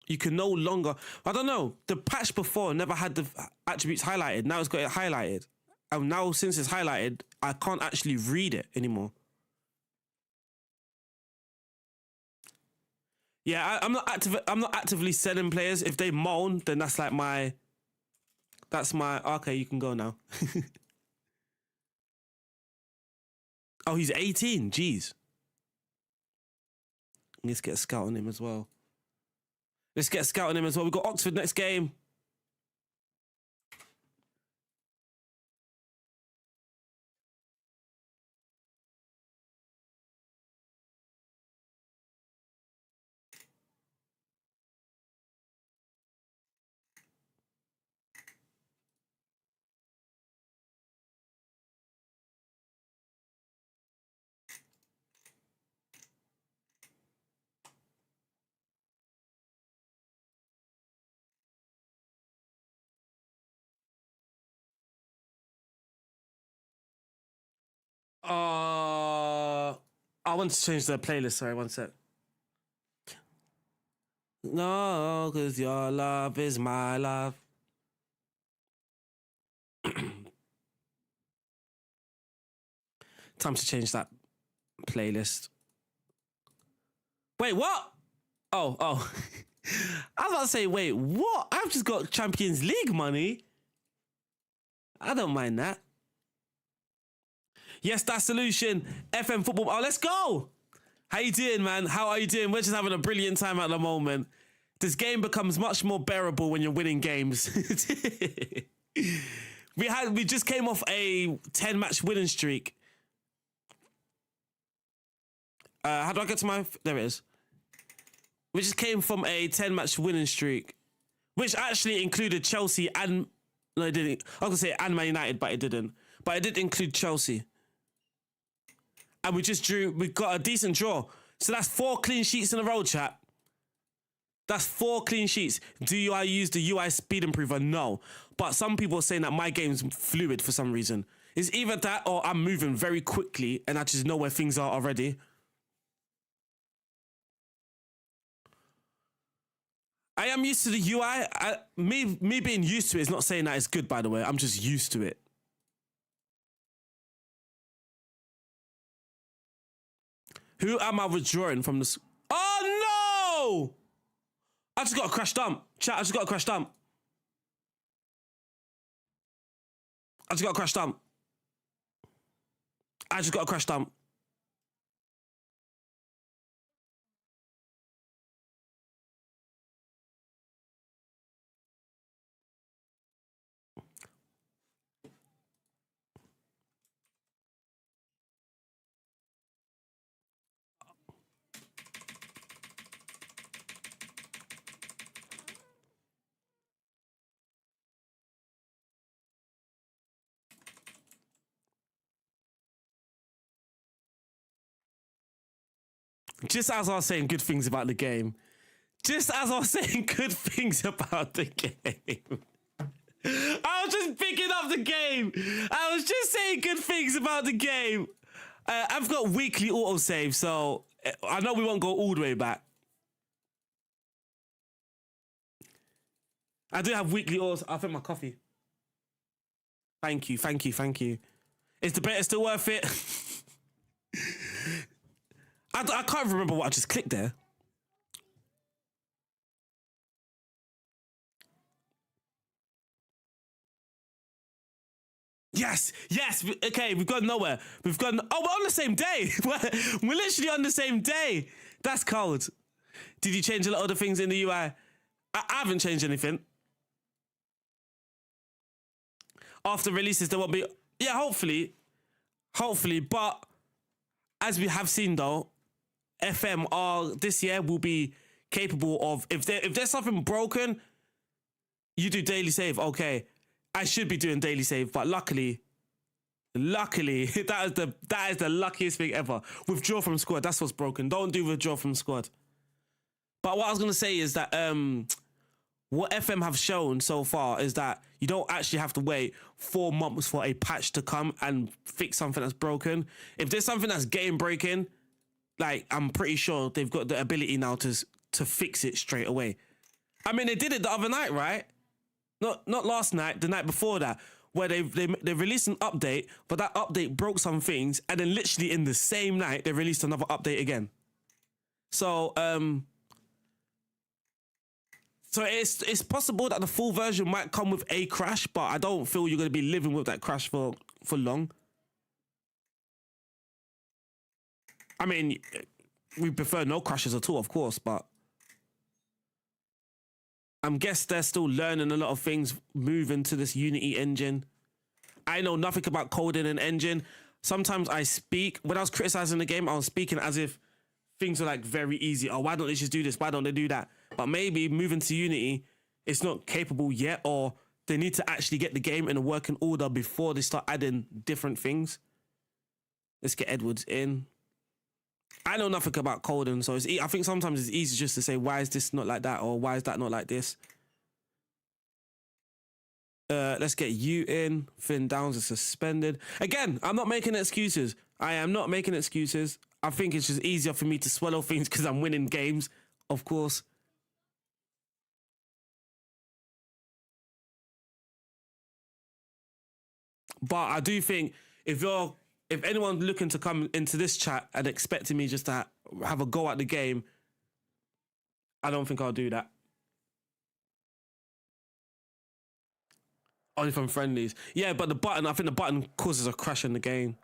You can no longer... I don't know. The patch before never had the attributes highlighted. Now it's got it highlighted. And now since it's highlighted, I can't actually read it anymore. Yeah, I'm not actively selling players. If they moan, then that's like my... That's my... Okay, you can go now. Oh, he's 18. Jeez. Let's get a scout on him as well. We've got Oxford next game. I want to change the playlist. Sorry, one sec. No, because your love is my love. Time to change that playlist. Wait, what? Oh. I was about to say, wait, what? I've just got Champions League money. I don't mind that. Yes, that solution. FM football. Oh, let's go. How you doing, man? How are you doing? We're just having a brilliant time at the moment. This game becomes much more bearable when you're winning games. We just came off a 10-match winning streak. How do I get to my... There it is. We just came from a 10-match winning streak, which actually included Chelsea and... No, it didn't. I was going to say and Man United, but it didn't. But it did include Chelsea. And we just drew... We got a decent draw. So that's 4 clean sheets in a row, chat. That's 4 clean sheets. Do I use the UI speed improver? No. But some people are saying that my game's fluid for some reason. It's either that or I'm moving very quickly and I just know where things are already. I am used to the UI. Me being used to it is not saying that it's good, by the way. I'm just used to it. Who am I withdrawing from this? Oh, no! I just got a crash dump. Chat, I just got a crash dump. I just got a crash dump. I just got a crash dump. Just as I was saying good things about the game. Just as I was saying good things about the game. I was just picking up the game. I was just saying good things about the game. I've got weekly autosave, so I know we won't go all the way back. I do have weekly autos. I think my coffee. Thank you, thank you, thank you. Is the beta still worth it? I can't remember what I just clicked there. Yes, yes. Okay, we've gone nowhere. We've gone. Oh, we're on the same day. We're literally on the same day. That's cold. Did you change a lot of the things in the UI? I haven't changed anything. After releases, there won't be. Yeah, hopefully. But as we have seen though, FM this year will be capable of if there's something broken, you do daily save. Okay, I should be doing daily save, but luckily, that is the luckiest thing ever. Withdraw from squad. That's what's broken. Don't do withdraw from squad. But what I was gonna say is that what FM have shown so far is that you don't actually have to wait 4 months for a patch to come and fix something that's broken. If there's something that's game breaking, like I'm pretty sure they've got the ability now to fix it straight away. I mean, they did it the other night, right? Not last night, the night before that, where they released an update, but that update broke some things, and then literally in the same night they released another update again. So so it's possible that the full version might come with a crash, but I don't feel you're going to be living with that crash for long. I mean, we prefer no crashes at all, of course, but I'm guess they're still learning a lot of things, moving to this Unity engine. I know nothing about coding an engine. Sometimes I speak, when I was criticizing the game, I was speaking as if things are like very easy. Oh, why don't they just do this? Why don't they do that? But maybe moving to Unity, it's not capable yet, or they need to actually get the game in a working order before they start adding different things. Let's get Edwards in. I know nothing about coding, so I think sometimes it's easy just to say, why is this not like that? Or why is that not like this? Let's get you in. Finn Downs is suspended. Again, I'm not making excuses. I am not making excuses. I think it's just easier for me to swallow things because I'm winning games, of course. But I do think if anyone's looking to come into this chat and expecting me just to have a go at the game, I don't think I'll do that. Only from friendlies. Yeah, but I think the button causes a crash in the game.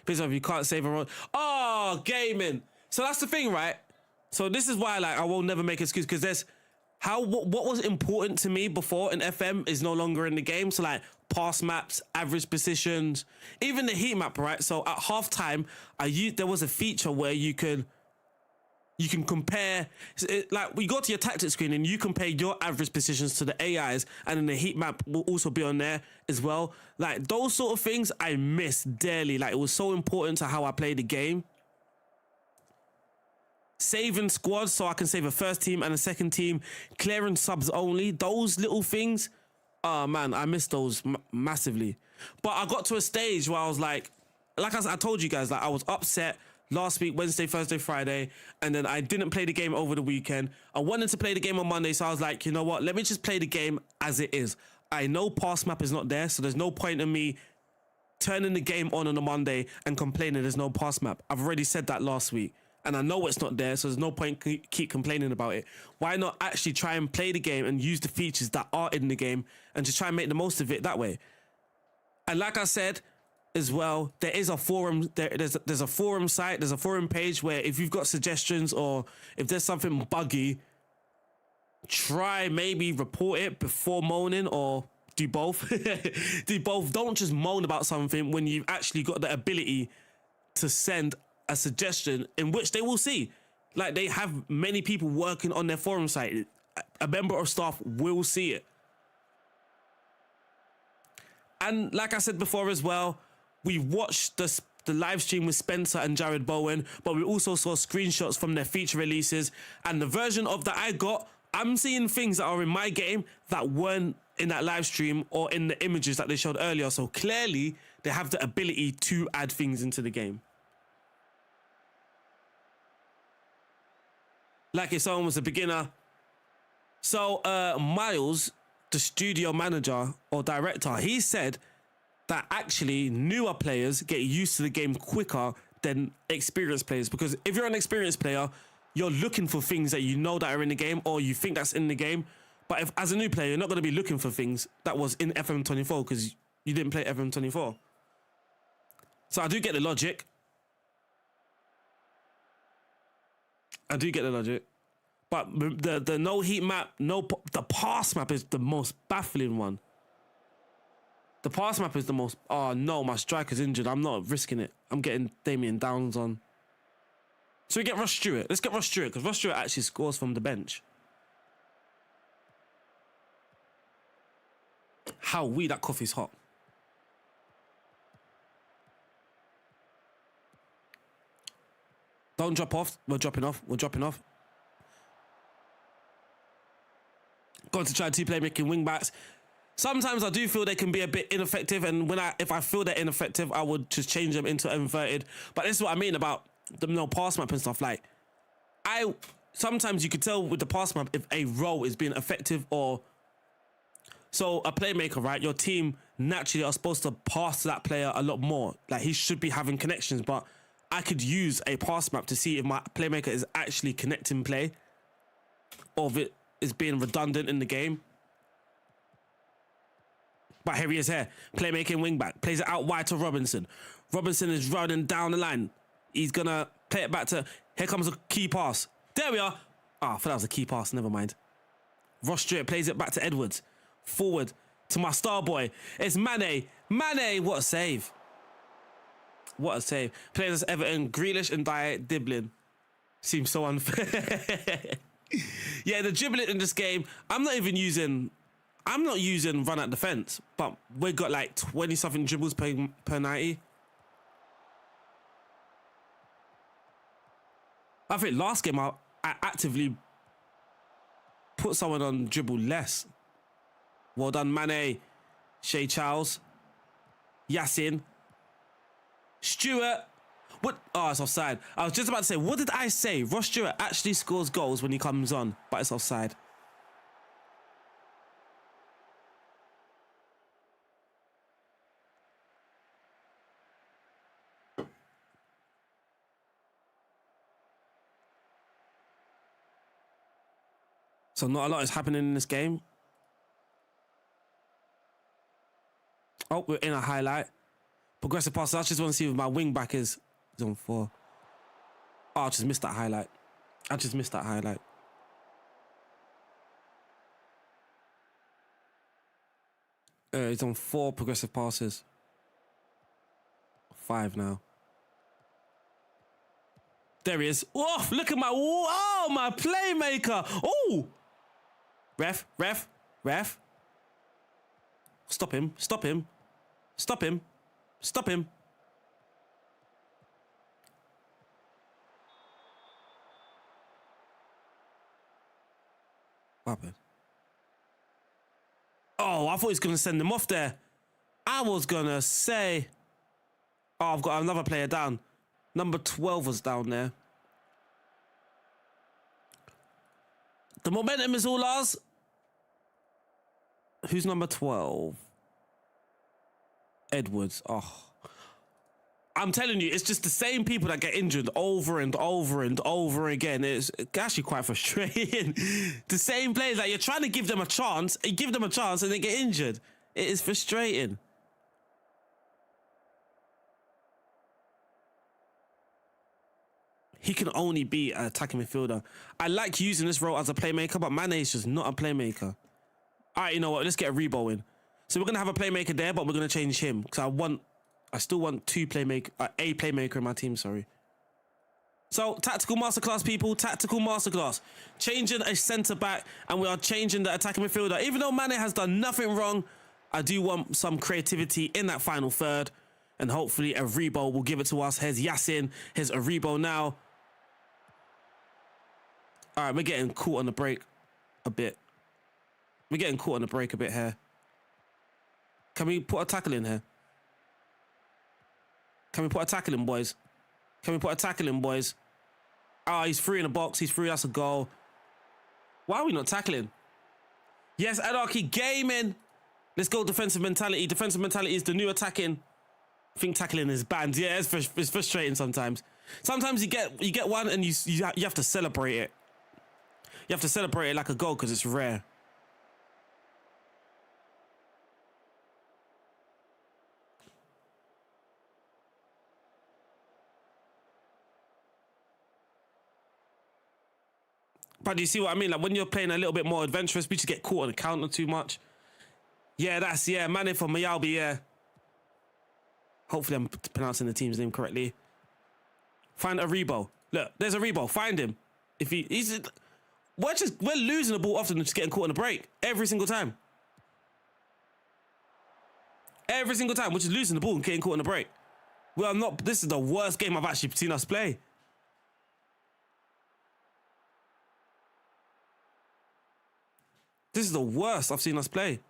Because if you can't save a run. Oh, gaming. So that's the thing, right? So this is why I will never make excuses, because what was important to me before in FM is no longer in the game. So like pass maps, average positions, even the heat map, right? So at halftime, there was a feature where you can compare, like we go to your tactics screen and you compare your average positions to the AIs, and then the heat map will also be on there as well. Like those sort of things I miss dearly. Like it was so important to how I play the game. Saving squads so I can save a first team and a second team, clearing subs only, those little things. Oh man, I miss those massively. But I got to a stage where I was like I told you guys, like I was upset last week, Wednesday, Thursday, Friday, and then I didn't play the game over the weekend. I wanted to play the game on Monday, so I was like, you know what? Let me just play the game as it is. I know pass map is not there, so there's no point in me turning the game on a Monday and complaining there's no pass map. I've already said that last week. And I know it's not there, so there's no point keep complaining about it. Why not actually try and play the game and use the features that are in the game and just try and make the most of it that way? And like I said as well, there is a forum. There's a forum site. There's a forum page where if you've got suggestions or if there's something buggy, try maybe report it before moaning, or do both. Do both. Don't just moan about something when you've actually got the ability to send a suggestion in which they will see. Like, they have many people working on their forum site. A member of staff will see it. And like I said before as well, we watched the live stream with Spencer and Jared Bowen, but we also saw screenshots from their feature releases. And the version of that I got, I'm seeing things that are in my game that weren't in that live stream or in the images that they showed earlier. So clearly they have the ability to add things into the game. Like if someone was a beginner. So Miles, the studio manager or director, he said that actually newer players get used to the game quicker than experienced players, because if you're an experienced player, you're looking for things that you know that are in the game or you think that's in the game. But if as a new player, you're not going to be looking for things that was in FM24 because you didn't play FM24. So I do get the logic. But the no heat map, the pass map is the most baffling one. The pass map is the most... Oh, no, my striker's injured. I'm not risking it. I'm getting Damian Downs on. So we get Ross Stewart. Let's get Ross Stewart, because Ross Stewart actually scores from the bench. That coffee's hot. Don't drop off. We're dropping off. Got to try two playmaking wing backs. Sometimes I do feel they can be a bit ineffective, and if I feel they're ineffective, I would just change them into inverted. But this is what I mean about the pass map and stuff. Like, sometimes you could tell with the pass map if a role is being effective or... So a playmaker, right? Your team naturally are supposed to pass to that player a lot more. Like, he should be having connections, but I could use a pass map to see if my playmaker is actually connecting play or if it is being redundant in the game. But here he is here. Playmaking wingback. Plays it out wide to Robinson. Robinson is running down the line. He's going to play it back to... Here comes a key pass. There we are. I thought that was a key pass. Never mind. Ross Stewart plays it back to Edwards. Forward to my star boy. It's Mane. What a save. Players Everton, Grealish and Diblin. Seems so unfair. Yeah, the dribbling in this game, I'm not using run at defense, but we got like 20 something dribbles per 90. I think last game I actively put someone on dribble less. Well done, Mane, Shea Charles, Yassin, Stewart. What? Oh, it's offside. I was just about to say, what did I say? Ross Stewart actually scores goals when he comes on, but it's offside. So not a lot is happening in this game. Oh, we're in a highlight. Progressive passes. I just want to see if my wing back is on 4. Oh, I just missed that highlight. He's on 4 progressive passes. 5 now. There he is. Oh, look at my playmaker. Oh! Ref. Stop him. What happened? Oh, I thought he was going to send him off there. I was going to say... Oh, I've got another player down. Number 12 was down there. The momentum is all ours. Who's number 12? Edwards. Oh. I'm telling you, it's just the same people that get injured over and over and over again. It's actually quite frustrating. The same players, like, you're trying to give them a chance and they get injured. It is frustrating. He can only be an attacking midfielder. I like using this role as a playmaker, but Mane is just not a playmaker. All right, you know what? Let's get a Rebo in. So we're going to have a playmaker there, but we're going to change him. Because I still want a playmaker in my team, sorry. So, tactical masterclass, people. Tactical masterclass. Changing a centre-back, and we are changing the attacking midfielder. Even though Mane has done nothing wrong, I do want some creativity in that final third. And hopefully a Rebo will give it to us. Here's Yassin. Here's a Rebo now. All right, we're getting caught on the break a bit. We're getting caught on the break a bit here. Can we put a tackle in here? Can we put a tackle in, boys? Can we put a tackle in, boys? Oh, he's free in the box. He's free. That's a goal. Why are we not tackling? Yes, Anarchy Gaming. Let's go defensive mentality. Defensive mentality is the new attacking. I think tackling is banned. Yeah, it's frustrating sometimes. Sometimes you get one and you have to celebrate it. You have to celebrate it like a goal because it's rare. But do you see what I mean? Like when you're playing a little bit more adventurous, we just get caught on the counter too much. Yeah, Mane for Mayalbi, yeah. Hopefully I'm pronouncing the team's name correctly. Find a Rebo. Look, there's a Rebo. Find him. If we're losing the ball often and just getting caught in the break. Every single time. Every single time, we're just losing the ball and getting caught in the break. This is the worst game I've actually seen us play. This is the worst I've seen us play.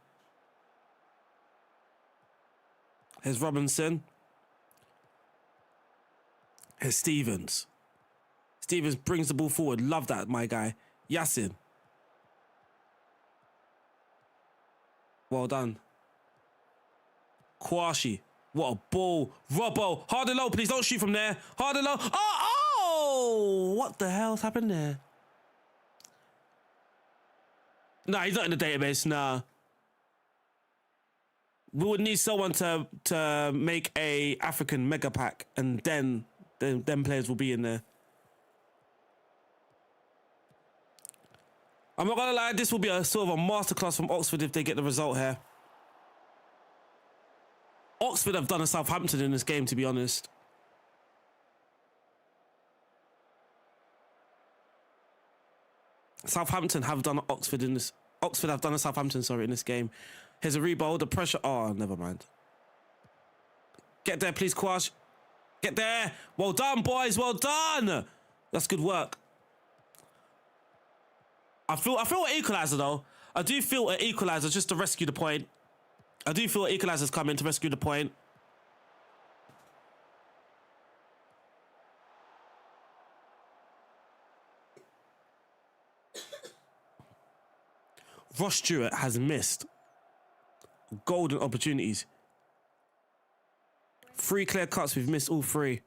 Here's Robinson. Here's Stevens. Stevens brings the ball forward. Love that, my guy. Yassin. Well done. Kwashi. What a ball. Robbo. Hard and low, please don't shoot from there. Hard and low. Oh! What the hell's happened there? Nah, he's not in the database. Nah. We would need someone to make a African mega pack, and then them players will be in there. I'm not gonna lie, this will be a sort of a masterclass from Oxford if they get the result here. Oxford have done a Southampton in this game, to be honest. Southampton have done Oxford in this. Oxford have done a Southampton, sorry, in this game. Here's a rebound. The pressure. Oh, never mind. Get there, please, Quash. Get there. Well done, boys. Well done. That's good work. I feel an equaliser though. I do feel an equaliser just to rescue the point. I do feel an equaliser's coming to rescue the point. Ross Stewart has missed golden opportunities. 3 clear cuts, we've missed all 3.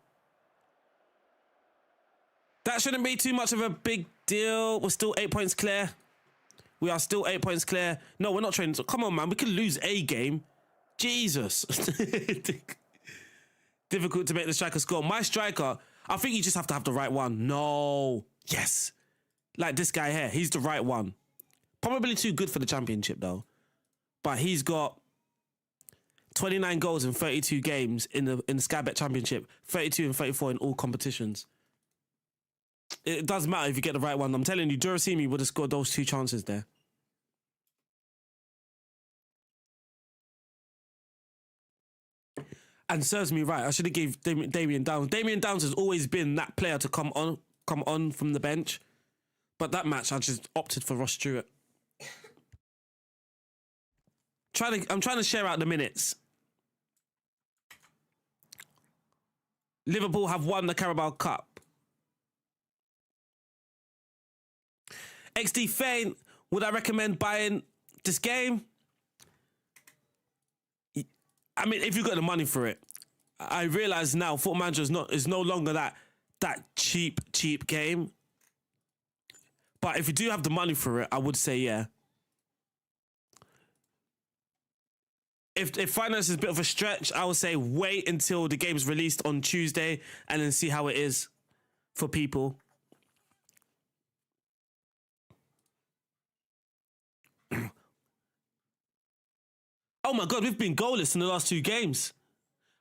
That shouldn't be too much of a big deal. We're still 8 points clear. We are still 8 points clear. No, we're not training. So come on, man. We could lose a game. Jesus. Difficult to make the striker score. My striker, I think you just have to have the right one. No. Yes. Like this guy here. He's the right one. Probably too good for the championship, though. But he's got 29 goals in 32 games in the Sky Bet Championship. 32 and 34 in all competitions. It does matter if you get the right one. I'm telling you, Durasimi would have scored those 2 chances there. And serves me right. I should have gave Damien Downs. Damien Downs has always been that player to come on from the bench. But that match, I just opted for Ross Stewart. I'm trying to share out the minutes. Liverpool have won the Carabao Cup. XD Feint, would I recommend buying this game? I mean, if you got the money for it. I realise now Football Manager is no longer that cheap game. But if you do have the money for it, I would say yeah. If finance is a bit of a stretch, I would say wait until the game's released on Tuesday and then see how it is. for people. Oh my God, we've been goalless in the last 2 games.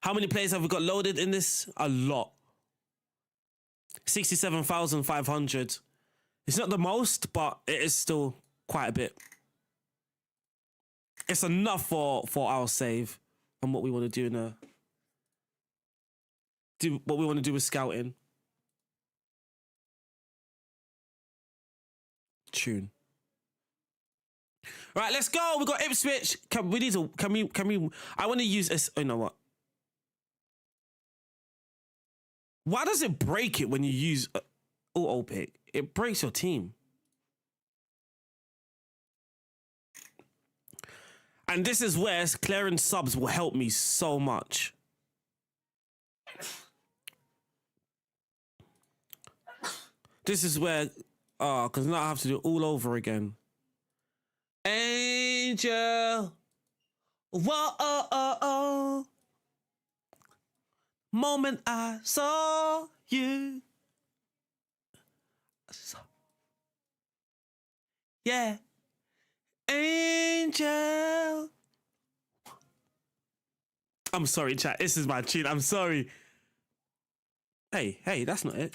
How many players have we got loaded in this? A lot. 67,500. It's not the most, but it is still quite a bit. It's enough for our save and what we want to do what we want to do with scouting. Tune. Right, let's go. We got Ipswich. Can we? I want to use this. Oh, you know what? Why does it break it when you use auto pick? It breaks your team. And this is where clearing subs will help me so much. This is where, because now I have to do it all over again. Angel, whoa, moment I saw you. Yeah, Angel. I'm sorry, chat. This is my tune. I'm sorry. Hey, that's not it.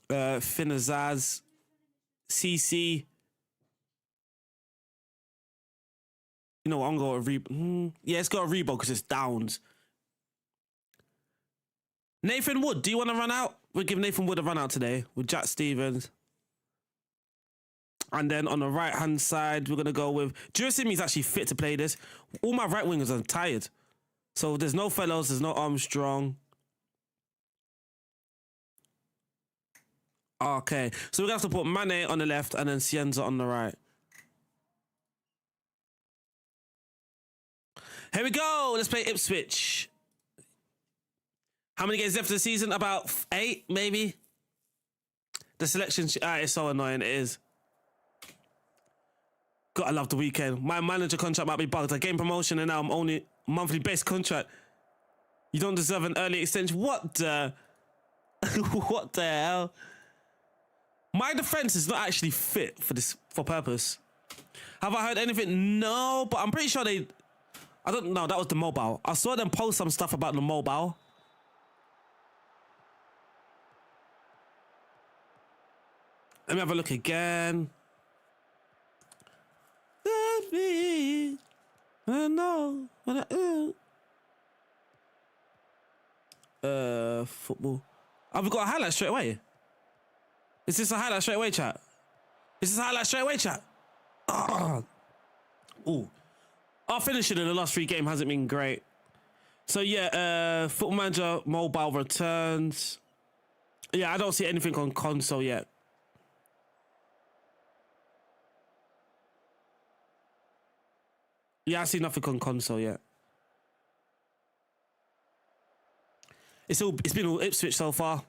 Finazaz, CC. You know what? I'm going to Rebo. Yeah, it's got a Rebo because it's downs. Nathan Wood, do you want to run out? We'll give Nathan Wood a run out today with Jack Stevens. And then on the right-hand side, we're going to go with... Jurasimi's actually fit to play this. All my right wingers are tired. So there's no Fellows, there's no Armstrong. Okay, so we're going to have to put Mane on the left and then Cienza on the right. Here we go. Let's play Ipswich. How many games left of the season? About 8, maybe? The selection... it's so annoying, it is. Gotta love the weekend. My manager contract might be bugged. I gained promotion and now I'm only monthly based contract. You don't deserve an early extension. What the... what the hell? My defense is not actually fit for purpose. Have I heard anything? No, but I'm pretty sure they... I don't know, that was the mobile. I saw them post some stuff about the mobile. Let me have a look again. Let me know what I do. Football. Have we got a highlight straight away? Is this a highlight straight away, chat? Is this a highlight straight away, chat? Ooh. Our finishing in the last 3 games hasn't been great. So yeah, Football Manager mobile returns. Yeah, I don't see anything on console yet. Yeah, I see nothing on console yet. It's been all Ipswich so far.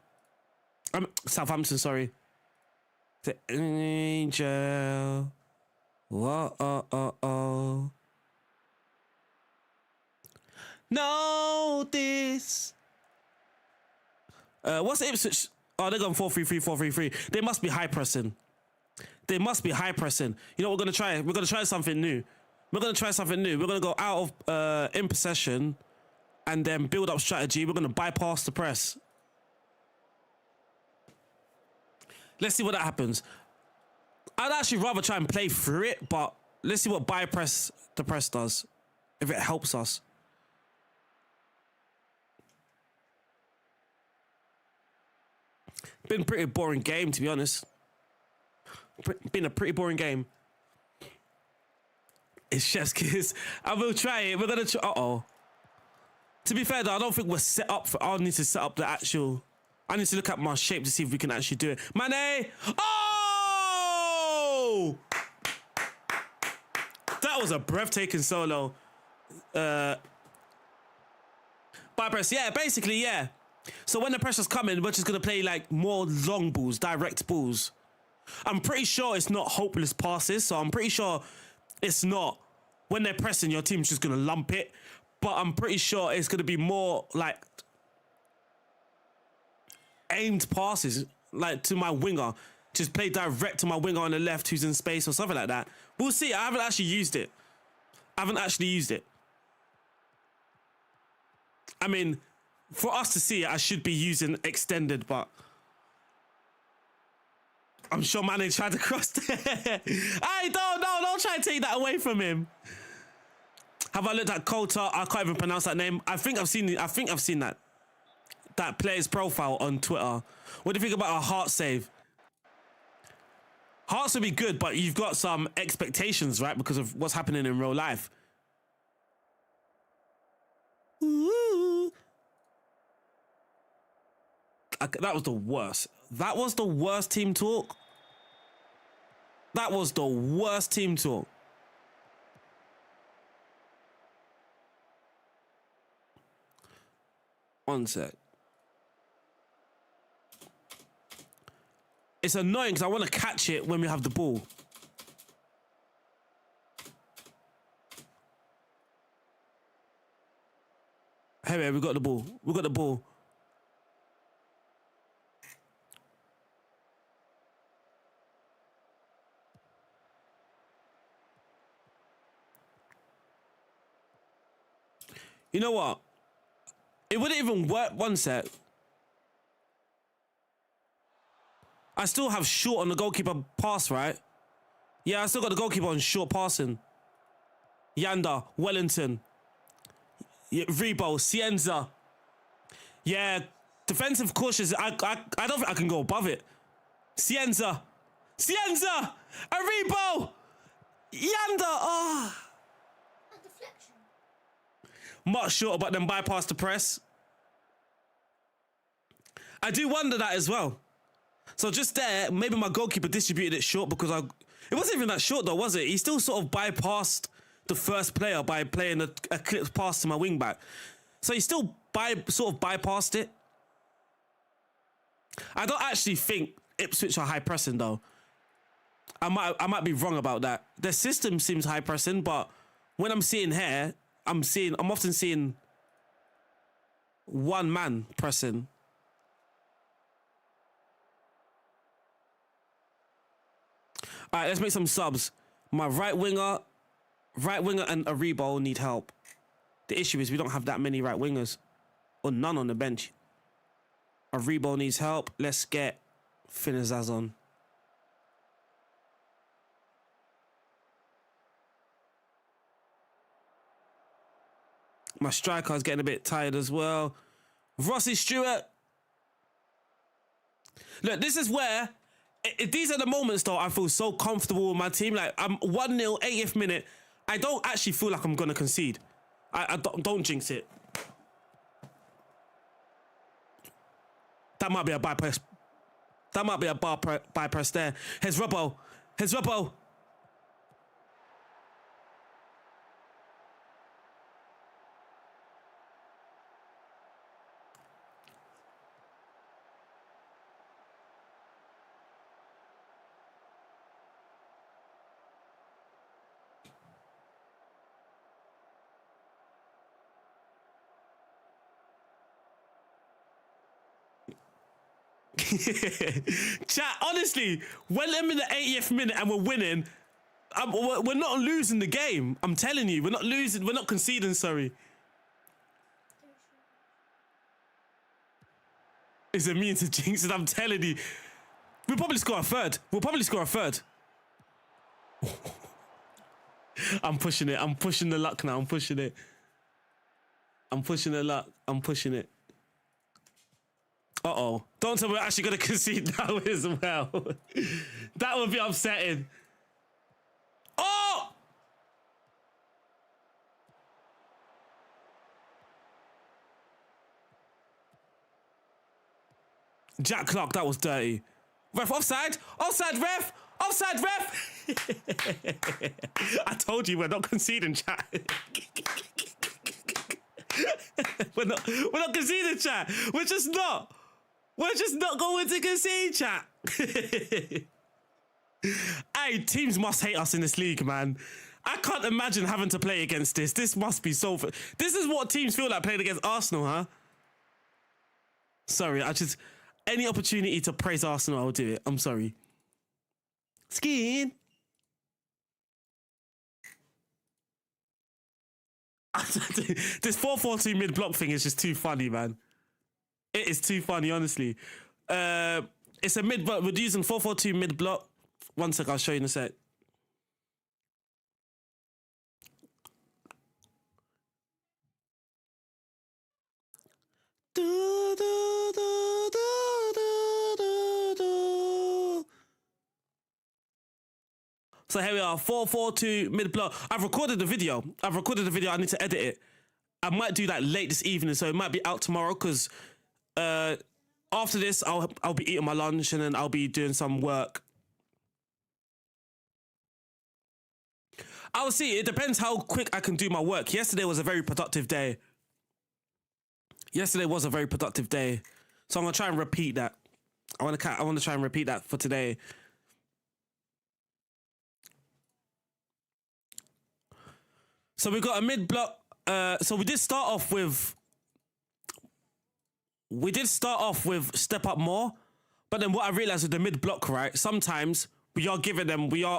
Southampton, sorry. The Angel. Whoa, No, this. What's Ipswich? Oh, they're going 4-3-3, 4-3-3. They must be high pressing. They must be high pressing. You know what we're gonna try? We're gonna try something new. We're gonna go out of in possession and then build up strategy. We're gonna bypass the press. Let's see what that happens. I'd actually rather try and play through it, but let's see what bypass the press does. If it helps us. Been a pretty boring game, to be honest. Been a pretty boring game. It's chef's kiss. I will try it. We're gonna try. To be fair though, I don't think we're set up for. I need to set up the actual. I need to look at my shape to see if we can actually do it. Mane! Oh! That was a breathtaking solo. Bypass. Yeah, basically, yeah. So when the pressure's coming, we're just gonna play like more long balls, direct balls. I'm pretty sure it's not hopeless passes, so I'm pretty sure it's not when they're pressing, your team's just gonna lump it. But I'm pretty sure it's gonna be more like aimed passes, like to my winger. Just play direct to my winger on the left who's in space or something like that. We'll see. I haven't actually used it. I mean, for us to see it, I should be using extended, but I'm sure Mane tried to cross there. Hey, don't try to take that away from him. Have I looked at Coulter? I can't even pronounce that name. I think I've seen that player's profile on Twitter. What do you think about a heart save? Hearts would be good, but you've got some expectations, right? Because of what's happening in real life. Ooh. That was the worst. That was the worst team talk. That was the worst team talk. One sec. It's annoying because I want to catch it when we have the ball. Hey, we got the ball. We got the ball. You know what? It wouldn't even work. One sec. I still have short on the goalkeeper pass, right? Yeah, I still got the goalkeeper on short passing. Yanda, Wellington, Rebo, Cienza. Yeah, defensive cautious. I don't think I can go above it. Cienza, Rebo, Yanda. Oh. A deflection. Much shorter, but then bypass the press. I do wonder that as well. So just there, maybe my goalkeeper distributed it short because it wasn't even that short though, was it? He still sort of bypassed the first player by playing a clipped pass to my wing back. So he still sort of bypassed it. I don't actually think Ipswich are high pressing though. I might be wrong about that. Their system seems high pressing, but when I'm seeing here, I'm often seeing one man pressing. All right, let's make some subs. My right winger and Aribo need help. The issue is we don't have that many right wingers, or none on the bench. Aribo needs help. Let's get Finazaz on. My striker is getting a bit tired as well. Rossi Stewart. Look, this is where... these are the moments, though, I feel so comfortable with my team. Like, I'm 1-0, 80th minute. I don't actually feel like I'm going to concede. I don't jinx it. That might be a bypass. That might be a bypass there. Here's Robbo. Chat, honestly, when I'm in the 80th minute and we're winning, we're not losing the game. I'm telling you, we're not losing. We're not conceding, sorry. Is it mean to jinx it? I'm telling you. We'll probably score a third. I'm pushing it. I'm pushing the luck now. I'm pushing it. Uh-oh. Don't tell me we're actually going to concede now as well. That would be upsetting. Oh! Jack Clark, that was dirty. Ref, offside. Offside, ref. I told you we're not conceding, chat. We're not conceding, chat. We're just not going to concede, chat. Hey, teams must hate us in this league, man. I can't imagine having to play against this. This must be so... This is what teams feel like playing against Arsenal, huh? Sorry, Any opportunity to praise Arsenal, I'll do it. I'm sorry. Skin. This 4-4-2 mid-block thing is just too funny, man. It is too funny, honestly. It's a mid-block. We're using 4-4-2 mid-block. One sec, I'll show you in a sec. So here we are, 4-4-2 mid-block. I've recorded the video. I need to edit it. I might do that late this evening, so it might be out tomorrow because after this, I'll be eating my lunch and then I'll be doing some work. I'll see. It depends how quick I can do my work. Yesterday was a very productive day. So I'm gonna try and repeat that. I want to try and repeat that for today. So we got a mid block. So we did start off with step up more, but then what I realized with the mid block, right? Sometimes we are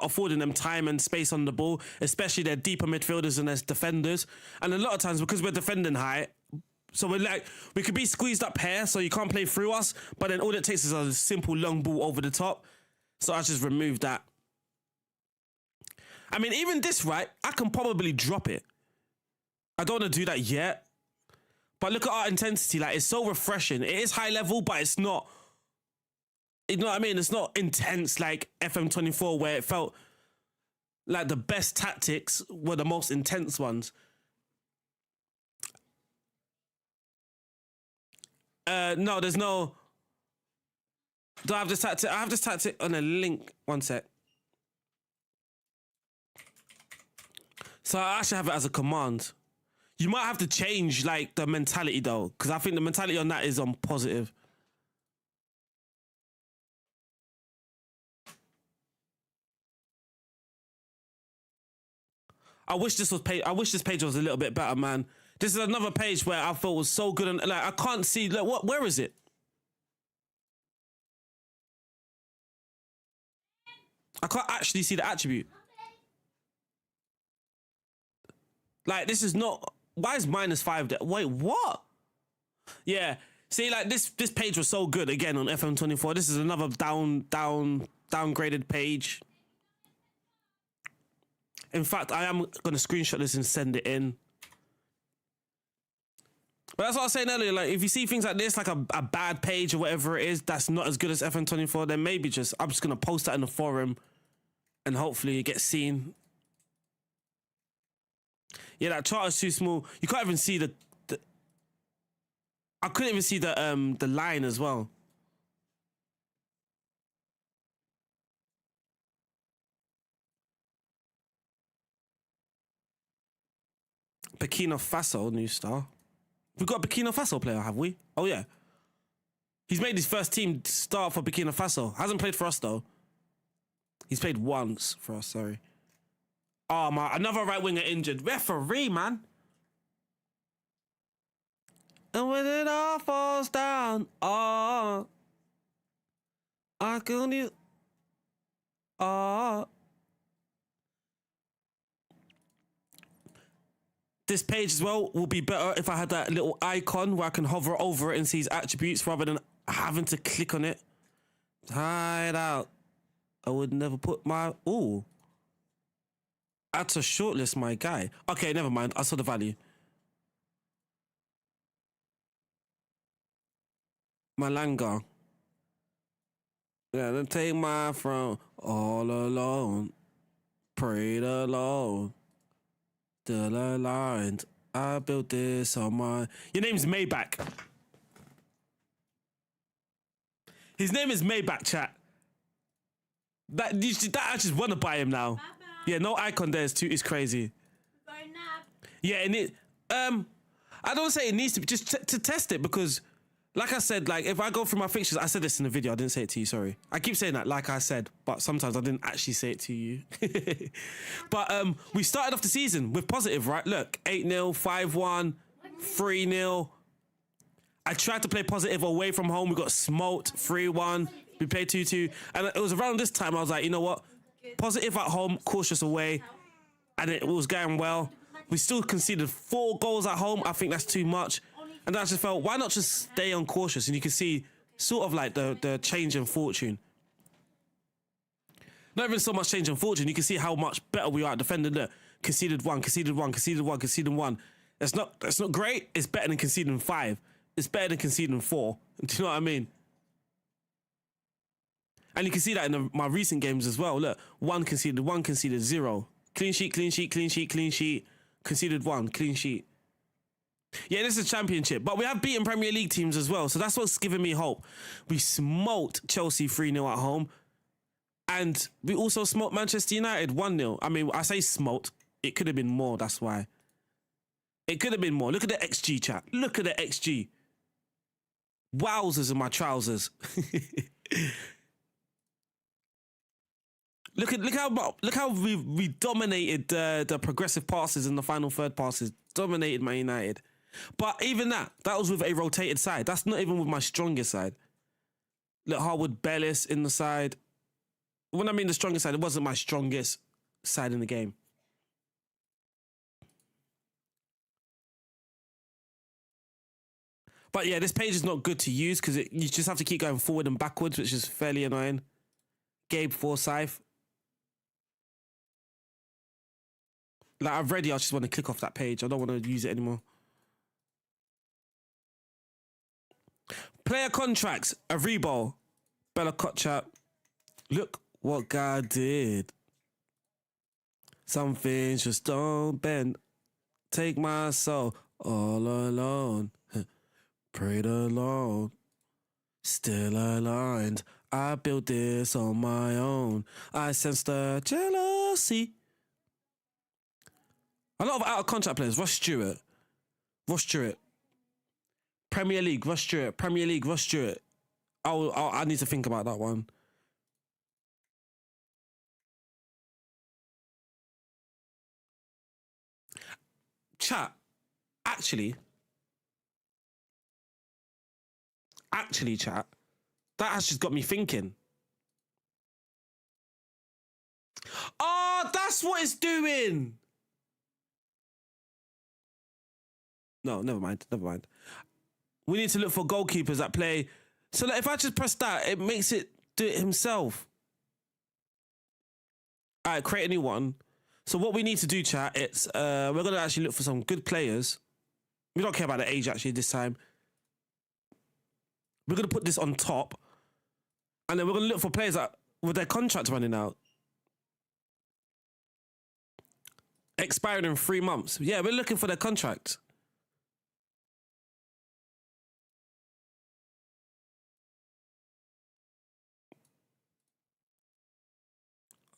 affording them time and space on the ball, especially their deeper midfielders and their defenders. And a lot of times because we're defending high, so we could be squeezed up here, so you can't play through us. But then all it takes is a simple long ball over the top. So I just removed that. I mean, even this, right? I can probably drop it. I don't want to do that yet. But look at our intensity. Like, it's so refreshing. It is high level, but it's not... You know what I mean? It's not intense like FM24, where it felt like the best tactics were the most intense ones. No, there's no... Do I have this tactic? I have this tactic on a link. One sec. So I actually have it as a command. You might have to change like the mentality though, because I think the mentality on that is on positive. I wish this page was a little bit better, man. This is another page where I thought was so good, and like I can't see. Like, where is it? I can't actually see the attribute. Like, this is not... Why is -5 there? Wait, what? Yeah. See, like, this page was so good, again, on FM24. This is another downgraded page. In fact, I am going to screenshot this and send it in. But that's what I was saying earlier. Like, if you see things like this, like a bad page or whatever it is, that's not as good as FM24, then maybe I'm just going to post that in the forum and hopefully it gets seen. Yeah, that chart is too small. You can't even see the I couldn't even see the line as well. Burkina Faso, new star. We've got a Burkina Faso player, have we? Oh, yeah. He's made his first team start for Burkina Faso. Hasn't played for us, though. He's played once for us, sorry. Oh, my, another right winger injured. Referee, man. And when it all falls down, oh, I couldn't, oh. This page as well will be better if I had that little icon where I can hover over it and see his attributes rather than having to click on it. Hide out. I would never put my... Ooh. Add to shortlist, my guy. Okay, never mind. I saw the value. Malanga. Gotta take my throne all alone. Prayed alone. Still aligned. I built this on my... Your name's Maybach. His name is Maybach, chat. That I just want to buy him now. Bye-bye. Yeah, no icon there is crazy. Yeah, and it... I don't say it needs to be... Just to test it, because... Like I said, like, if I go through my fixtures... I said this in the video. I didn't say it to you, sorry. I keep saying that, like I said, but sometimes I didn't actually say it to you. But we started off the season with positive, right? Look, 8-0, 5-1, 3-0. I tried to play positive away from home. We got smoked 3-1. We played 2-2. And it was around this time I was like, you know what? Positive at home, cautious away. And it was going well. We still conceded 4 goals at home. I think that's too much. And I just felt, why not just stay on cautious? And you can see sort of like the change in fortune. Not even so much change in fortune. You can see how much better we are at defending. Look, conceded 1, conceded 1, conceded 1, conceded 1. That's not great. It's better than conceding 5. It's better than conceding 4. Do you know what I mean? And you can see that in my recent games as well. Look, 1 conceded 0. Clean sheet, clean sheet, clean sheet, clean sheet. Conceded 1, clean sheet. Yeah, this is a championship. But we have beaten Premier League teams as well. So that's what's giving me hope. We smoked Chelsea 3-0 at home. And we also smoked Manchester United 1-0. I mean, I say smoked. It could have been more, that's why. It could have been more. Look at the XG, chat. Look at the XG. Wowzers in my trousers. Look how we dominated the progressive passes and the final third passes. Dominated Man United. But even that was with a rotated side. That's not even with my strongest side. Look, Harwood Bellis in the side. When I mean the strongest side, it wasn't my strongest side in the game. But yeah, this page is not good to use because you just have to keep going forward and backwards, which is fairly annoying. Gabe Forsyth. Like, I've read it, I just want to click off that page. I don't want to use it anymore. Player contracts. Aribo. Bella Kotchap. Look what God did. Some things just don't bend. Take my soul all alone. Prayed alone. Still aligned. I built this on my own. I sensed the jealousy. A lot of out of contract players. Ross Stewart. Premier League, Ross Stewart. Premier League, Ross Stewart. I need to think about that one. Chat. Actually, chat. That has just got me thinking. Oh, that's what it's doing. No, never mind. We need to look for goalkeepers that play. So that if I just press that, it makes it do it himself. All right, create a new one. So what we need to do, chat, it's we're going to actually look for some good players. We don't care about the age, actually, this time. We're going to put this on top. And then we're going to look for players that with their contracts running out. Expiring in 3 months. Yeah, we're looking for their contract.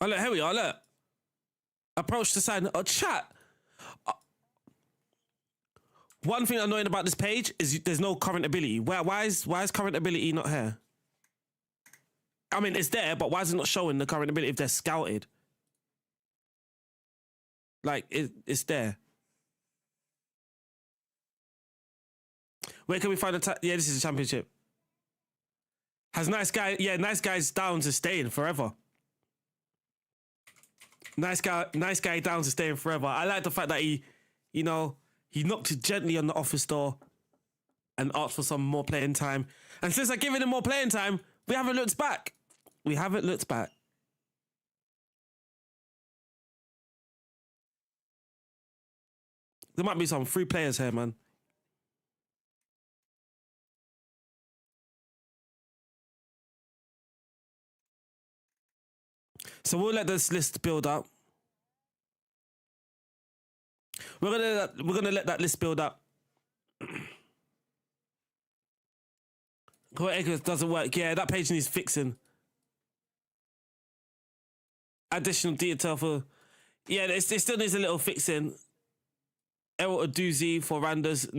Oh, look, here we are, look. Approach the side. Oh, chat. One thing annoying about this page is there's no current ability. Why is current ability not here? I mean, it's there, but why is it not showing the current ability if they're scouted? Like, it's there. Where can we find the... Yeah, this is a championship. Has nice guy... Yeah, nice guy's down to staying forever. Nice guy down to staying forever. I like the fact that he knocked gently on the office door and asked for some more playing time. And since I've given him more playing time, we haven't looked back. There might be some free players here, man. So we'll let this list build up. We're gonna let that list build up. It doesn't work. Yeah, that page needs fixing. Additional detail for... Yeah, it still needs a little fixing. Errol Aduzi for Randers. If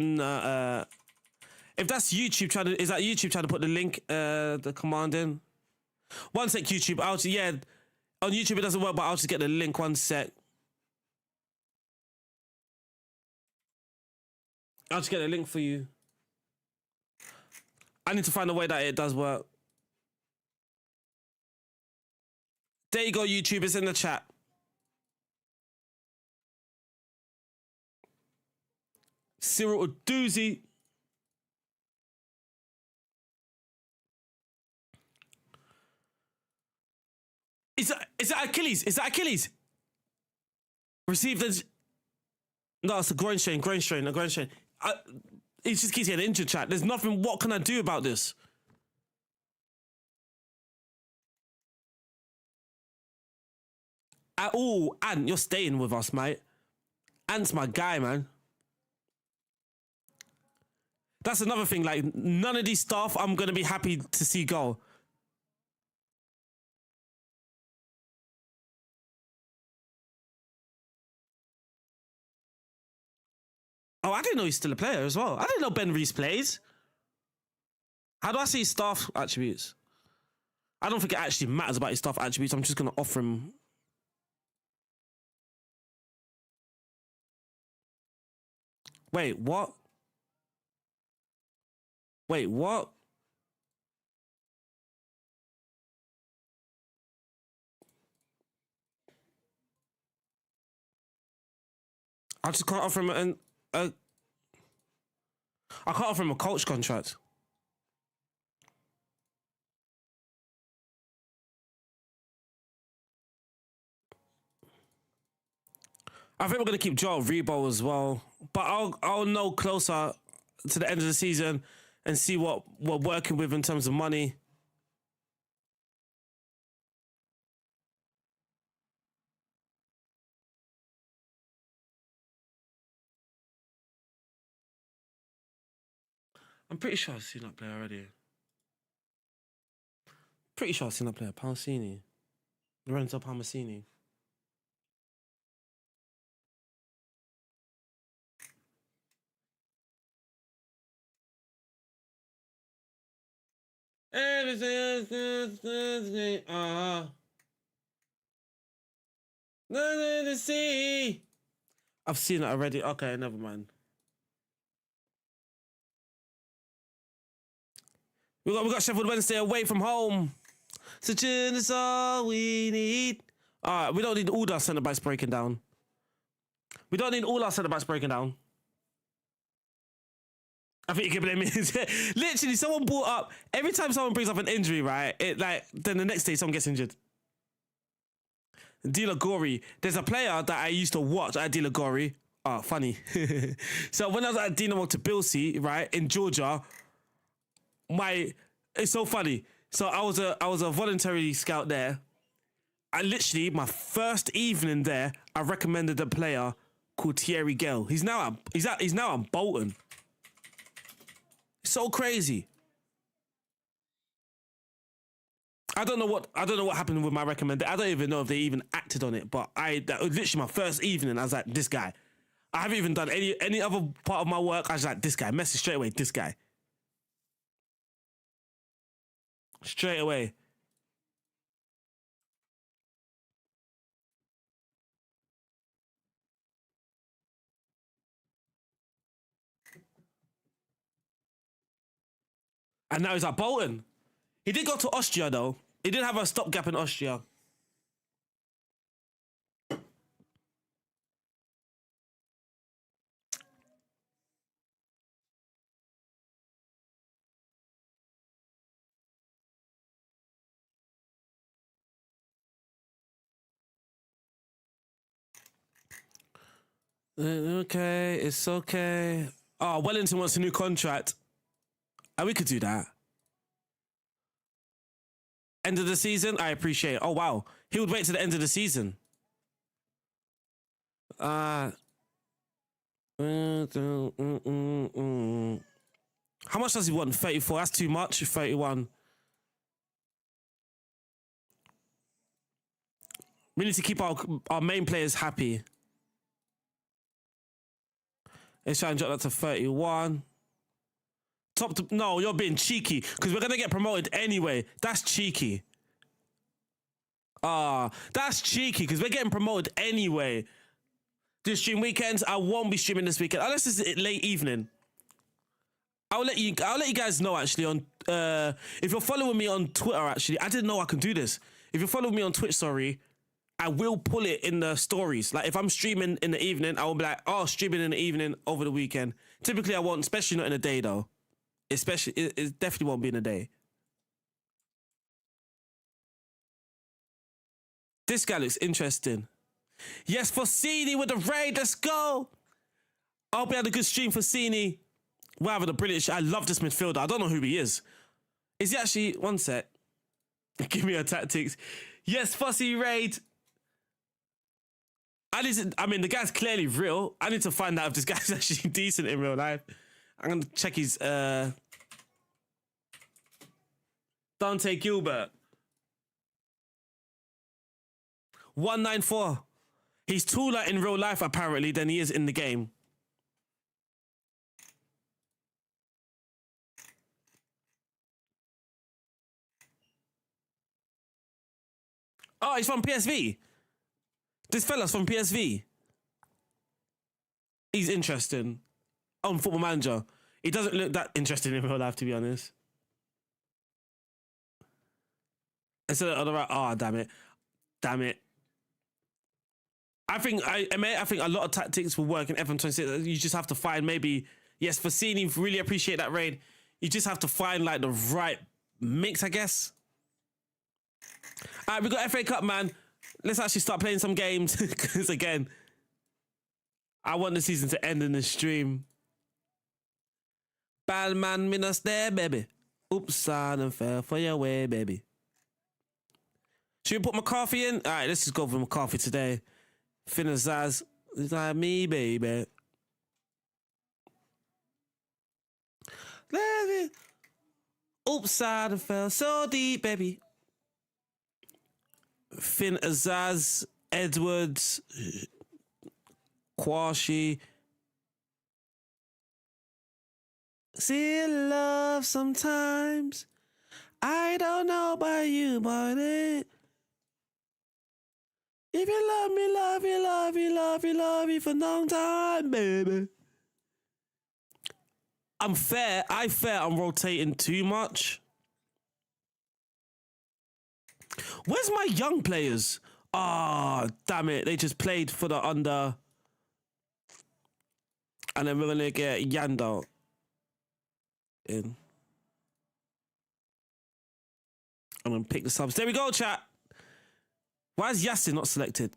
that's YouTube trying to... Is that YouTube trying to put the link, the command in? One sec, YouTube. On YouTube it doesn't work, but I'll just get the link. One sec. I'll just get a link for you. I need to find a way that it does work. There you go, YouTube. It's in the chat. Cyril Doozy. Is that Achilles? Is that Achilles? Received as... No, it's a groin strain, a groin strain. He just keeps getting injured, chat. There's nothing... What can I do about this? Oh, Ant, you're staying with us, mate. Ant's my guy, man. That's another thing. Like, none of these stuff I'm going to be happy to see go. Oh, I didn't know he's still a player as well. I didn't know Ben Reese plays. How do I see his staff attributes? I don't think it actually matters about his staff attributes. I'm just going to offer him. Wait, what? Wait, what? I just can't offer him I can't offer him a coach contract. I think we're going to keep Joel Rebo as well. But I'll know closer to the end of the season and see what we're working with in terms of money. I'm pretty sure I've seen that player already. Pretty sure I've seen that player. Palmacini. Lorenzo Palmacini. Nothing to see. I've seen it already. Okay, never mind. We got Sheffield Wednesday away from home. Such is all we need. All right, we don't need all our centre backs breaking down. We don't need all our centre backs breaking down. I think you can blame me. Literally, someone brought up, every time someone brings up an injury, right? Then the next day someone gets injured. Dilagori. There's a player that I used to watch at Dilagori. Oh, funny. So when I was at Dinamo Tbilisi, right, in Georgia, it's so funny. So I was a voluntary scout there. I literally, my first evening there, I recommended a player called Thierry Gale. He's now at Bolton. So crazy. I don't know what happened with my recommendation. I don't even know if they even acted on it. But that was literally my first evening. I was like, this guy. I haven't even done any other part of my work. I was like, this guy. Message straight away. This guy. Straight away. And now he's at Bolton. He did go to Austria though. He did have a stopgap in Austria. Okay, it's okay. Oh, Wellington wants a new contract. We could do that. End of the season? I appreciate it. Oh, wow. He would wait to the end of the season. How much does he want? 34? That's too much. 31. We need to keep our main players happy. Let's try and drop that to 31. No, you're being cheeky because we're going to get promoted anyway. That's cheeky. That's cheeky because we're getting promoted anyway. Do stream weekends? I won't be streaming this weekend unless it's late evening. I'll let you guys know actually on if you're following me on Twitter. Actually, I didn't know I can do this. If you're following me on Twitch, sorry, I will pull it in the stories. Like if I'm streaming in the evening, I will be like, oh, streaming in the evening over the weekend. Typically, I won't, especially not in the day though. Especially, it definitely won't be in the day. This guy looks interesting. Yes, Fossini with the raid. Let's go. I hope we had a good stream, Fossini. We're having a brilliant. I love this midfielder. I don't know who he is. Is he actually? One sec. Give me a tactics. Yes, Fossy raid. I mean, the guy's clearly real. I need to find out if this guy's actually decent in real life. I'm gonna check his Dante Gilbert. 194. He's taller in real life apparently than he is in the game. Oh, he's from PSV. This fella's from PSV. He's interesting. On Football Manager. He doesn't look that interesting in real life, to be honest. Instead of on the right. Oh, damn it. Damn it. I think a lot of tactics will work in FM26. You just have to find maybe, yes, Fassini, really appreciate that raid. You just have to find like the right mix, I guess. All right, we got FA Cup, man. Let's actually start playing some games because again, I want the season to end in the stream. Bad man, me not there, baby. Oops, I done fell for your way, baby. Should we put McCarthy in? All right, let's just go for McCarthy today. Finn and Zaz, it's like me, baby. Oops, I done fell so deep, baby. Finn, Azaz, Edwards, Kwashi. See love sometimes. I don't know about you, but if you love me, love you, love you, love you, love you for a long time, baby. I'm rotating too much. Where's my young players? Ah, oh, damn it. They just played for the under. And then we're going to get Yando in. I'm going to pick the subs. There we go, chat. Why is Yassin not selected?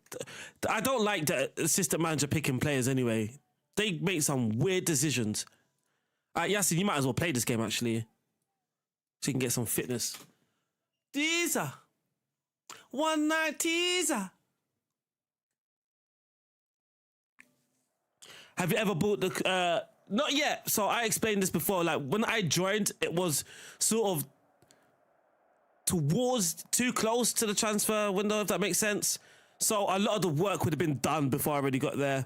I don't like the assistant manager picking players anyway. They make some weird decisions. Yassin, you might as well play this game, actually. So you can get some fitness. These are... One night teaser. Have you ever bought the... not yet. So I explained this before. Like when I joined, it was sort of too close to the transfer window, if that makes sense. So a lot of the work would have been done before I already got there.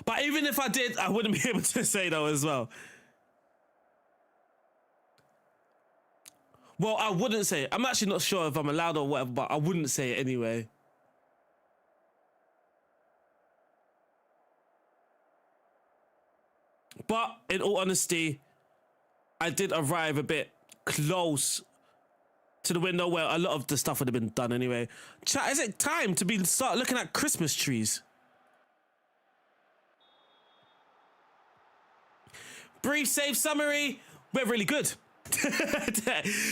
But even if I did, I wouldn't be able to say though as well. Well, I wouldn't say it. I'm actually not sure if I'm allowed or whatever, but I wouldn't say it anyway. But in all honesty, I did arrive a bit close to the window where a lot of the stuff would have been done anyway. Chat, is it time to start looking at Christmas trees? Brief, safe summary. We're really good.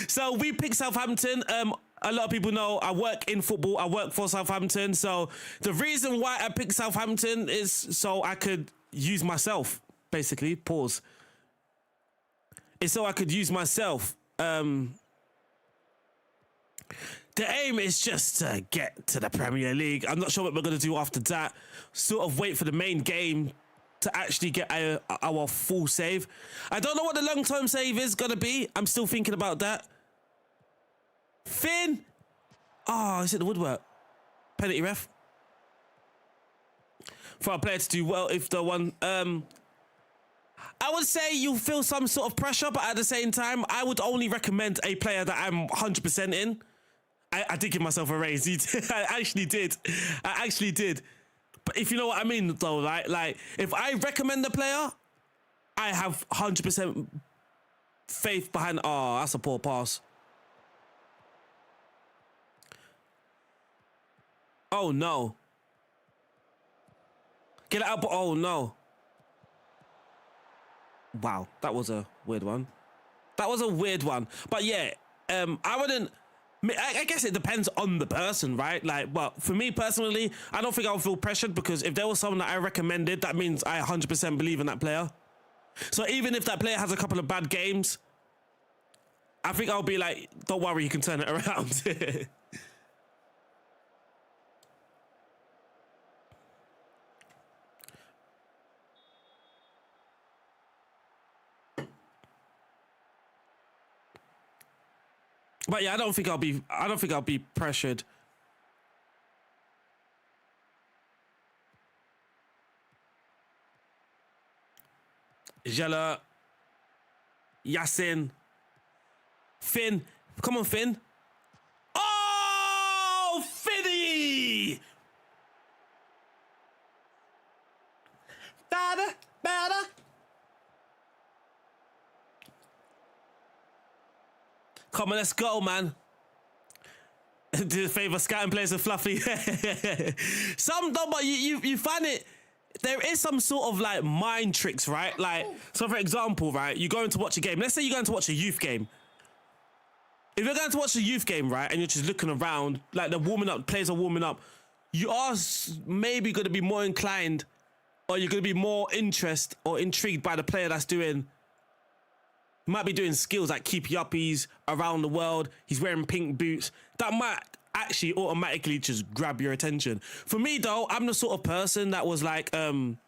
So we picked Southampton. A lot of people know I work in football. I work for Southampton. So the reason why I picked Southampton is so I could use myself, basically. Pause. It's so I could use myself. The aim is just to get to the Premier League. I'm not sure what we're going to do after that. Sort of wait for the main game to actually get our full save. I don't know what the long-term save is going to be. I'm still thinking about that. Finn. Oh, is it the woodwork? Penalty ref. For a player to do well if the one... I would say you feel some sort of pressure, but at the same time, I would only recommend a player that I'm 100% in. I did give myself a raise. I actually did. But if you know what I mean, though, right? Like, if I recommend a player, I have 100% faith behind. Oh, that's a poor pass. Oh no. Get it out. Oh no. Wow, that was a weird one. That was a weird one. But yeah, I wouldn't. I guess it depends on the person, right? Like, but for me personally, I don't think I'll feel pressured because if there was someone that I recommended, that means I 100% believe in that player. So even if that player has a couple of bad games, I think I'll be like, don't worry, you can turn it around. But yeah, I don't think I'll be pressured. Jella, Yasin, Finn, come on, Finn. Oh, Finny! Better. Come on, let's go, man. Do the favor scouting players with Fluffy. Some don't, but you find it. There is some sort of like mind tricks, right? Like, so for example, right, you're going to watch a game. Let's say you're going to watch a youth game. If you're going to watch a youth game, right, and you're just looking around, like they're warming up, players are warming up, you are maybe going to be more inclined, or you're going to be more interested or intrigued by the player that's doing. He might be doing skills like keep yuppies around the world. He's wearing pink boots. That might actually automatically just grab your attention. For me, though, I'm the sort of person that was like, I'm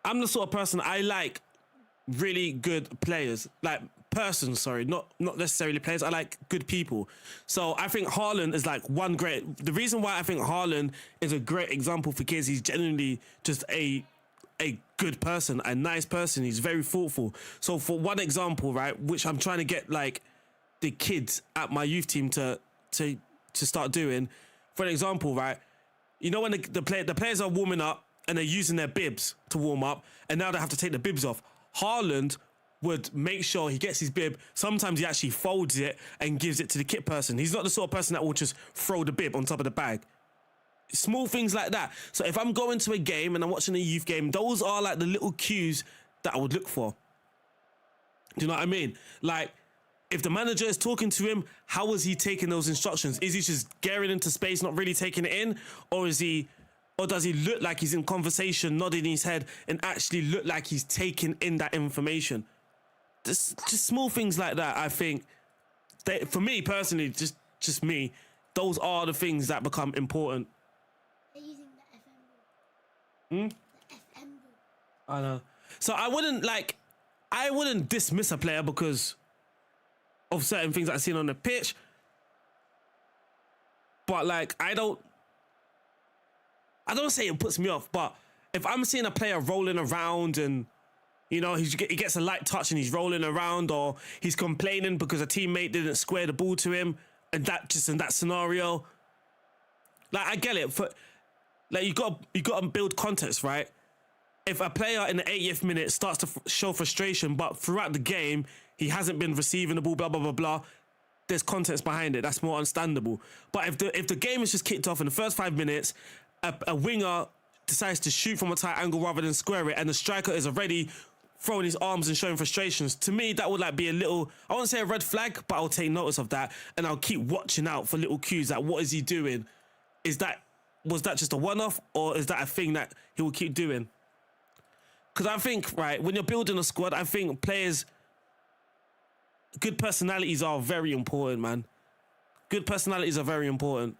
the sort of person I like really good players, like persons, sorry, not necessarily players. I like good people. So I think Haaland is like the reason why I think Haaland is a great example for kids, he's genuinely just a good person, a nice person. He's very thoughtful. So for one example, right, which I'm trying to get like the kids at my youth team to start doing. For an example, right, you know when the players are warming up and they're using their bibs to warm up, and now they have to take the bibs off. Haaland would make sure he gets his bib. Sometimes he actually folds it and gives it to the kit person. He's not the sort of person that will just throw the bib on top of the bag. Small things like that. So if I'm going to a game and I'm watching a youth game, those are like the little cues that I would look for. Do you know what I mean? Like, if the manager is talking to him, how is he taking those instructions? Is he just gearing into space, not really taking it in? Or does he look like he's in conversation, nodding his head, and actually look like he's taking in that information? Just small things like that, I think, for me personally, just me, those are the things that become important. They're using the FM rule. The FM rule. I know. So I wouldn't dismiss a player because of certain things I've seen on the pitch. But like, I don't say it puts me off, but if I'm seeing a player rolling around and, you know, he gets a light touch and he's rolling around, or he's complaining because a teammate didn't square the ball to him, and that just in that scenario, like, I get it. For like, you got to build context, right? If a player in the 80th minute starts to show frustration, but throughout the game he hasn't been receiving the ball, blah blah blah blah, there's context behind it. That's more understandable. But if the game is just kicked off in the first 5 minutes, a winger decides to shoot from a tight angle rather than square it, and the striker is already throwing his arms and showing frustrations, to me that would like be a little, I won't say a red flag, but I'll take notice of that, and I'll keep watching out for little cues. Like, what is he doing? Was that just a one-off, or is that a thing that he will keep doing? Because I think, right, when you're building a squad, I think players, good personalities are very important, man. Good personalities are very important.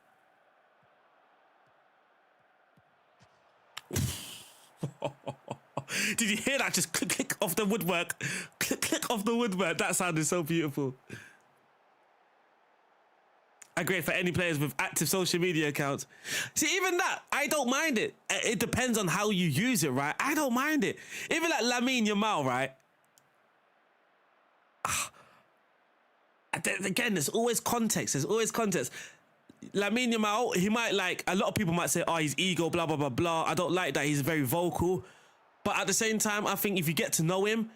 Did you hear that? Just click off the woodwork. Click off the woodwork. That sounded so beautiful. I agree, for any players with active social media accounts. See, even that, I don't mind it. It depends on how you use it, right? I don't mind it. Even like Lamine Yamal, right? Again, there's always context. Lamine Yamal, he might like, a lot of people might say, oh, his ego, blah, blah, blah, blah. I don't like that. He's very vocal. But at the same time, I think if you get to know him,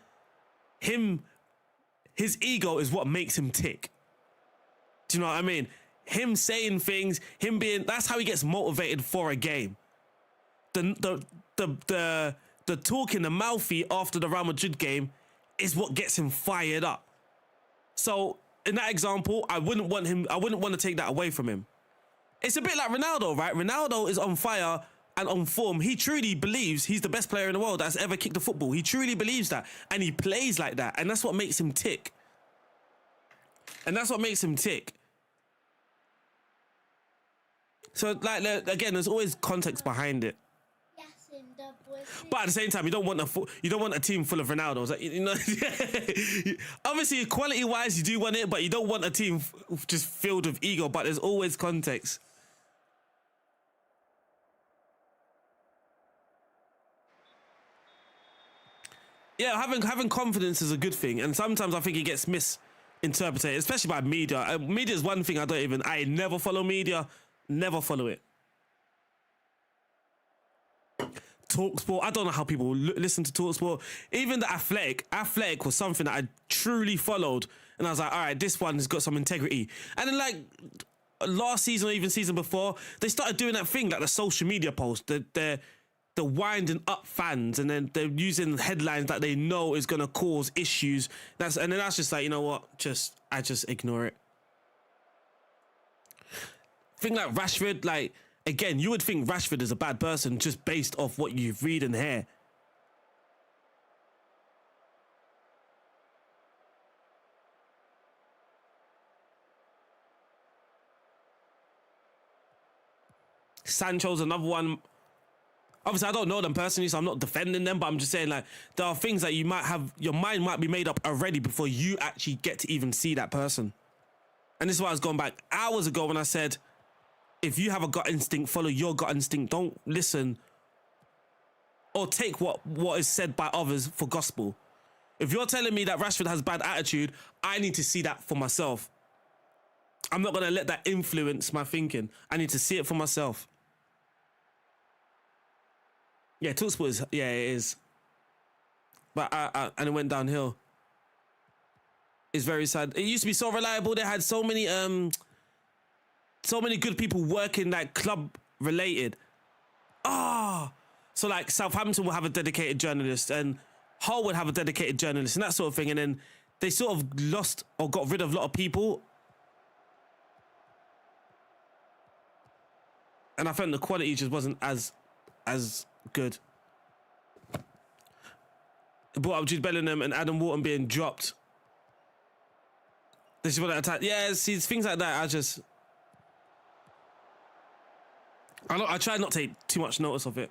his ego is what makes him tick. Do you know what I mean? Him saying things, that's how he gets motivated for a game. The talking, the mouthy after the Real Madrid game is what gets him fired up. So in that example, I wouldn't want to take that away from him. It's a bit like Ronaldo, right? Ronaldo is on fire and on form. He truly believes he's the best player in the world that's ever kicked a football. He truly believes that. And he plays like that. And that's what makes him tick. So, like, again, there's always context behind it. But at the same time, you don't want a team full of Ronaldos. Like, you know, obviously, quality-wise, you do want it, but you don't want a team just filled with ego. But there's always context. Yeah, having confidence is a good thing, and sometimes I think it gets misinterpreted, especially by media. Media is one thing I never follow media, never follow it. TalkSport, I don't know how people listen to TalkSport. Even the Athletic was something that I truly followed, and I was like, all right, this one has got some integrity. And then like last season or even season before, they started doing that thing, like the social media post, they're winding up fans, and then they're using headlines that they know is going to cause issues. And then that's just like, you know what? I just ignore it. Thing like Rashford, like, again, you would think Rashford is a bad person just based off what you read and hear. Sancho's another one. Obviously, I don't know them personally, so I'm not defending them, but I'm just saying, like, there are things that you might have, your mind might be made up already before you actually get to even see that person. And this is why I was going back hours ago when I said, if you have a gut instinct, follow your gut instinct. Don't listen or take what is said by others for gospel. If you're telling me that Rashford has bad attitude, I need to see that for myself. I'm not going to let that influence my thinking. I need to see it for myself. Yeah, TalkSport is, yeah, it is. But and it went downhill. It's very sad. It used to be so reliable. They had so many good people working that club related. So like Southampton will have a dedicated journalist, and Hull would have a dedicated journalist, and that sort of thing. And then they sort of lost or got rid of a lot of people. And I think the quality just wasn't as good. It brought up Jude Bellingham and Adam Wharton being dropped. This is what I attack. Yeah, see, things like that. I try not to take too much notice of it.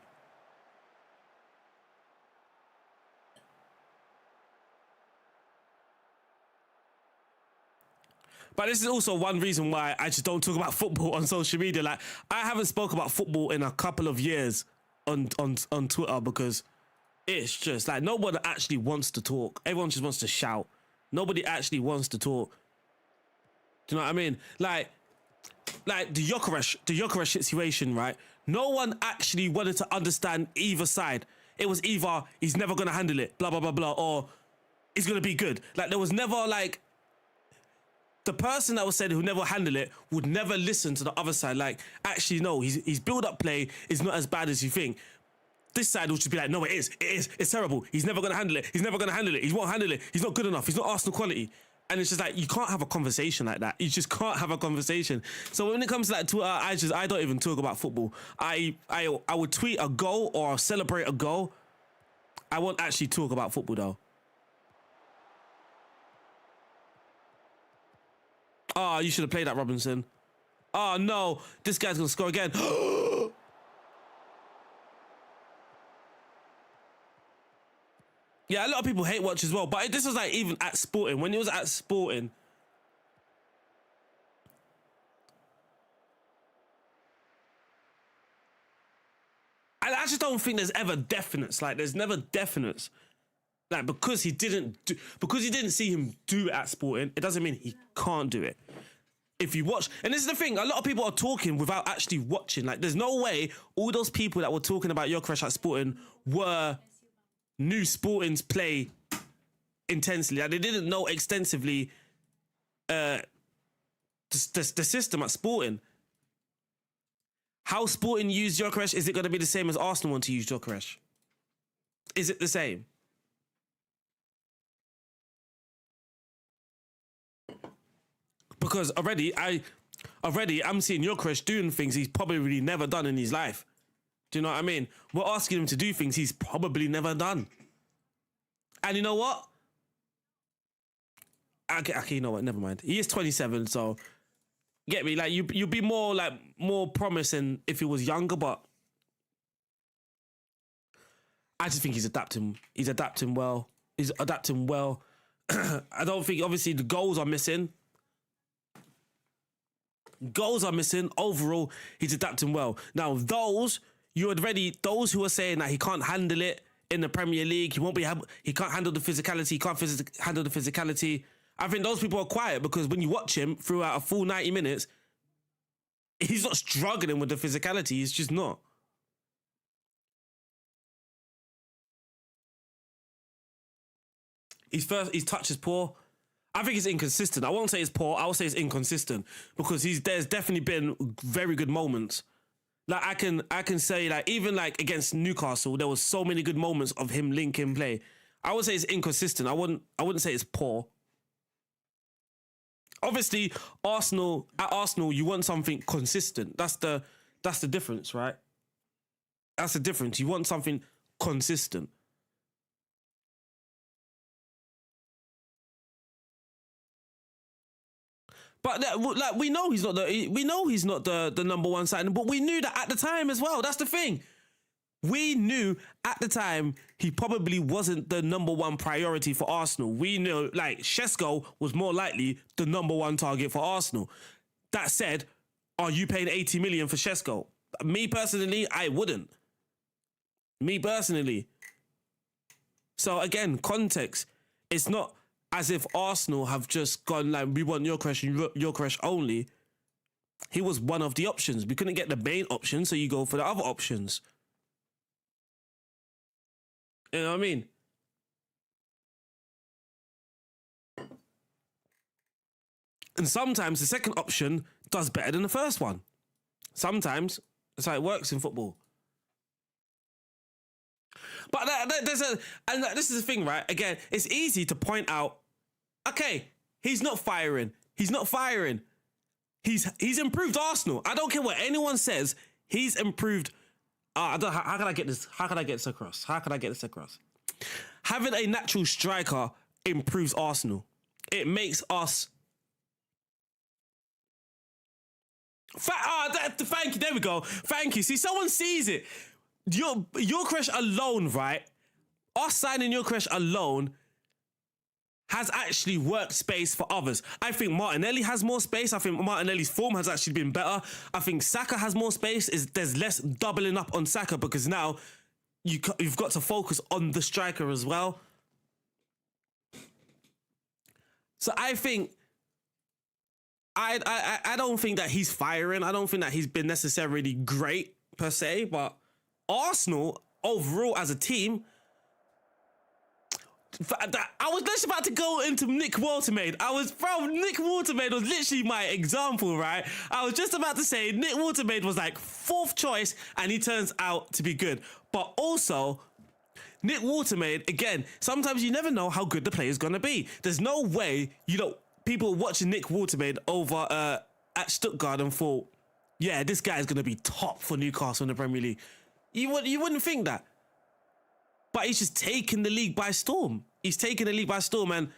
But this is also one reason why I just don't talk about football on social media. Like, I haven't spoke about football in a couple of years on Twitter, because it's just like no one actually wants to talk. Everyone just wants to shout. Nobody actually wants to talk. Do you know what I mean? Like the Gyökeres situation, right? No one actually wanted to understand either side. It was either he's never going to handle it, blah, blah, blah, blah, or he's going to be good. Like, there was never, like, the person that was said who never handle it would never listen to the other side. Like, actually, no, his build-up play is not as bad as you think. This side will just be like, no, it is. It's terrible. He's never going to handle it. He won't handle it. He's not good enough. He's not Arsenal quality. And it's just like, you can't have a conversation like that. You just can't have a conversation. So when it comes to like Twitter, I don't even talk about football. I would tweet a goal or celebrate a goal. I won't actually talk about football though. Oh, you should have played that, Robinson. Oh no, this guy's gonna score again. Yeah, a lot of people hate watch as well, but this was like even at Sporting. When it was at Sporting, I just don't think there's ever definites. Like, there's never definites. Like, because he didn't see him do it at Sporting, it doesn't mean he can't do it. If you watch, and this is the thing, a lot of people are talking without actually watching. Like, there's no way all those people that were talking about Gyökeres at Sporting were new Sporting's play intensely. Like, they didn't know extensively the system at Sporting. How Sporting use Gyökeres, is it going to be the same as Arsenal want to use Gyökeres? Is it the same? Because already I'm seeing Gyökeres doing things he's probably never done in his life. Do you know what I mean? We're asking him to do things he's probably never done. And you know what? Okay, you know what? Never mind. He is 27, so get me. Like, you'd be more promising if he was younger, but I just think he's adapting. He's adapting well. I don't think, obviously, the goals are missing. Overall, he's adapting well. Now, those who are saying that he can't handle it in the Premier League, he can't handle the physicality, I think those people are quiet, because when you watch him throughout a full 90 minutes, he's not struggling with the physicality. He's just not. His touch is poor. I think it's inconsistent. I won't say it's poor. I will say it's inconsistent, because there's definitely been very good moments. Like, I can say, like, even like against Newcastle, there was so many good moments of him linking play. I would say it's inconsistent. I wouldn't say it's poor. Obviously, at Arsenal, you want something consistent. That's the difference, right? That's the difference. You want something consistent. But like, we know he's not the number one signing, but we knew that at the time as well. That's the thing. We knew at the time he probably wasn't the number one priority for Arsenal. We knew, like, Šeško was more likely the number one target for Arsenal. That said, are you paying 80 million for Šeško? Me personally, I wouldn't. Me personally. So again, context. It's not as if Arsenal have just gone like, we want Gyökeres only. He was one of the options. We couldn't get the main option, so you go for the other options. You know what I mean? And sometimes the second option does better than the first one. Sometimes that's how it works in football. But this is the thing, right? Again, it's easy to point out, okay, he's not firing. He's improved Arsenal. I don't care what anyone says. He's improved. How can I get this across? Having a natural striker improves Arsenal. It makes us. Thank you. There we go. Thank you. See, someone sees it. Gyökeres alone, right? Us signing Gyökeres alone has actually worked space for others. I think Martinelli has more space. I think Martinelli's form has actually been better. I think Saka has more space. There's less doubling up on Saka, because now you've got to focus on the striker as well. So I think I don't think that he's firing. I don't think that he's been necessarily great per se, but Arsenal overall as a team, I was just about to go into Nick Watermaid. Nick Watermaid was literally my example, right? I was just about to say Nick Watermaid was like fourth choice and he turns out to be good. But also, Nick Watermaid, again, sometimes you never know how good the player is going to be. There's no way, people watching Nick Watermaid over at Stuttgart and thought, yeah, this guy is going to be top for Newcastle in the Premier League. You wouldn't think that. But he's just taking the league by storm. And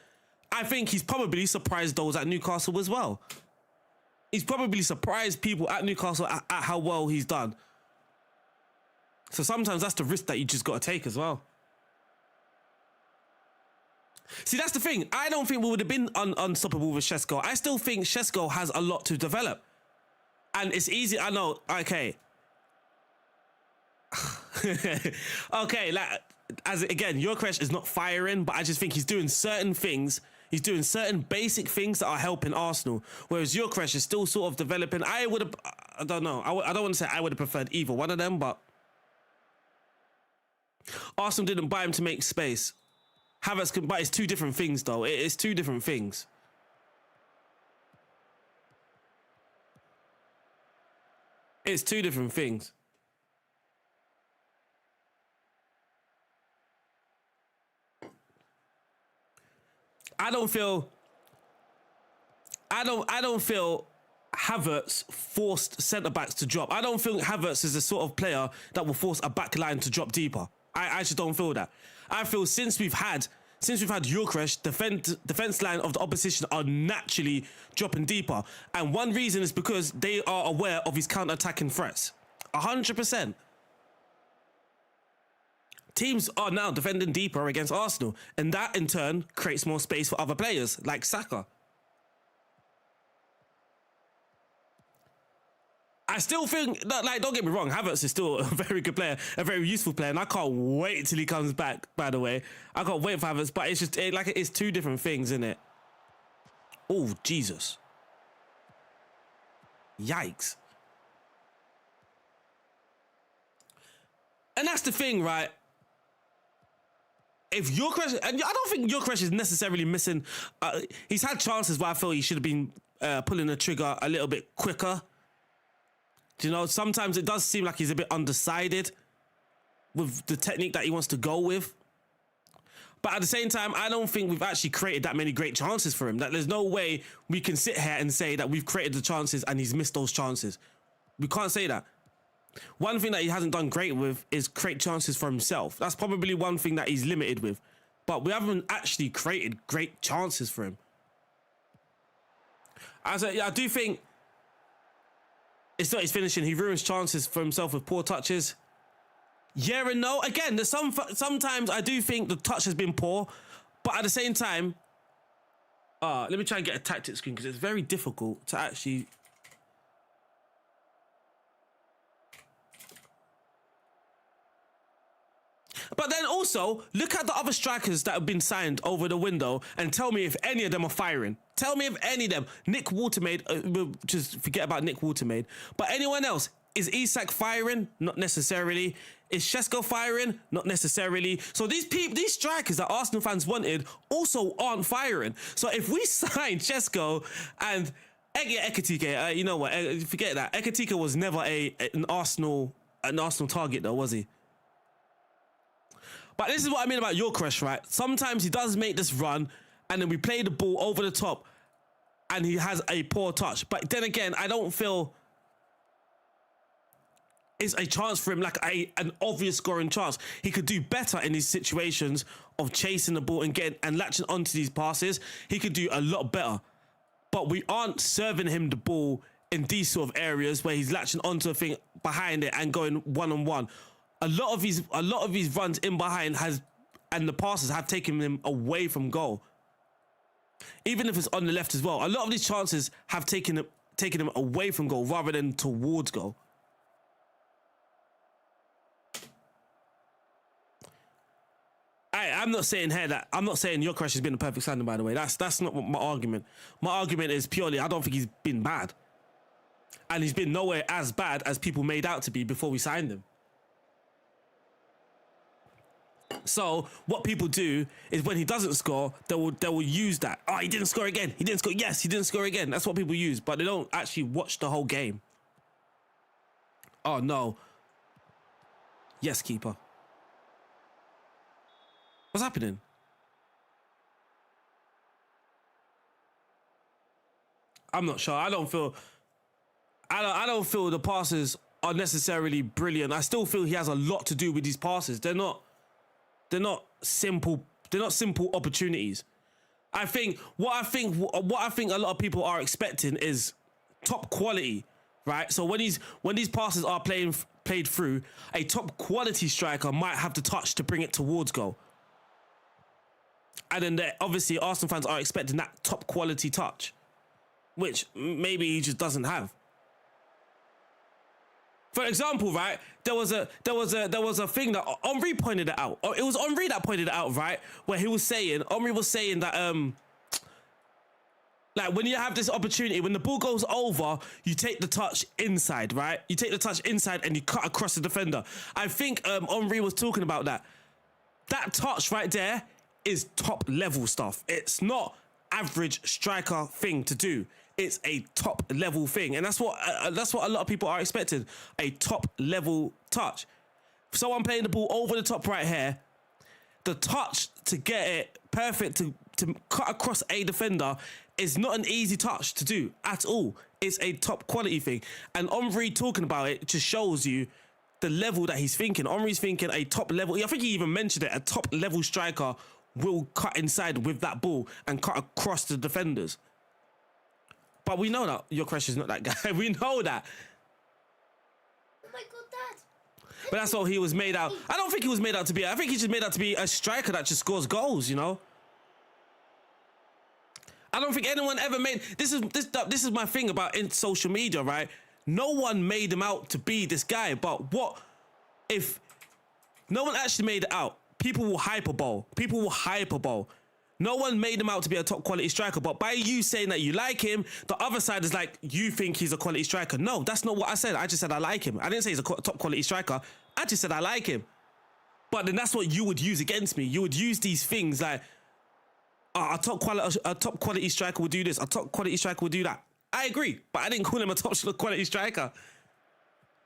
I think he's probably surprised those at Newcastle as well. He's probably surprised people at Newcastle at how well he's done. So sometimes that's the risk that you just got to take as well. See, that's the thing. I don't think we would have been unstoppable with Šeško. I still think Šeško has a lot to develop. And it's easy. I know. Okay. Okay, like, again, Gyökeres is not firing, but I just think he's doing certain things. He's doing certain basic things that are helping Arsenal, whereas Gyökeres is still sort of developing. I don't know. I don't want to say I would have preferred either one of them, but Arsenal didn't buy him to make space. Havertz can, but it's two different things, though. It's two different things. It's two different things. I don't feel Havertz forced centre-backs to drop. I don't think Havertz is the sort of player that will force a back line to drop deeper. I just don't feel that. I feel since we've had Gyökeres, defense line of the opposition are naturally dropping deeper. And one reason is because they are aware of his counter-attacking threats. 100%. Teams are now defending deeper against Arsenal, and that in turn creates more space for other players like Saka. I still think that, like, don't get me wrong, Havertz is still a very good player, a very useful player, and I can't wait till he comes back, by the way. I can't wait for Havertz, but it's just, it's two different things, isn't it? Oh, Jesus. Yikes. And that's the thing, right? If Gyökeres, and I don't think Gyökeres is necessarily missing, he's had chances where I feel he should have been pulling the trigger a little bit quicker. You know, sometimes it does seem like he's a bit undecided with the technique that he wants to go with. But at the same time, I don't think we've actually created that many great chances for him. That there's no way we can sit here and say that we've created the chances and he's missed those chances. We can't say that. One thing that he hasn't done great with is create chances for himself. That's probably one thing that he's limited with. But we haven't actually created great chances for him. I do think it's not his finishing. He ruins chances for himself with poor touches. Yeah and no. Again, there's sometimes I do think the touch has been poor, but at the same time, let me try and get a tactic screen because it's very difficult to actually. But then also, look at the other strikers that have been signed over the window and tell me if any of them are firing. Tell me if any of them. Nick Watermaid, we'll just forget about Nick Watermaid. But anyone else, is Isak firing? Not necessarily. Is Šeško firing? Not necessarily. So these strikers that Arsenal fans wanted also aren't firing. So if we sign Šeško and Ekitike, you know what? Forget that. Ekitike was never an Arsenal target though, was he? But this is what I mean about Gyökeres, right? Sometimes he does make this run and then we play the ball over the top and he has a poor touch. But then again, I don't feel it's a chance for him, like an obvious scoring chance. He could do better in these situations of chasing the ball and latching onto these passes. He could do a lot better. But we aren't serving him the ball in these sort of areas where he's latching onto a thing behind it and going one-on-one. A lot of his runs in behind and the passes have taken him away from goal. Even if it's on the left as well. A lot of these chances have taken him away from goal rather than towards goal. I'm not saying Gyökeres has been a perfect signing, by the way. That's not my argument. My argument is purely I don't think he's been bad. And he's been nowhere as bad as people made out to be before we signed him. So what people do is when he doesn't score, they will use that. Oh, he didn't score again. He didn't score. Yes, he didn't score again. That's what people use, but they don't actually watch the whole game. Oh no. Yes, keeper. What's happening? I'm not sure. I don't feel the passes are necessarily brilliant. I still feel he has a lot to do with these passes. They're not simple opportunities. What I think a lot of people are expecting is top quality, right? So when these passes are played through, a top quality striker might have the touch to bring it towards goal. And then obviously Arsenal fans are expecting that top quality touch, which maybe he just doesn't have. For example, right, there was a thing that Henry pointed it out. It was Henry that pointed it out, right? Where Henry was saying that Like when you have this opportunity, when the ball goes over, you take the touch inside, right? You take the touch inside and you cut across the defender. I think Henri was talking about that. That touch right there is top level stuff. It's not average striker thing to do. It's a top level thing, and that's what a lot of people are expecting. A top level touch. Someone playing the ball over the top right here, the touch to get it perfect to cut across a defender is not an easy touch to do at all. It's a top quality thing, and Henri talking about it just shows you the level that he's thinking. Henri's thinking a top level. I think he even mentioned it. A top level striker will cut inside with that ball and cut across the defenders. But we know that your crush is not that guy. We know that. Oh my god, Dad. But that's what he was made out. I don't think he was made out to be. I think he's just made out to be a striker that just scores goals, you know? I don't think anyone ever made... This is my thing about in social media, right? No one made him out to be this guy. But what if no one actually made it out? People will hyperbole. People will hyperbole. No one made him out to be a top quality striker, but by you saying that you like him, the other side is like, you think he's a quality striker. No, that's not what I said. I just said I like him. I didn't say he's a top quality striker. I just said I like him. But then that's what you would use against me. You would use these things like, a top quality striker would do this. A top quality striker would do that. I agree, but I didn't call him a top quality striker.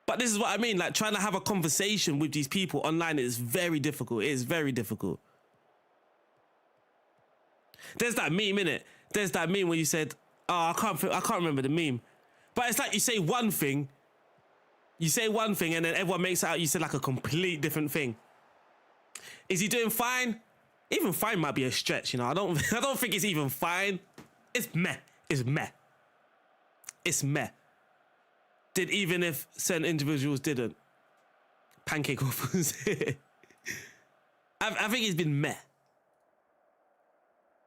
But this is what I mean. Like trying to have a conversation with these people online is very difficult. It is very difficult. There's that meme, innit? There's that meme where you said, oh, I can't remember the meme. But it's like you say one thing and then everyone makes it out you said like a complete different thing. Is he doing fine? Even fine might be a stretch, you know. I don't think it's even fine. It's meh. It's meh. It's meh. Did even if certain individuals didn't. Pancake offers. I think he's been meh.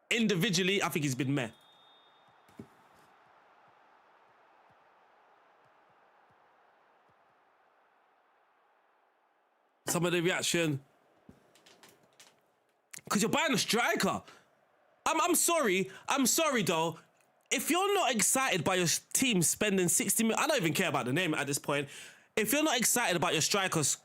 Individually, I think he's been meh. Some of the reaction. Because you're buying a striker. I'm sorry though. If you're not excited by your team spending 60 million, I don't even care about the name at this point. If you're not excited about your strikers,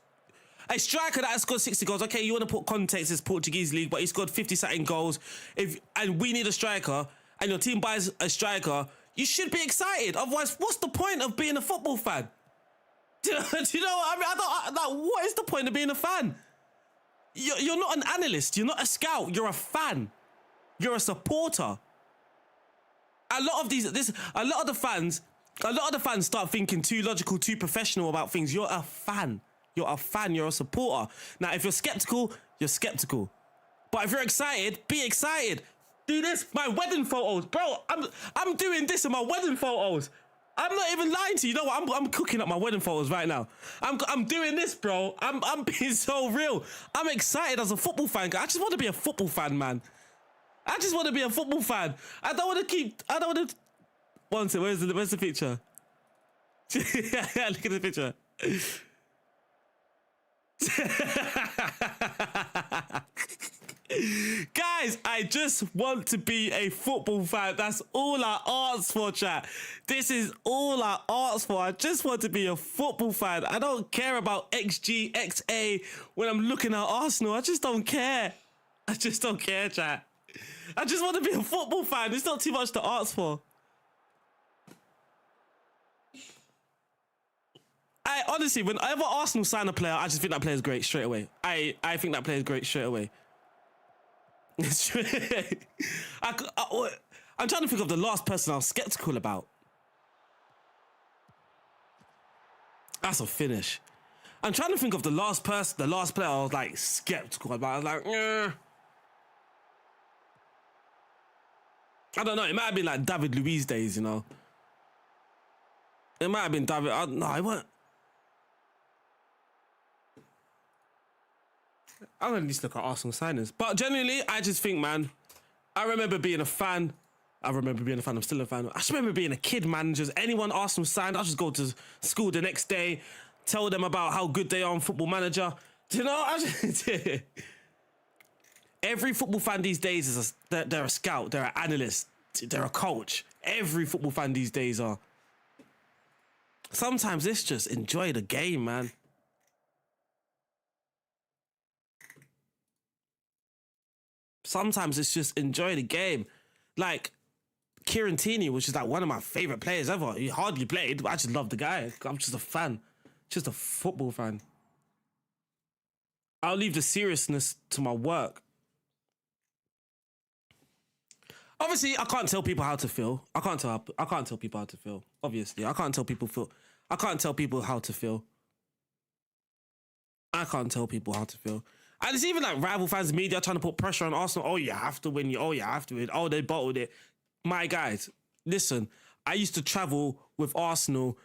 a striker that has scored 60 goals, okay, you want to put context as Portuguese league, but he scored 50-something goals. And we need a striker, and your team buys a striker, you should be excited. Otherwise, what's the point of being a football fan? Do you know what I mean? What is the point of being a fan? You're not an analyst. You're not a scout. You're a fan. You're a supporter. A lot of the fans start thinking too logical, too professional about things. You're a fan. You're a fan. You're a supporter. Now, if you're skeptical, you're skeptical. But if you're excited, be excited. Do this. My wedding photos, bro. I'm doing this in my wedding photos. I'm not even lying to you. You know what? I'm cooking up my wedding photos right now. I'm doing this, bro. I'm being so real. I'm excited as a football fan. I just want to be a football fan, man. I just want to be a football fan. I don't want to. One second, where's the picture? Yeah, look at the picture. Guys, I just want to be a football fan. That's all I ask for, chat. This is all I ask for. I just want to be a football fan. I don't care about XG, XA when I'm looking at Arsenal. I just don't care. I just don't care, chat. I just want to be a football fan. It's not too much to ask for. I honestly, whenever Arsenal sign a player, I just think that player's great straight away. I think that player's great straight away. I'm trying to think of the last person I was skeptical about. That's a finish. I'm trying to think of the last player I was like skeptical about. I was like, I don't know. It might have been like David Luiz days, you know. It might have been David. No, I won't. I'm going to at least look at Arsenal signings. But generally, I just think, man, I remember being a fan. I'm still a fan. I just remember being a kid, man. Just anyone Arsenal signed, I'll just go to school the next day, tell them about how good they are on Football Manager. Do you know? Every football fan these days they're a scout, they're an analyst. they're a coach. Every football fan these days are. Sometimes it's just enjoy the game, man. Sometimes it's just enjoy the game. Like, Kieran Tierney, which is like one of my favorite players ever. He hardly played, but I just love the guy. I'm just a fan. Just a football fan. I'll leave the seriousness to my work. Obviously, I can't tell people how to feel. I can't tell people how to feel. Obviously, I can't tell people how to feel. I can't tell people how to feel. And it's even like rival fans, media trying to put pressure on Arsenal. Oh, you have to win. Oh, you have to win. Oh, they bottled it. My guys, listen, I used to travel with Arsenal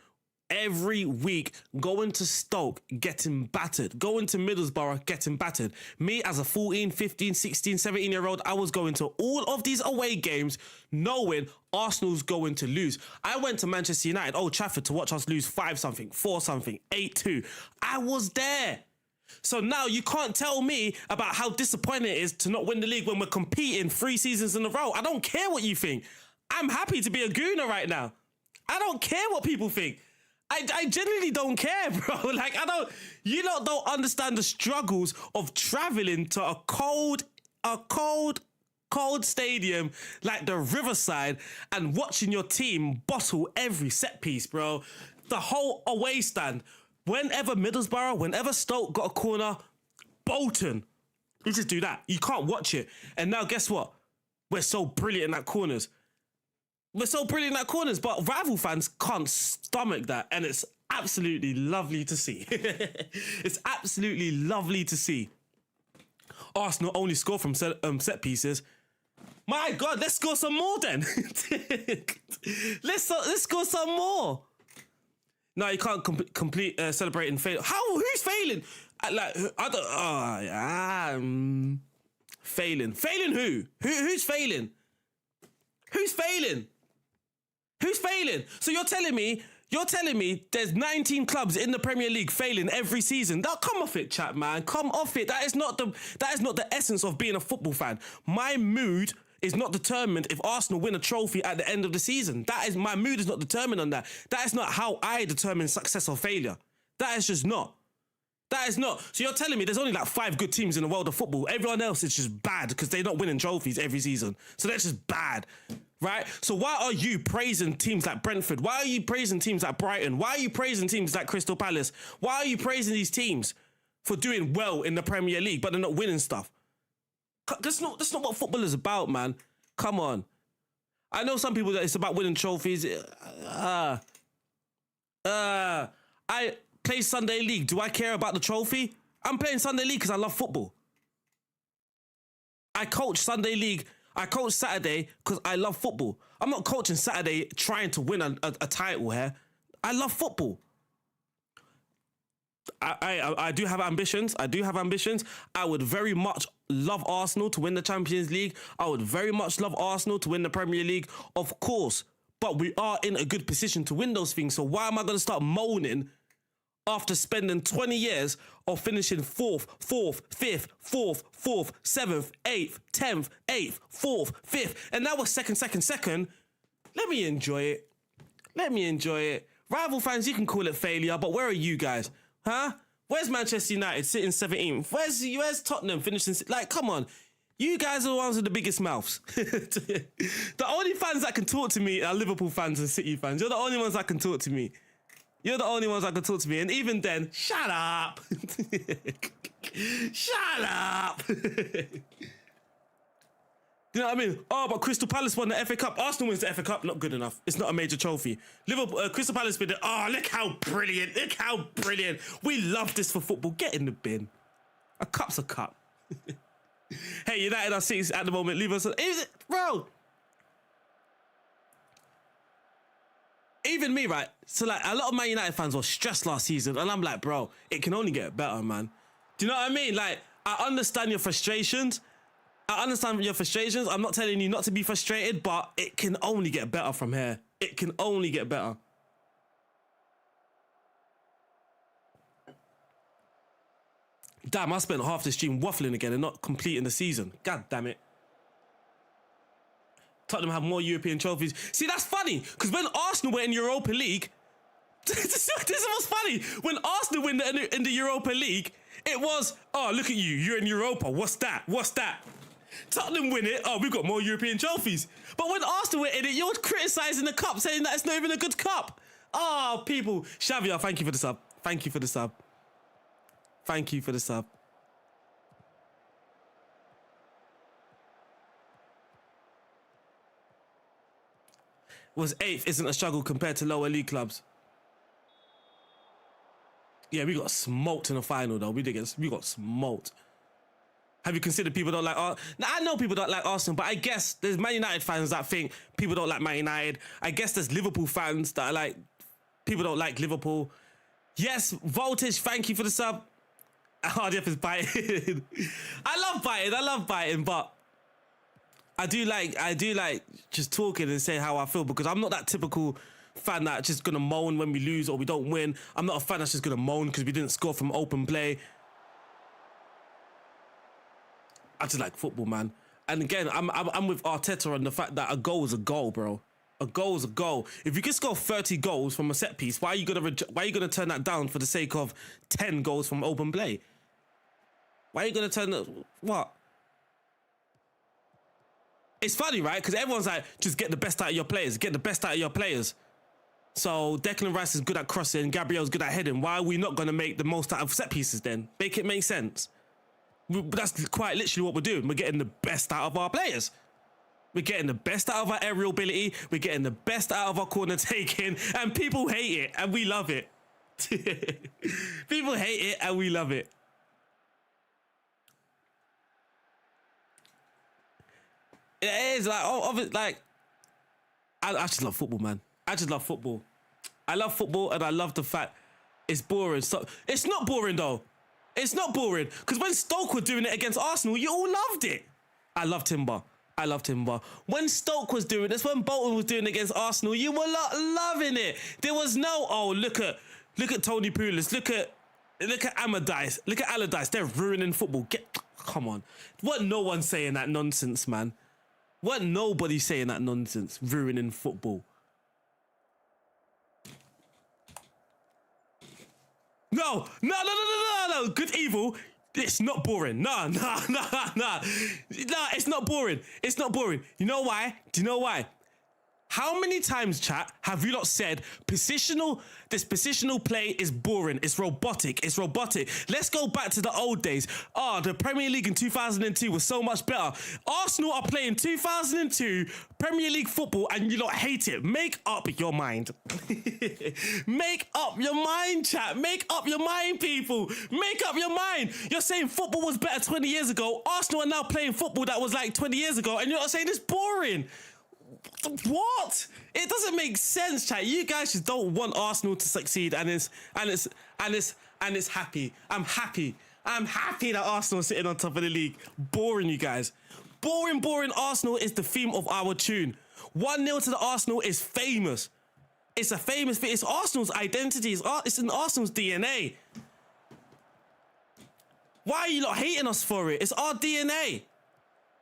every week, going to Stoke, getting battered, going to Middlesbrough, getting battered. Me as a 14, 15, 16, 17-year-old, I was going to all of these away games knowing Arsenal's going to lose. I went to Manchester United, Old Trafford, to watch us lose 5-something, 4-something, 8-2. I was there. So now you can't tell me about how disappointing it is to not win the league when we're competing 3 seasons in a row. I don't care what you think. I'm happy to be a Gooner right now. I don't care what people think. I genuinely don't care, bro. Like, you lot don't understand the struggles of traveling to a cold stadium like the Riverside and watching your team bottle every set piece, bro. The whole away stand. Whenever Middlesbrough, whenever Stoke got a corner, Bolton. You just do that. You can't watch it. And now guess what? We're so brilliant at corners. But rival fans can't stomach that, and it's absolutely lovely to see. It's absolutely lovely to see. Arsenal only score from set pieces. My God, let's score some more then. Let's score some more. No, you can't complete celebrate and fail. How? Who's failing? Failing. Failing who? Who's failing? Who's failing? Who's failing? So you're telling me there's 19 clubs in the Premier League failing every season. Now come off it, chat, man. Come off it. That is not the essence of being a football fan. My mood is not determined if Arsenal win a trophy at the end of the season. My mood is not determined on that. That is not how I determine success or failure. That is just not. That is not. So you're telling me there's only like 5 good teams in the world of football. Everyone else is just bad because they're not winning trophies every season. So that's just bad, right? So why are you praising teams like Brentford? Why are you praising teams like Brighton? Why are you praising teams like Crystal Palace? Why are you praising these teams for doing well in the Premier League, but they're not winning stuff? That's not what football is about, man. Come on. I know some people that it's about winning trophies. I play Sunday League. Do I care about the trophy? I'm playing Sunday League because I love football. I coach Sunday League. I coach Saturday because I love football. I'm not coaching Saturday trying to win a title here. I love football. I do have ambitions. I would very much love Arsenal to win the Champions League. I would very much love Arsenal to win the Premier League, of course. But we are in a good position to win those things. So why am I going to start moaning after spending 20 years of finishing 4th, 5th, 4th, 7th, 8th, 10th, 8th, 4th, 5th, and now we're second. Let me enjoy it. Rival fans, you can call it failure, but where are you guys? Huh? Where's Manchester United sitting 17th? Where's Tottenham finishing? Like, come on. You guys are the ones with the biggest mouths. The only fans that can talk to me are Liverpool fans and City fans. You're the only ones that can talk to me. And even then, shut up. Shut up. You know what I mean? Oh, but Crystal Palace won the FA Cup. Arsenal wins the FA Cup. Not good enough. It's not a major trophy. Liverpool, Crystal Palace been there. Oh, look how brilliant. We love this for football. Get in the bin. A cup's a cup. Hey, United are 6 at the moment. Leave us. Bro. Even me, right? So, like, a lot of Man United fans were stressed last season. And I'm like, bro, it can only get better, man. Do you know what I mean? Like, I understand your frustrations. I'm not telling you not to be frustrated, but it can only get better from here. It can only get better. Damn, I spent half the stream waffling again and not completing the season. God damn it. Tottenham have more European trophies. See, that's funny, because when Arsenal were in Europa League, this is what's funny. When Arsenal win in the Europa League, it was, oh, look at you, you're in Europa. What's that? What's that? Tottenham win it, oh, we've got more European trophies. But when Arsenal were in it, you're criticising the cup, saying that it's not even a good cup. Oh, people. Xavier, thank you for the sub. Thank you for the sub. Thank you for the sub. Was 8th isn't a struggle compared to lower league clubs. Yeah, we got smoked in the final though. We got smoked. Have you considered people don't like Now, I know people don't like Arsenal, but I guess there's Man United fans that think people don't like Man United. I guess there's Liverpool fans that are like, people don't like Liverpool. Yes, Voltage, thank you for the sub. RDF is biting. I love biting, but I do like just talking and saying how I feel, because I'm not that typical fan that's just gonna moan when we lose or we don't win. I'm not a fan that's just gonna moan because we didn't score from open play. I just like football, man. And again, I'm with Arteta on the fact that a goal is a goal, bro. A goal is a goal. If you can score 30 goals from a set piece, why are you gonna turn that down for the sake of 10 goals from open play? Why are you gonna turn what? It's funny, right? Because everyone's like, just get the best out of your players. Get the best out of your players. So Declan Rice is good at crossing. Gabriel's good at heading. Why are we not going to make the most out of set pieces then? Make it make sense. That's quite literally what we're doing. We're getting the best out of our players. We're getting the best out of our aerial ability. We're getting the best out of our corner taking. And people hate it and we love it. People hate it and we love it. It is like, I just love football, man. I just love football. I love football and I love the fact it's boring. So it's not boring though. It's not boring, because when Stoke were doing it against Arsenal, you all loved it. I love Timber. When Stoke was doing this, when Bolton was doing it against Arsenal, you were loving it. There was no, oh, look at Tony Pulis, look at Allardyce, look at Allardyce. They're ruining football. Come on. What no one saying that nonsense, man. What nobody saying that nonsense, ruining football. No. Good evil. It's not boring. Nah. Nah, it's not boring. It's not boring. You know why? Do you know why? How many times, chat, have you not said this positional play is boring, it's robotic. Let's go back to the old days. The Premier League in 2002 was so much better. Arsenal are playing 2002 Premier League football and you lot hate it. Make up your mind. Make up your mind, chat. Make up your mind, people. Make up your mind. You're saying football was better 20 years ago. Arsenal are now playing football that was like 20 years ago and you're not saying it's boring. What? It doesn't make sense, chat. You guys just don't want Arsenal to succeed, and it's happy. I'm happy that Arsenal are sitting on top of the league. Boring, you guys. Boring. Arsenal is the theme of our tune. 1-0 to the Arsenal is famous. It's a famous thing. It's Arsenal's identity. It's in Arsenal's DNA. Why are you not hating us for it? It's our DNA.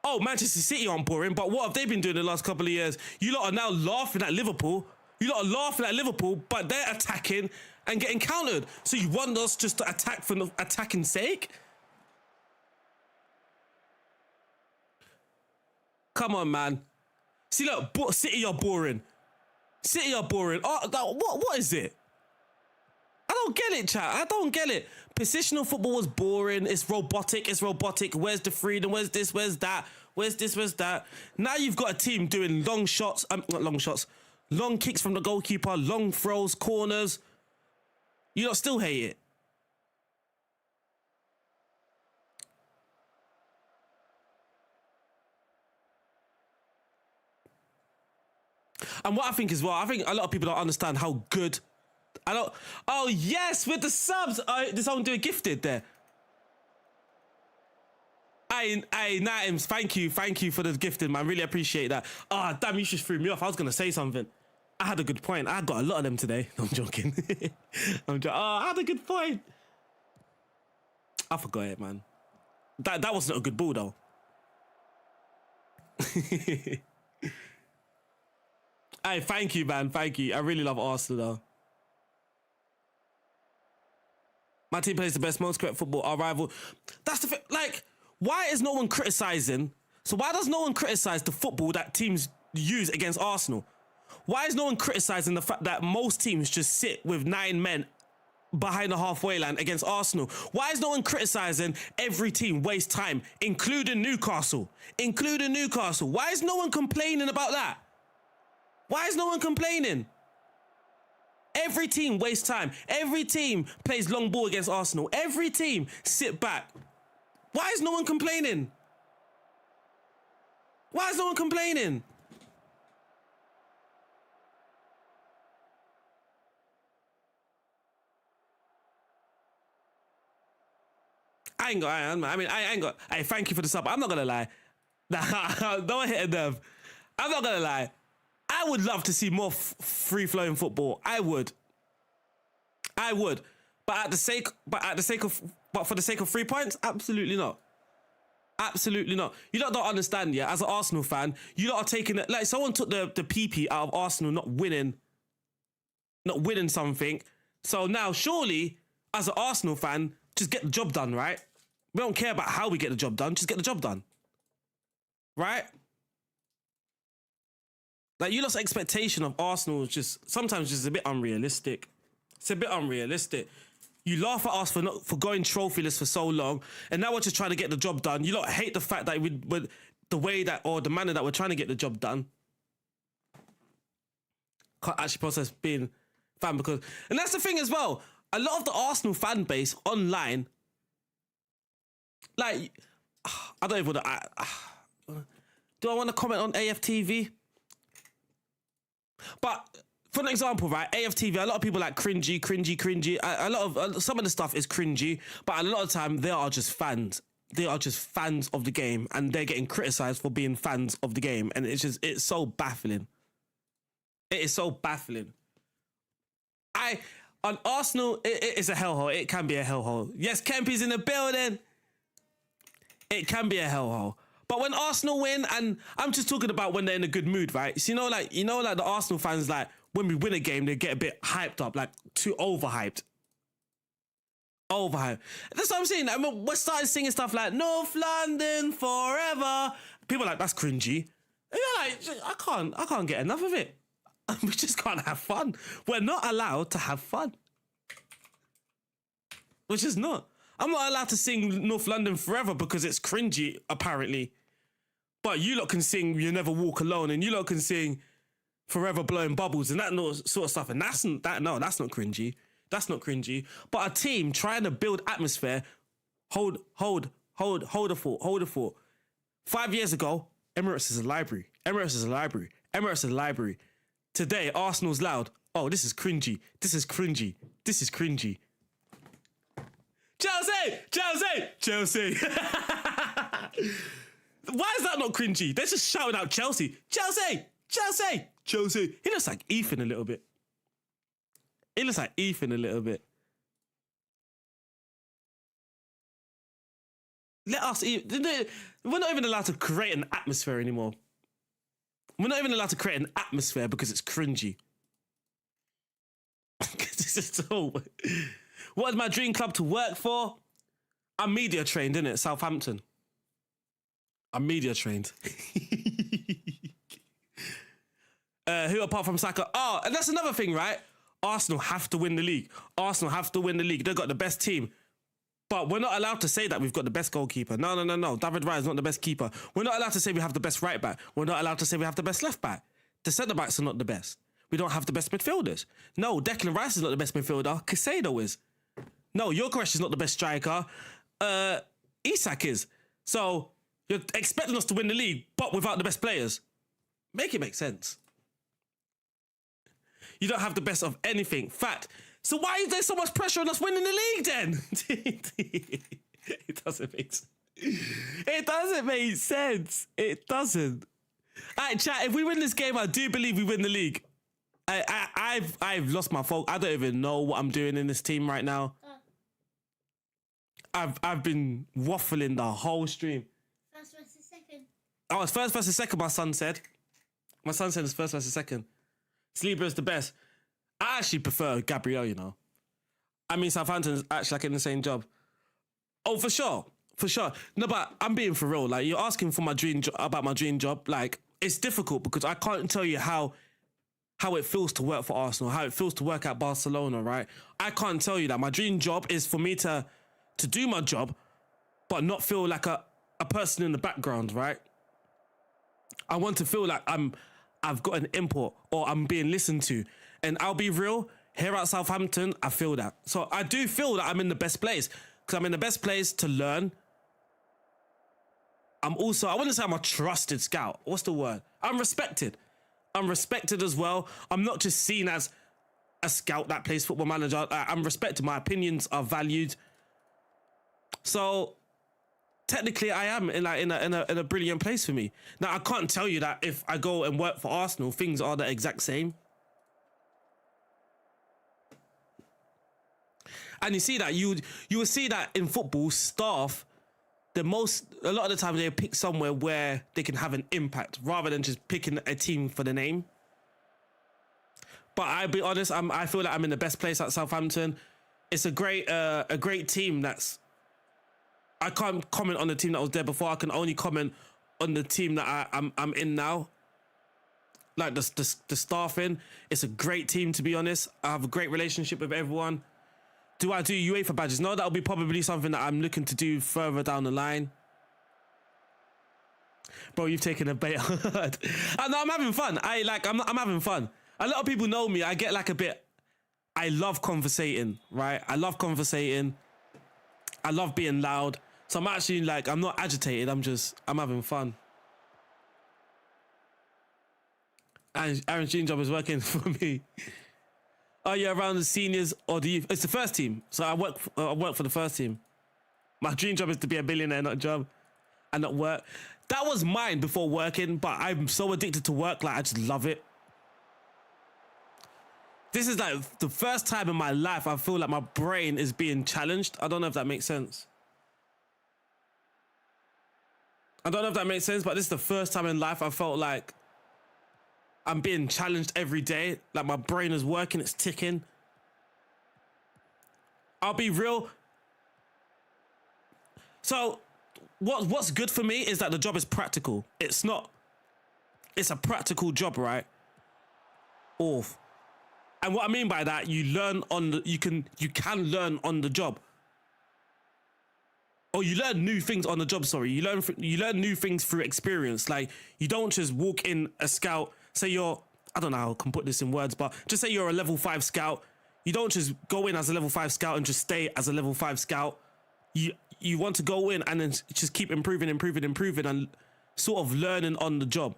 Oh, Manchester City aren't boring, but what have they been doing the last couple of years? You lot are now laughing at Liverpool. But they're attacking and getting countered. So you want us just to attack for the attacking sake? Come on, man. See, look, City are boring. Oh, what is it? I don't get it, chat. I don't get it. Positional football was boring. It's robotic. Where's the freedom? Where's this? Where's that? Where's that? Now you've got a team doing long shots. Not long shots. Long kicks from the goalkeeper. Long throws. Corners. You lot still hate it. And what I think as well, I think a lot of people don't understand how good... Oh, yes, with the subs. Did someone do a gifted there? Hey, Natims, thank you for the gifted, man. Really appreciate that. Damn, you just threw me off. I was going to say something. I had a good point. I got a lot of them today. No, I'm joking. I had a good point. I forgot it, man. That wasn't a good ball, though. Hey, thank you, man. Thank you. I really love Arsenal, though. My team plays the best, most correct football. Our rival. That's the thing. Like, why is no one criticizing? So why does no one criticize the football that teams use against Arsenal? Why is no one criticizing the fact that most teams just sit with 9 men behind the halfway line against Arsenal? Why is no one criticizing every team waste time, including Newcastle? Including Newcastle. Why is no one complaining about that? Why is no one complaining? Every team wastes time. Every team plays long ball against Arsenal. Every team sit back. Why is no one complaining? Why is no one complaining? I ain't got. Hey, thank you for the sub. I'm not gonna lie. Don't hit a nerve. I'm not gonna lie. I would love to see more free-flowing football. I would. But for the sake of 3 points, absolutely not. Absolutely not. You don't understand, yeah. As an Arsenal fan, you lot are taking it like someone took the PP out of Arsenal not winning something. So now, surely, as an Arsenal fan, just get the job done, right? We don't care about how we get the job done. Just get the job done, right? Like, you lot's expectation of Arsenal is just sometimes just a bit unrealistic. It's a bit unrealistic. You laugh at us for going trophyless for so long, and now we're just trying to get the job done. You lot hate the fact that with the way that or the manner that we're trying to get the job done. Can't actually process being fan because, and that's the thing as well. A lot of the Arsenal fan base online, like, I don't even want to. Do I want to comment on AFTV? But for an example, right, AFTV, a lot of people like cringy. Some of the stuff is cringy, but a lot of the time they are just fans. They are just fans of the game, and they're getting criticised for being fans of the game, and it's so baffling. It is so baffling. On Arsenal, it is a hellhole. It can be a hellhole. Yes, Kempy's in the building. It can be a hellhole. But when Arsenal win, and I'm just talking about when they're in a good mood, right? So like the Arsenal fans, like, when we win a game, they get a bit hyped up, like too overhyped. Overhyped. That's what I'm saying. I mean, we're starting singing stuff like North London forever. People are like, that's cringy. And you're like, I can't get enough of it. We just can't have fun. We're not allowed to have fun. Which is not. I'm not allowed to sing North London forever because it's cringy, apparently. But you lot can sing You Never Walk Alone, and you lot can sing Forever Blowing Bubbles and that sort of stuff. And that's not cringy. That's not cringy. But a team trying to build atmosphere, hold a thought. 5 years ago, Emirates is a library. Today, Arsenal's loud. Oh, this is cringy. Chelsea! Why is that not cringy? They're just shouting out Chelsea. Chelsea! He looks like Ethan a little bit. Let us eat. We're not even allowed to create an atmosphere anymore. We're not even allowed to create an atmosphere because it's cringy. This is so... What is my dream club to work for? I'm media trained, innit? Southampton. I'm media trained. Who apart from Saka? Oh, and that's another thing, right? Arsenal have to win the league. They've got the best team. But we're not allowed to say that we've got the best goalkeeper. No. David Raya is not the best keeper. We're not allowed to say we have the best right back. We're not allowed to say we have the best left back. The centre backs are not the best. We don't have the best midfielders. No, Declan Rice is not the best midfielder. Caicedo is. No, Gyökeres is not the best striker. Isak is. So you're expecting us to win the league, but without the best players. Make it make sense. You don't have the best of anything. Fact. So why is there so much pressure on us winning the league then? It doesn't make sense. It doesn't. All right, chat. If we win this game, I do believe we win the league. I've lost my focus. I don't even know what I'm doing in this team right now. I've been waffling the whole stream. First versus second. Oh, it's first versus second, my son said. My son said it's first versus second. Saliba is the best. I actually prefer Gabriel, you know. I mean, Southampton's actually like in the same job. Oh, for sure. For sure. No, but I'm being for real. Like, you're asking for about my dream job. Like, it's difficult because I can't tell you how it feels to work for Arsenal, how it feels to work at Barcelona, right? I can't tell you that. My dream job is for me to do my job, but not feel like a person in the background, right? I want to feel like I've got an input or I'm being listened to. And I'll be real, here at Southampton, I feel that. So I do feel that I'm in the best place because I'm in the best place to learn. I wouldn't say I'm a trusted scout. What's the word? I'm respected. I'm respected as well. I'm not just seen as a scout that plays Football Manager. I'm respected. My opinions are valued. So technically, I am in a brilliant place for me. Now, I can't tell you that if I go and work for Arsenal, things are the exact same. And you see that you will see that in football, staff, a lot of the time they pick somewhere where they can have an impact rather than just picking a team for the name. But I'll be honest, I feel like I'm in the best place at Southampton. It's a great team. I can't comment on the team that was there before. I can only comment on the team that I'm in now. Like the staffing, it's a great team, to be honest. I have a great relationship with everyone. Do I do UEFA badges? No, that'll be probably something that I'm looking to do further down the line. Bro, you've taken a bait. I know, I'm having fun. I'm having fun. A lot of people know me. I get like a bit. I love conversating, right? I love conversating. I love being loud. So I'm actually like, I'm not agitated. I'm having fun. And Aaron's dream job is working for me. Are you around the seniors or the youth? It's the first team. So I work for the first team. My dream job is to be a billionaire, not not work. That was mine before working, but I'm so addicted to work. Like, I just love it. This is like the first time in my life I feel like my brain is being challenged. I don't know if that makes sense. But this is the first time in life I felt like I'm being challenged every day. Like, my brain is working, it's ticking. I'll be real. So what's good for me is that the job is practical. It's a practical job, right? Off. And what I mean by that, you can learn on the job. Or you learn new things on the job, sorry. You learn new things through experience. Like, you don't just walk in a scout, say I don't know how I can put this in words, but just say you're a level 5 scout. You don't just go in as a level 5 scout and just stay as a level 5 scout. You want to go in and then just keep improving and sort of learning on the job.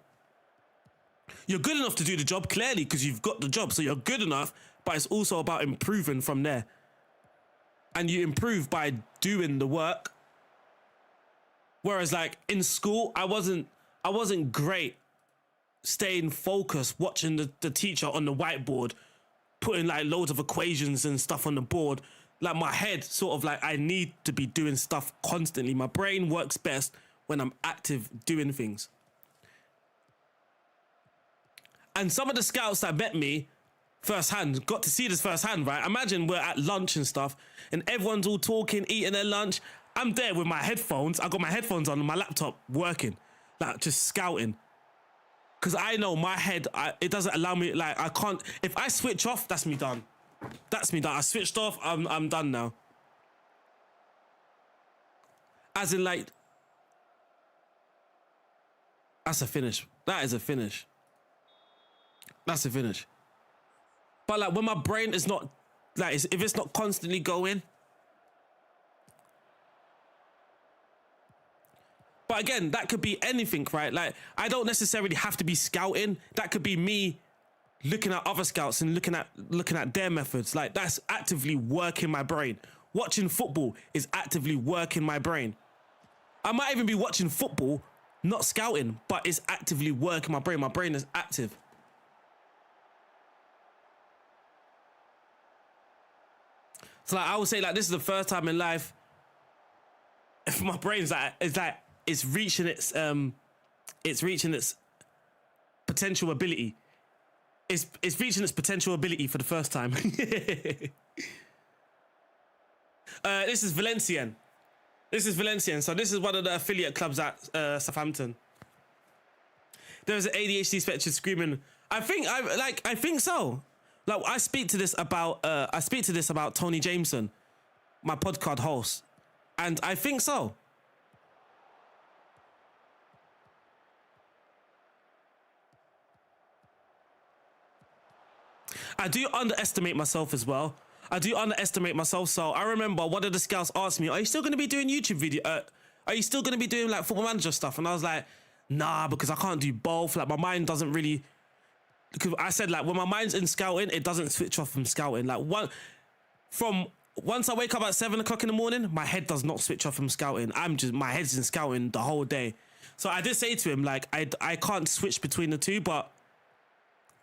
You're good enough to do the job, clearly, because you've got the job. So you're good enough, but it's also about improving from there. And you improve by doing the work. Whereas, like, in school, I wasn't great staying focused, watching the teacher on the whiteboard, putting like loads of equations and stuff on the board. Like, my head sort of like, I need to be doing stuff constantly. My brain works best when I'm active doing things. And some of the scouts that met me firsthand, got to see this firsthand, right? Imagine we're at lunch and stuff and everyone's all talking, eating their lunch. I'm there with my headphones. I got my headphones on and my laptop working, like just scouting. Because I know my head, it doesn't allow me, like, I can't, if I switch off, that's me done. That's me done. I switched off, I'm done now. As in, like, that's a finish. That is a finish. That's a finish. But like, when my brain is not, like, if it's not constantly going. But again, that could be anything, right? Like, I don't necessarily have to be scouting. That could be me looking at other scouts and looking at their methods. Like, that's actively working my brain. Watching football is actively working my brain. I might even be watching football, not scouting, but it's actively working my brain. My brain is active. So like, I would say, like, this is the first time in life if my brain's like, it's reaching its potential ability. It's reaching its potential ability for the first time. This is Valenciennes. This is Valenciennes. So this is one of the affiliate clubs at Southampton. There's an ADHD spectrum screaming. I think so. Like I speak to this about Tony Jameson, my podcast host, and I think so. I do underestimate myself as well. So I remember one of the scouts asked me, "Are you still going to be doing YouTube video? Are you still going to be doing like Football Manager stuff?" And I was like, "Nah, because I can't do both. Like my mind doesn't really." Because I said like when my mind's in scouting, it doesn't switch off from scouting. Like once I wake up at 7 o'clock in the morning, my head does not switch off from scouting. My head's in scouting the whole day. So I did say to him like I can't switch between the two, but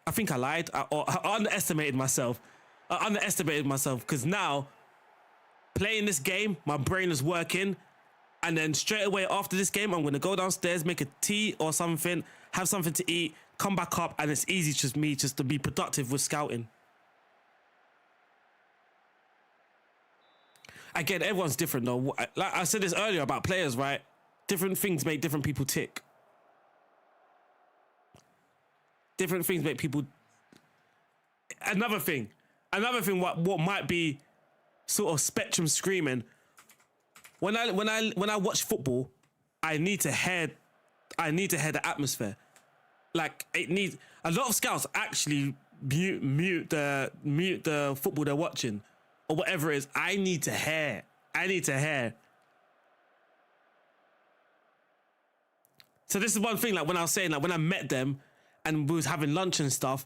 I think I lied. I underestimated myself. Because now, playing this game, my brain is working. And then straight away after this game, I'm going to go downstairs, make a tea or something, have something to eat, come back up, and it's easy just to be productive with scouting. Again, everyone's different though. Like I said this earlier about players, right? Different things make different people tick. Different things make people... Another thing, what might be sort of spectrum screaming. When I watch football, I need to hear the atmosphere. Like it needs a lot of scouts actually mute the football they're watching or whatever it is. I need to hear. So this is one thing. Like when I was saying, like when I met them and we was having lunch and stuff,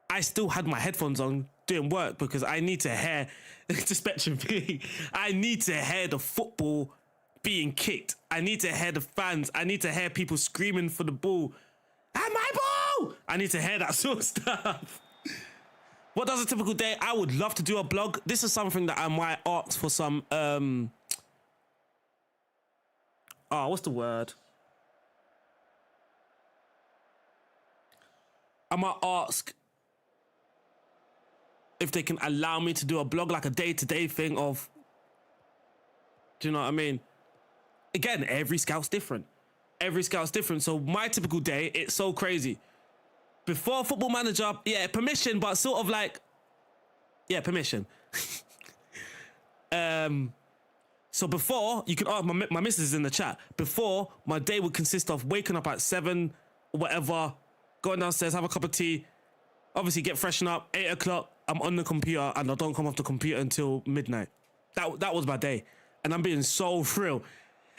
I still had my headphones on doing work because I need to hear the spectrum thing. I need to hear the football being kicked. I need to hear the fans. I need to hear people screaming for the ball. And my ball! I need to hear that sort of stuff. What does a typical day? I would love to do a blog. This is something that I might ask for some, what's the word? I might ask if they can allow me to do a blog, like a day-to-day thing of, do you know what I mean? Again, every scout's different. So my typical day, it's so crazy. Before Football Manager, yeah, permission, but sort of like, yeah, permission. So before, you can ask, my missus is in the chat. Before, my day would consist of waking up at 7, whatever, going downstairs, have a cup of tea, obviously get freshened up, 8 o'clock, I'm on the computer and I don't come off the computer until midnight. That was my day. And I'm being so real.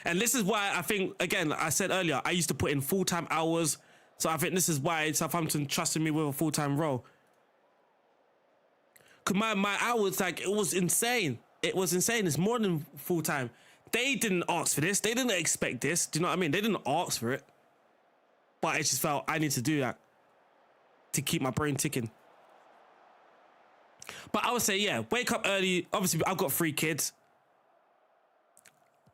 And this is why I think, again, I said earlier, I used to put in full-time hours. So I think this is why Southampton trusted me with a full-time role. Because my hours, like, it was insane. It's more than full-time. They didn't ask for this. They didn't expect this. Do you know what I mean? They didn't ask for it. But I just felt I need to do that to keep my brain ticking. But I would say, yeah, wake up early. Obviously, I've got 3 kids.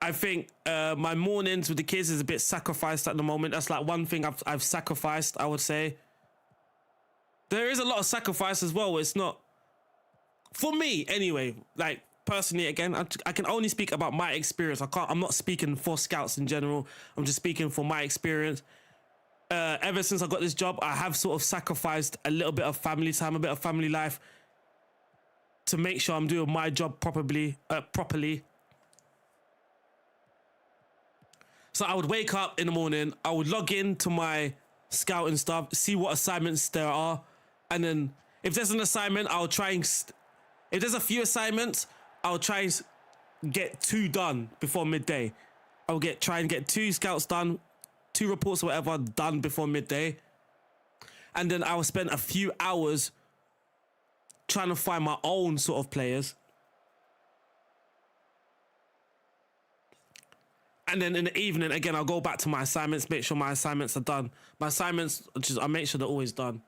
I think my mornings with the kids is a bit sacrificed at the moment. That's like one thing I've sacrificed, I would say. There is a lot of sacrifice as well. It's not... For me, anyway, like, personally, again, I can only speak about my experience. I'm not speaking for scouts in general. I'm just speaking for my experience. Ever since I got this job, I have sort of sacrificed a little bit of family time, a bit of family life to make sure I'm doing my job properly. So I would wake up in the morning, I would log in to my scouting stuff, see what assignments there are, and then if there's an assignment, I'll try and... If there's a few assignments, I'll try and get 2 done before midday. I'll try and get 2 scouts done, 2 reports or whatever done before midday. And then I'll spend a few hours trying to find my own sort of players. And then in the evening, again, I'll go back to my assignments, make sure my assignments are done. My assignments, I make sure they're always done.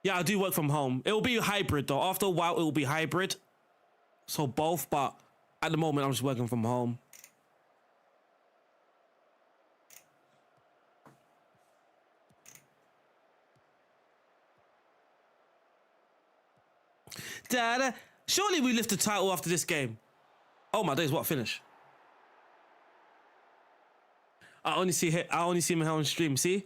Yeah, I do work from home. It will be hybrid, though. After a while, it will be hybrid. So both, but at the moment, I'm just working from home. Da-da. Surely we lift the title after this game. Oh my days, what a finish. I only see him here on stream, see?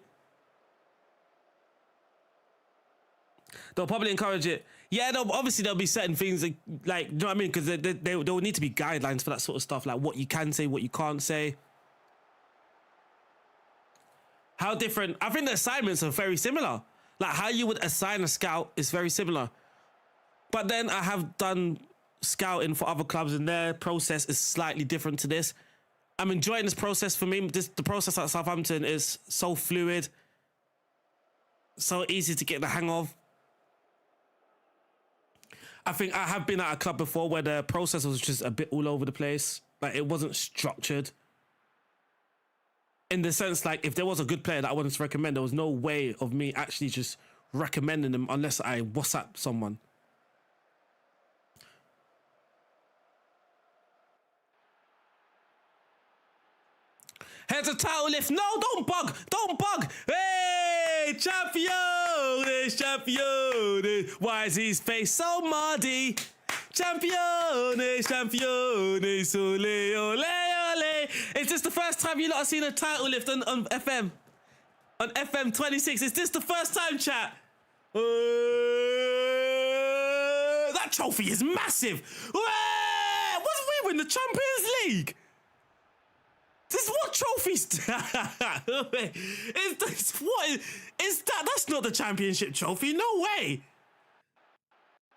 They'll probably encourage it. Yeah, obviously there'll be certain things like you know what I mean? Because there will need to be guidelines for that sort of stuff, like what you can say, what you can't say. How different? I think the assignments are very similar. Like how you would assign a scout is very similar. But then I have done scouting for other clubs and their process is slightly different to this. I'm enjoying this process. For me, the process at Southampton is so fluid, so easy to get the hang of. I think I have been at a club before where the process was just a bit all over the place. Like it wasn't structured. In the sense, like if there was a good player that I wanted to recommend, there was no way of me actually just recommending them unless I WhatsApp someone. Here's a title lift. No, don't bug. Don't bug. Hey, champions, champions. Why is his face so muddy? Champions, champions. Ole, ole, ole. Is this the first time you lot have seen a title lift on FM? On FM26. Is this the first time, chat? That trophy is massive. What's we win the Champions League? This is what trophies is that? That's not the championship trophy. No way.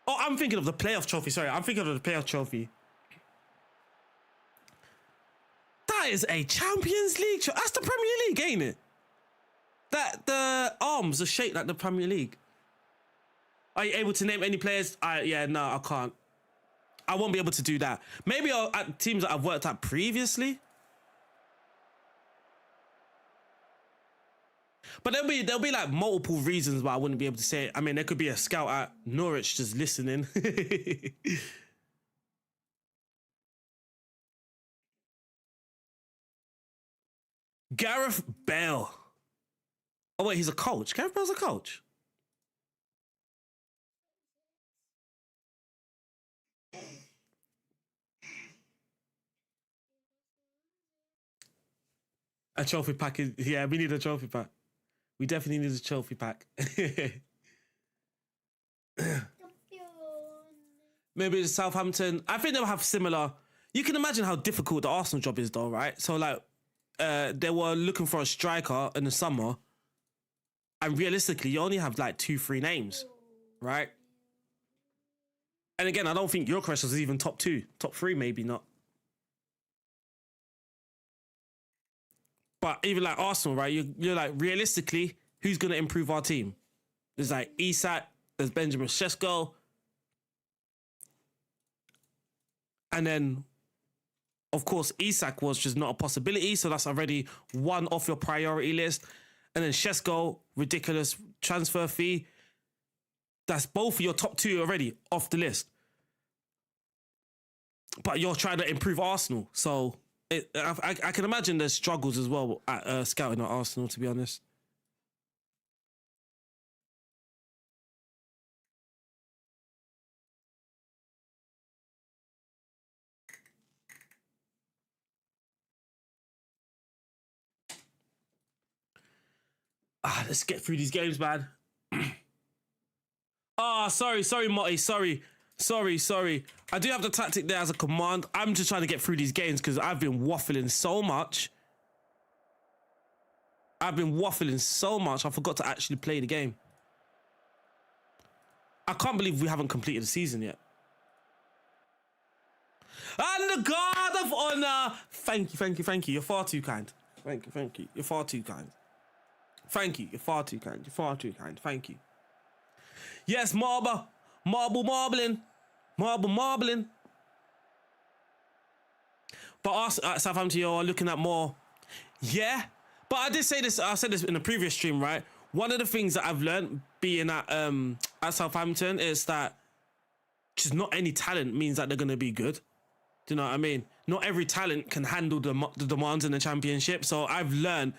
Oh, I'm thinking of the playoff trophy. Sorry, I'm thinking of the playoff trophy. That is a Champions League trophy. That's the Premier League, ain't it? That the arms are shaped like the Premier League. Are you able to name any players? Yeah, no, I can't. I won't be able to do that. Maybe at teams that I've worked at previously. But there'll be like multiple reasons why I wouldn't be able to say it. I mean, there could be a scout at Norwich just listening. Gareth Bale. Oh wait, he's a coach. Gareth Bale's a coach. A trophy pack is, yeah, we need a trophy pack. We definitely need a trophy pack. Maybe it's Southampton. I think they'll have similar. You can imagine how difficult the Arsenal job is though, right? So like, they were looking for a striker in the summer. And realistically, you only have like 2-3 names, right? And again, I don't think Gyökeres was even top 2. Top 3, maybe not. But even like Arsenal, right? You're like, realistically, who's going to improve our team? There's like Isak, there's Benjamin Sesko. And then, of course, Isak was just not a possibility. So that's already one off your priority list. And then Sesko, ridiculous transfer fee. That's both of your top 2 already off the list. But you're trying to improve Arsenal. So I can imagine there's struggles as well at scouting at Arsenal, to be honest. Let's get through these games, man. Sorry, Motti. Sorry. I do have the tactic there as a command. I'm just trying to get through these games because I've been waffling so much. I forgot to actually play the game. I can't believe we haven't completed the season yet. And the guard of honor. Thank you. You're far too kind. Thank you. You're far too kind. Thank you. You're far too kind. Thank you. Yes, marbling. But us at Southampton are looking at more. Yeah, but I did say this. I said this in the previous stream, right? One of the things that I've learned being at Southampton is that just not any talent means that they're going to be good. Do you know what I mean? Not every talent can handle the demands in the championship. So I've learned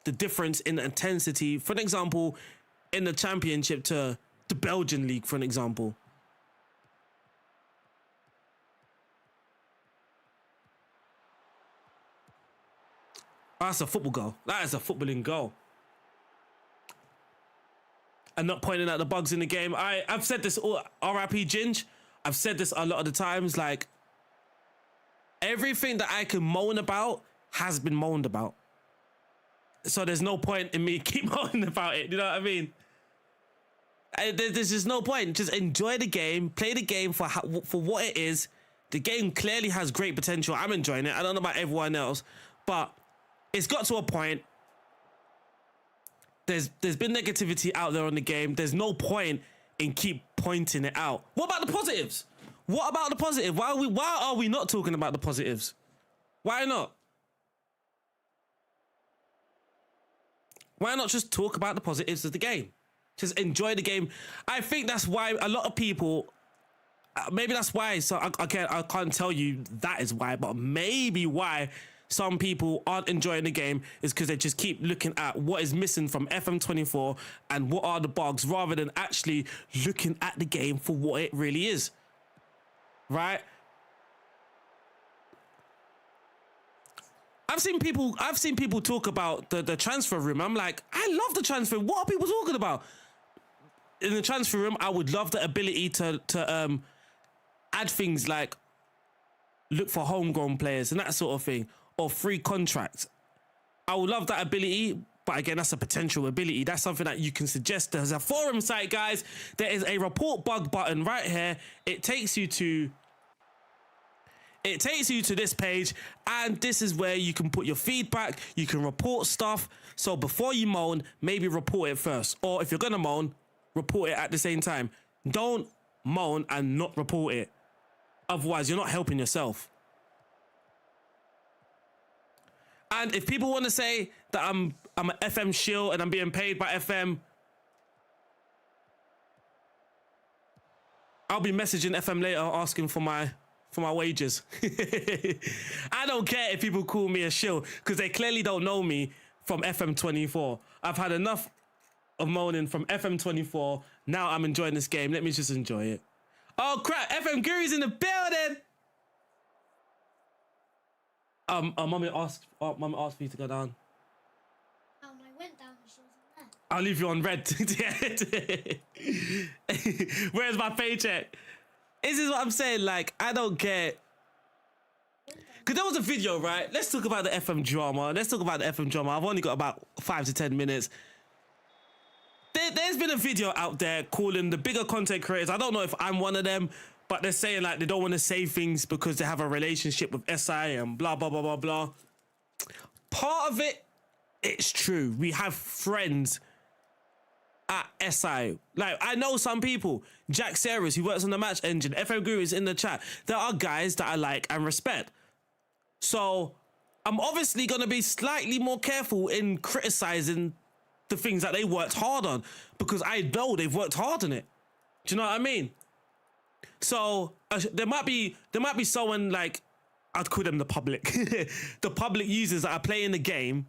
the difference in intensity, for an example, in the championship to the Belgian league, for an example. That's a football goal. That is a footballing goal. And not pointing out the bugs in the game. I've said this all, RIP Ginge. I've said this a lot of the times. Like, everything that I can moan about has been moaned about. So there's no point in me keep moaning about it. You know what I mean? There's just no point. Just enjoy the game. Play the game for what it is. The game clearly has great potential. I'm enjoying it. I don't know about everyone else, but it's got to a point. There's been negativity out there on the game. There's no point in keep pointing it out. What about the positives? What about the positive? Why are we not talking about the positives? Why not? Why not just talk about the positives of the game? Just enjoy the game. I think that's why a lot of people, maybe that's why, so I can't tell you that is why, but maybe why some people aren't enjoying the game is because they just keep looking at what is missing from FM24 and what are the bugs rather than actually looking at the game for what it really is. Right? I've seen people talk about the transfer room. I'm like, I love the transfer. What are people talking about? In the transfer room, I would love the ability to add things like look for homegrown players and that sort of thing, or free contracts. I would love that ability, but again, that's a potential ability. That's something that you can suggest. There's a forum site, guys. There is a report bug button right here. It takes you to this page, and this is where you can put your feedback. You can report stuff. So before you moan, maybe report it first. Or if you're gonna moan, report it at the same time. Don't moan and not report it. Otherwise, you're not helping yourself. And if people want to say that I'm an FM shill and I'm being paid by FM, I'll be messaging FM later asking for my wages. I don't care if people call me a shill because they clearly don't know me from FM24. I've had enough of moaning from FM24. Now I'm enjoying this game. Let me just enjoy it. Oh crap, FM Guru's in the building. Mommy asked for you to go down. I went down and she wasn't there. I'll leave you on red. Where's my paycheck? This is what I'm saying. Like, I don't care. Because there was a video, right? Let's talk about the FM drama. I've only got about 5 to 10 minutes. There's been a video out there calling the bigger content creators. I don't know if I'm one of them, but they're saying like they don't want to say things because they have a relationship with SI and blah, blah, blah, blah, blah. Part of it, it's true. We have friends at SI. Like, I know some people. Jack Sarahs, who works on the match engine. FM Guru is in the chat. There are guys that I like and respect. So I'm obviously going to be slightly more careful in criticizing the things that they worked hard on because I know they've worked hard on it. Do you know what I mean? So there might be someone like, I'd call them the public, the public users that are playing the game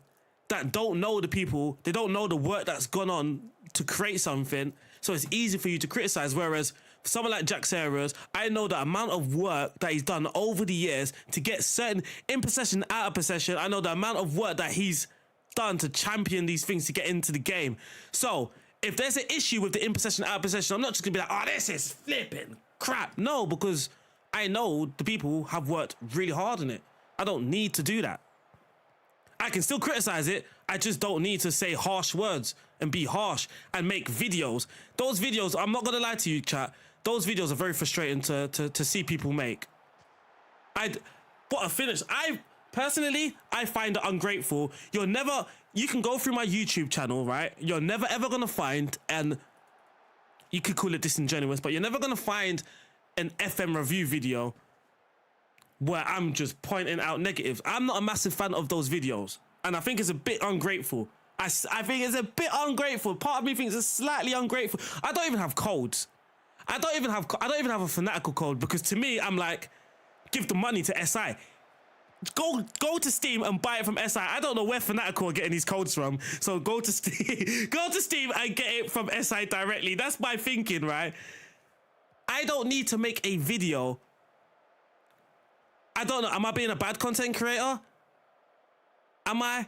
that don't know the people, they don't know the work that's gone on to create something. So it's easy for you to criticize. Whereas for someone like Jack Sarahs, I know the amount of work that he's done over the years to get certain in possession, out of possession. I know the amount of work that he's done to champion these things to get into the game. So if there's an issue with the in possession, out of possession, I'm not just gonna be like, oh, this is flipping crap. No, because I know the people have worked really hard on it. I don't need to do that. I can still criticize it. I just don't need to say harsh words and be harsh and make videos. Those videos, I'm not gonna lie to you, chat. Those videos are very frustrating to see people make. What a finish. Personally, I find it ungrateful. You can go through my YouTube channel, right? You're never ever gonna find, and you could call it disingenuous, but you're never gonna find an FM review video where I'm just pointing out negatives. I'm not a massive fan of those videos, and I think it's a bit ungrateful. I think it's a bit ungrateful. Part of me thinks it's slightly ungrateful. I don't even have codes. I don't even have a fanatical code because to me, I'm like, give the money to SI. Go to Steam and buy it from SI. I don't know where Fanatical are getting these codes from. So go to Steam and get it from SI directly. That's my thinking, right? I don't need to make a video. I don't know. Am I being a bad content creator? Am I?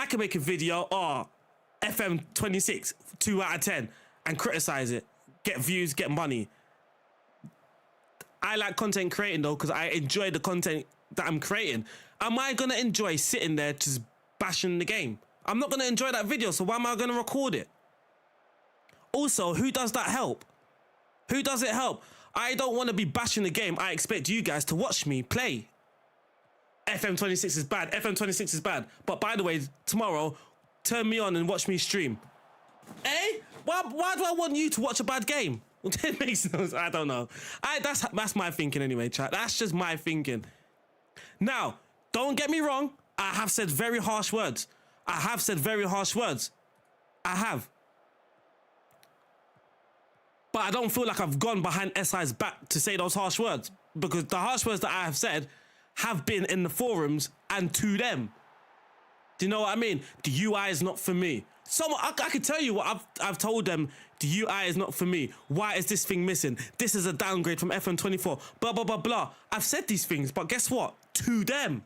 I can make a video, FM26, 2 out of 10, and criticize it. Get views, get money. I like content creating though, because I enjoy the content that I'm creating. Am I going to enjoy sitting there just bashing the game? I'm not going to enjoy that video, so why am I going to record it? Also, who does that help? Who does it help? I don't want to be bashing the game. I expect you guys to watch me play. FM26 is bad. FM26 is bad. But by the way, tomorrow, turn me on and watch me stream. Eh? Why do I want you to watch a bad game? It makes no sense. I don't know. That's my thinking anyway, chat. That's just my thinking. Now, don't get me wrong. I have said very harsh words. I have. But I don't feel like I've gone behind SI's back to say those harsh words, because the harsh words that I have said have been in the forums and to them. Do you know what I mean? The UI is not for me. I could tell you what I've told them. The UI is not for me. Why is this thing missing? This is a downgrade from FM24. Blah, blah, blah, blah. I've said these things, but guess what? To them.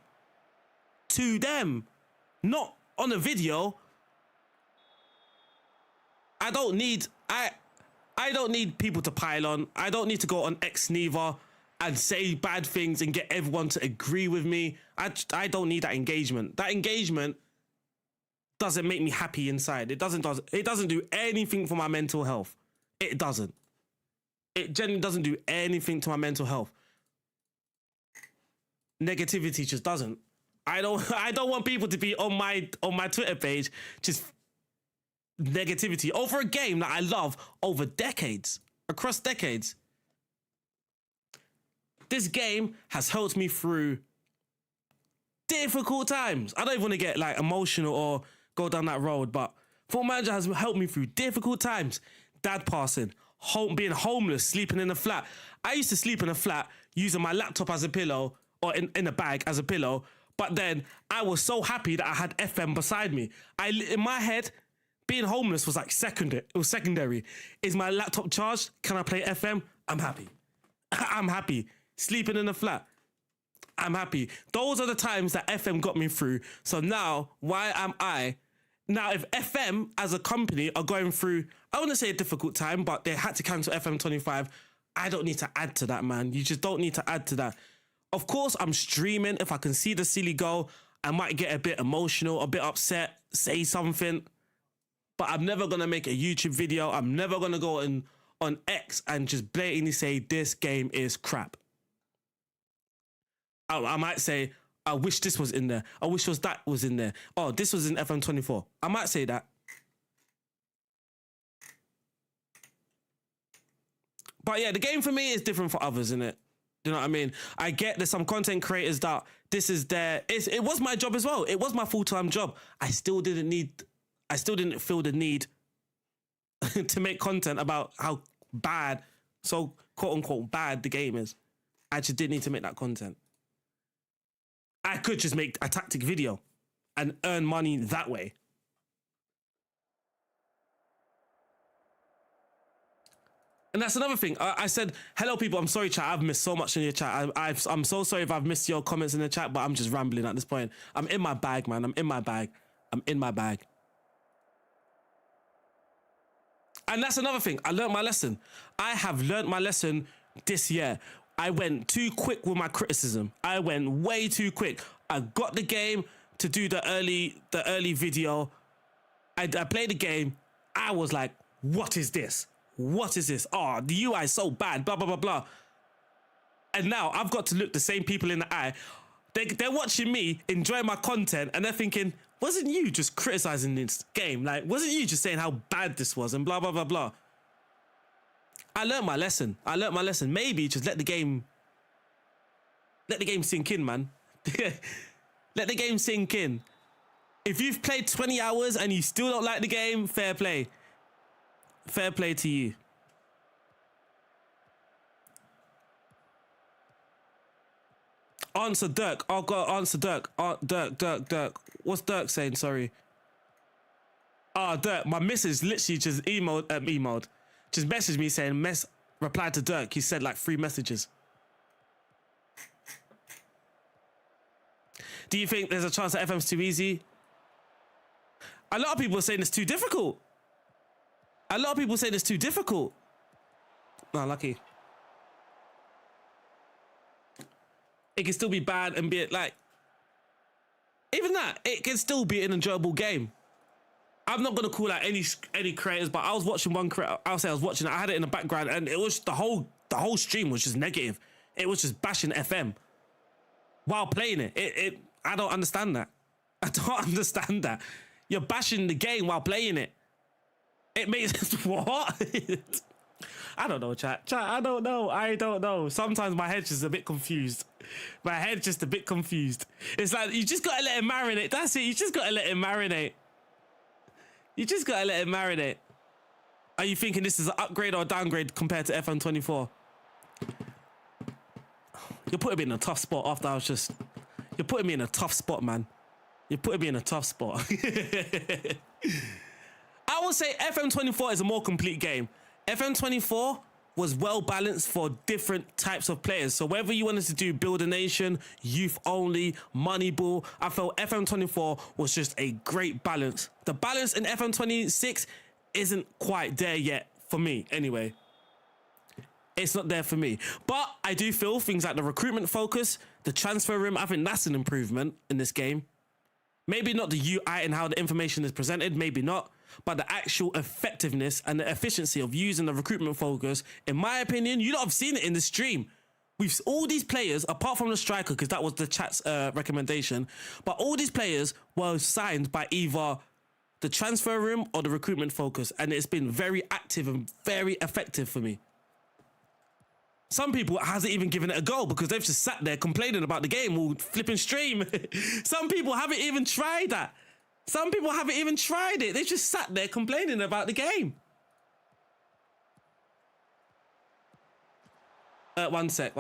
Not on a video. I don't need people to pile on. I don't need to go on X neither and say bad things and get everyone to agree with me. I don't need that engagement. That engagement doesn't make me happy inside. It doesn't do anything for my mental health. It doesn't. It genuinely doesn't do anything to my mental health. Negativity just doesn't. I don't want people to be on my Twitter page just negativity over a game that I love over decades, across decades. This game has helped me through difficult times. I don't even want to get like emotional or go down that road, but Football Manager has helped me through difficult times. Dad passing, being homeless, sleeping in a flat. I used to sleep in a flat using my laptop as a pillow or in a bag as a pillow, but then I was so happy that I had FM beside me. In my head, being homeless was like secondary. It was secondary. Is my laptop charged? Can I play FM? I'm happy. I'm happy. Sleeping in a flat. I'm happy. Those are the times that FM got me through. So now, why am I? Now, if FM as a company are going through, I want to say a difficult time, but they had to cancel FM25. I don't need to add to that, man. You just don't need to add to that. Of course, I'm streaming. If I can see the silly goal, I might get a bit emotional, a bit upset, say something. But I'm never going to make a YouTube video. I'm never going to go on X and just blatantly say this game is crap. I might say, I wish this was in there. I wish that was in there. Oh, this was in FM24. I might say that. But yeah, the game for me is different for others, innit? Do you know what I mean? I get there's some content creators that this is it was my job as well. It was my full-time job. I still didn't feel the need to make content about how bad, so quote-unquote bad the game is. I just didn't need to make that content. I could just make a tactic video and earn money that way. And that's another thing. I said, hello, people. I'm sorry, chat. I've missed so much in your chat. I'm so sorry if I've missed your comments in the chat, but I'm just rambling at this point. I'm in my bag, man. I'm in my bag. And that's another thing. I learned my lesson. I have learned my lesson this year. I went too quick with my criticism. I went way too quick. I got the game to do the early video. I played the game. I was like, what is this? What is this? Oh, the UI is so bad, blah, blah, blah, blah. And now I've got to look the same people in the eye. They're watching me enjoy my content and they're thinking, wasn't you just criticizing this game? Like, wasn't you just saying how bad this was and blah, blah, blah, blah. I learned my lesson. Maybe just let the game sink in, man. Let the game sink in. If you've played 20 hours and you still don't like the game, fair play. Fair play to you. Answer Dirk. Oh, God, answer Dirk. Dirk. What's Dirk saying? Sorry. Dirk, my missus literally just emailed. Just messaged me saying, replied to Dirk. He said like 3 messages. Do you think there's a chance that FM's too easy? A lot of people are saying it's too difficult. A lot of people saying it's too difficult. No, lucky. It can still be bad and be like, even that, it can still be an enjoyable game. I'm not gonna call out any creators, but I was watching one creator. I'll say I was watching it. I had it in the background, and it was the whole stream was just negative. It was just bashing FM while playing it. I don't understand that. I don't understand that. You're bashing the game while playing it. It makes what? I don't know, chat. I don't know. Sometimes my head's just a bit confused. My head's just a bit confused. It's like, you just gotta let it marinate. That's it. You just gotta let it marinate. You just gotta let it marinate. Are you thinking this is an upgrade or a downgrade compared to FM24? You're putting me in a tough spot after I was just... You're putting me in a tough spot, man. You're putting me in a tough spot. I would say FM24 is a more complete game. FM24 was well balanced for different types of players. So whether you wanted to do Build a Nation, Youth Only, Moneyball, I felt FM24 was just a great balance. The balance in FM26 isn't quite there yet for me, anyway. It's not there for me. But I do feel things like the recruitment focus, the transfer room, I think that's an improvement in this game. Maybe not the UI and how the information is presented, maybe not. But the actual effectiveness and the efficiency of using the recruitment focus, in my opinion, you lot have seen it in the stream. We've all these players, apart from the striker, because that was the chat's recommendation, but all these players were signed by either the transfer room or the recruitment focus, and it's been very active and very effective for me. Some people hasn't even given it a go because they've just sat there complaining about the game all flipping stream. Some people haven't even tried that. Some people haven't even tried it. They just sat there complaining about the game. One sec.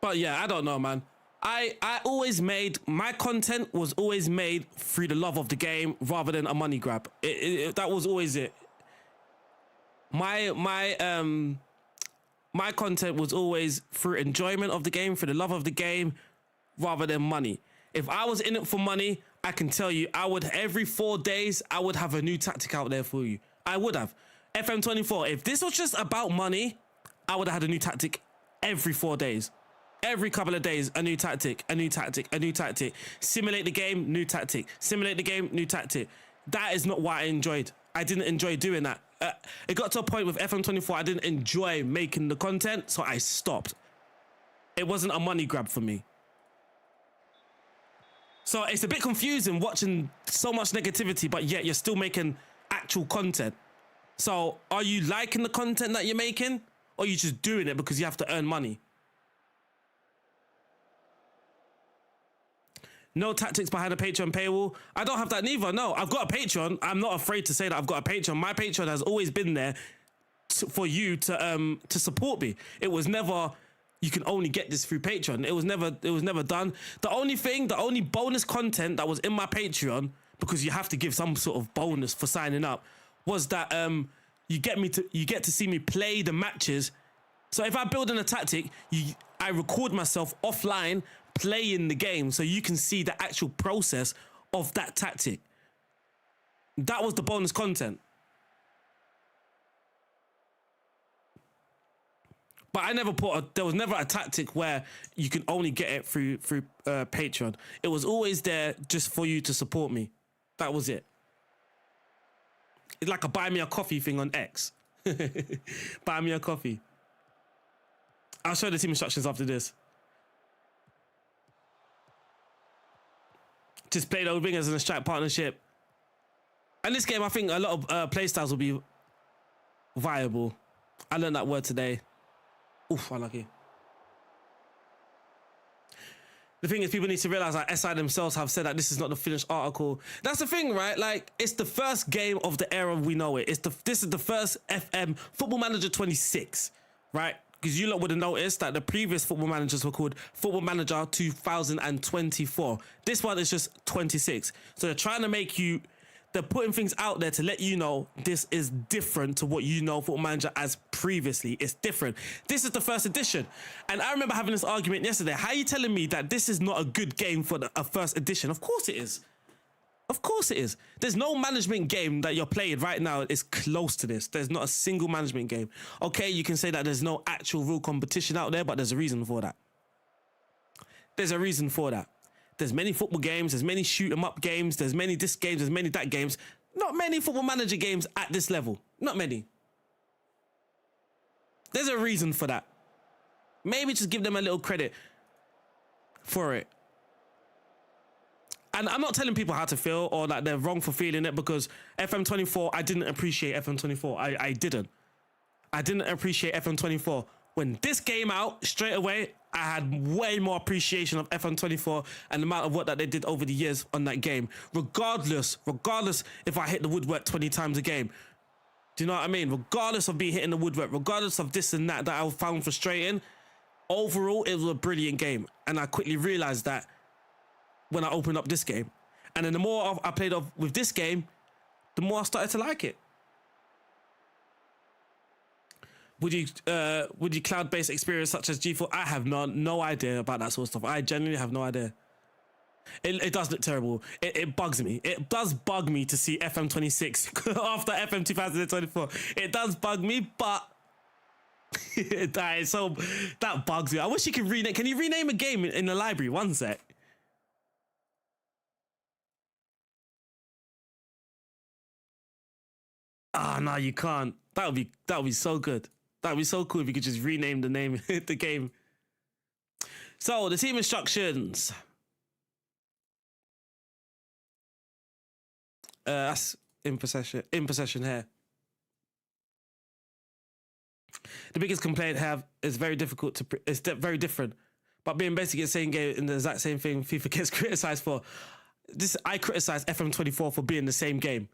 But yeah, I don't know, man. I always made, my content was always made through the love of the game rather than a money grab. That was always it. My content was always through enjoyment of the game, through the love of the game, rather than money. If I was in it for money, I can tell you, every 4 days, I would have a new tactic out there for you. I would have. FM24, if this was just about money, I would have had a new tactic every 4 days. Every couple of days, a new tactic, a new tactic, a new tactic. Simulate the game, new tactic. Simulate the game, new tactic. That is not what I enjoyed. I didn't enjoy doing that. It got to a point with FM24, I didn't enjoy making the content, so I stopped. It wasn't a money grab for me. So it's a bit confusing watching so much negativity, but yet you're still making actual content. So are you liking the content that you're making, or are you just doing it because you have to earn money? No tactics behind a Patreon paywall. I don't have that neither. No, I've got a Patreon. I'm not afraid to say that I've got a Patreon. My Patreon has always been there for you to support me. It was never, you can only get this through Patreon. It was never done. The only bonus content that was in my Patreon, because you have to give some sort of bonus for signing up, was that you get to see me play the matches. So if I build in a tactic, I record myself offline playing the game so you can see the actual process of that tactic. That was the bonus content. But I never there was never a tactic where you can only get it through Patreon. It was always there just for you to support me. That was it. It's like a buy me a coffee thing on X. Buy me a coffee. I'll show the team instructions after this. Just play the wingers in a strike partnership. And this game, I think a lot of play styles will be viable. I learned that word today. Oof, unlucky. The thing is, people need to realize that SI themselves have said that this is not the finished article. That's the thing, right? Like, it's the first game of the era we know it. This is the first FM Football Manager 26, right? because you lot would have noticed that the previous football managers were called Football Manager 2024. This one is just 26. So they're trying to make you, they're putting things out there to let you know this is different to what you know Football Manager as previously. It's different. This is the first edition. And I remember having this argument yesterday. How are you telling me that this is not a good game for a first edition? Of course it is. Of course it is. There's no management game that you're playing right now is close to this. There's not a single management game. Okay, you can say that there's no actual real competition out there, but there's a reason for that. There's a reason for that. There's many football games, there's many shoot 'em up games, there's many this games, there's many that games. Not many Football Manager games at this level. Not many. There's a reason for that. Maybe just give them a little credit for it. And I'm not telling people how to feel or that they're wrong for feeling it, because FM24, I didn't appreciate FM24. I didn't. I didn't appreciate FM24. When this came out, straight away, I had way more appreciation of FM24 and the amount of work that they did over the years on that game. Regardless if I hit the woodwork 20 times a game. Do you know what I mean? Regardless of me hitting the woodwork, regardless of this and that I found frustrating, overall, it was a brilliant game. And I quickly realized that when I opened up this game. And then the more I played off with this game, the more I started to like it. Would you cloud-based experience such as G4? I have no idea about that sort of stuff. I genuinely have no idea. It does look terrible. It bugs me. It does bug me to see FM26 after FM 2024. It does bug me, but that bugs me. I wish you could rename. Can you rename a game in the library? One sec. Ah, no, you can't. That would be so good. That would be so cool if you could just rename the name of the game. So, the team instructions. That's in possession here. The biggest complaint I have is very difficult it's very different. But being basically the same game in the exact same thing FIFA gets criticised for. I criticise FM24 for being the same game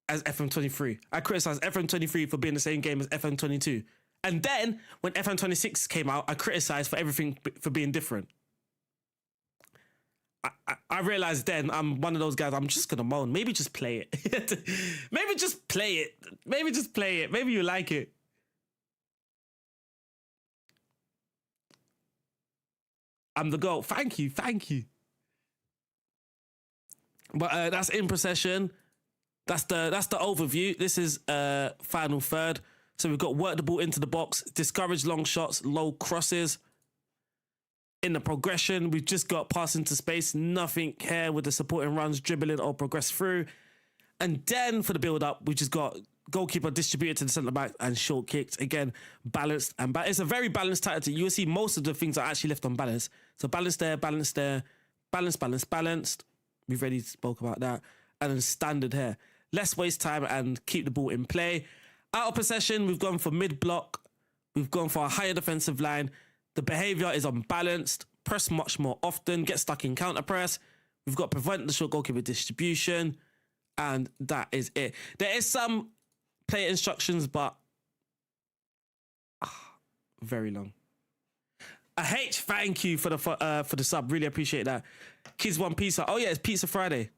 as FM23. I criticised FM23 for being the same game as FM22. And then, when FM26 came out, I criticised for everything for being different. I realised then I'm one of those guys, I'm just going to moan. Maybe just play it. Maybe just play it. Maybe just play it. Maybe you like it. I'm the GOAT. Thank you. But that's in possession. That's the overview. This is final third. So we've got work the ball into the box, discourage long shots, low crosses. In the progression, we've just got pass into space, nothing here with the supporting runs, dribbling or progress through. And then for the build-up, we've just got goalkeeper distributed to the centre-back and short kicked. Again, balanced and it's a very balanced tactic. You'll see most of the things are actually left on balance. So balance there, balanced. We've already spoke about that. And then standard here. Less waste time and keep the ball in play. Out of possession, we've gone for mid-block. We've gone for a higher defensive line. The behaviour is unbalanced. Press much more often. Get stuck in counter-press. We've got prevent the short goalkeeper distribution. And that is it. There is some player instructions, but very long. Thank you for the sub. Really appreciate that. Kids want pizza. Oh yeah, it's Pizza Friday.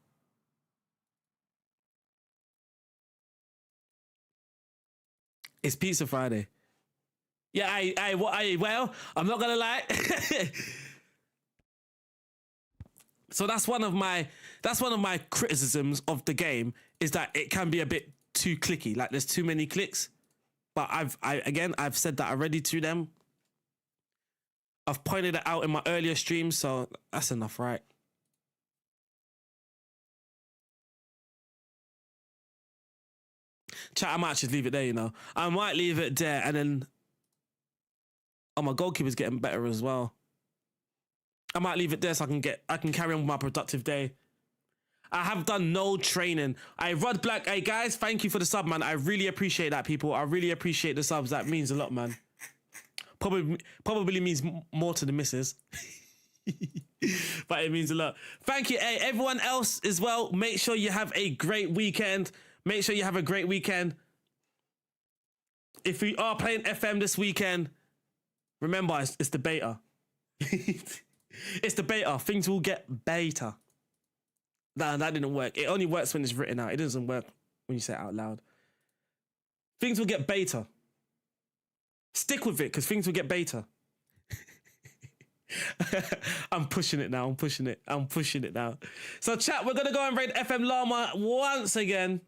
It's Pizza Friday. Yeah, well, I'm not gonna lie. So that's one of my criticisms of the game, is that it can be a bit too clicky. Like there's too many clicks. But I've said that already to them. I've pointed it out in my earlier streams, so that's enough, right? Chat, I might just leave it there, you know. I might leave it there, and then my goalkeeper's getting better as well. I might leave it there so I can carry on with my productive day. I have done no training. Rod Black, hey guys, thank you for the sub, man. I really appreciate that, people. I really appreciate the subs. That means a lot, man. Probably means more to the missus. But it means a lot. Thank you. Hey, everyone else as well, make sure you have a great weekend. Make sure you have a great weekend. If we are playing FM this weekend, Remember, it's the beta. It's the beta. Things will get better. Nah, that didn't work. It only works when it's written out. It doesn't work when you say it out loud. Things will get better. Stick with it, because things will get better. I'm pushing it now. I'm pushing it now. So chat, we're going to go and raid FM Llama once again.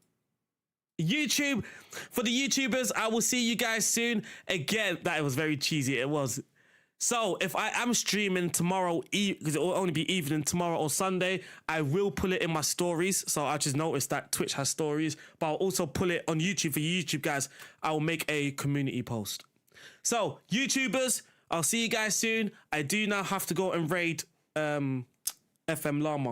YouTube, for the YouTubers, I will see you guys soon. Again, that was very cheesy. It was. So if I am streaming tomorrow, because it will only be evening tomorrow or Sunday, I will pull it in my stories. So I just noticed that Twitch has stories, but I'll also pull it on YouTube for you YouTube guys. I will make a community post. So YouTubers, I'll see you guys soon. I do now have to go and raid FM Llama.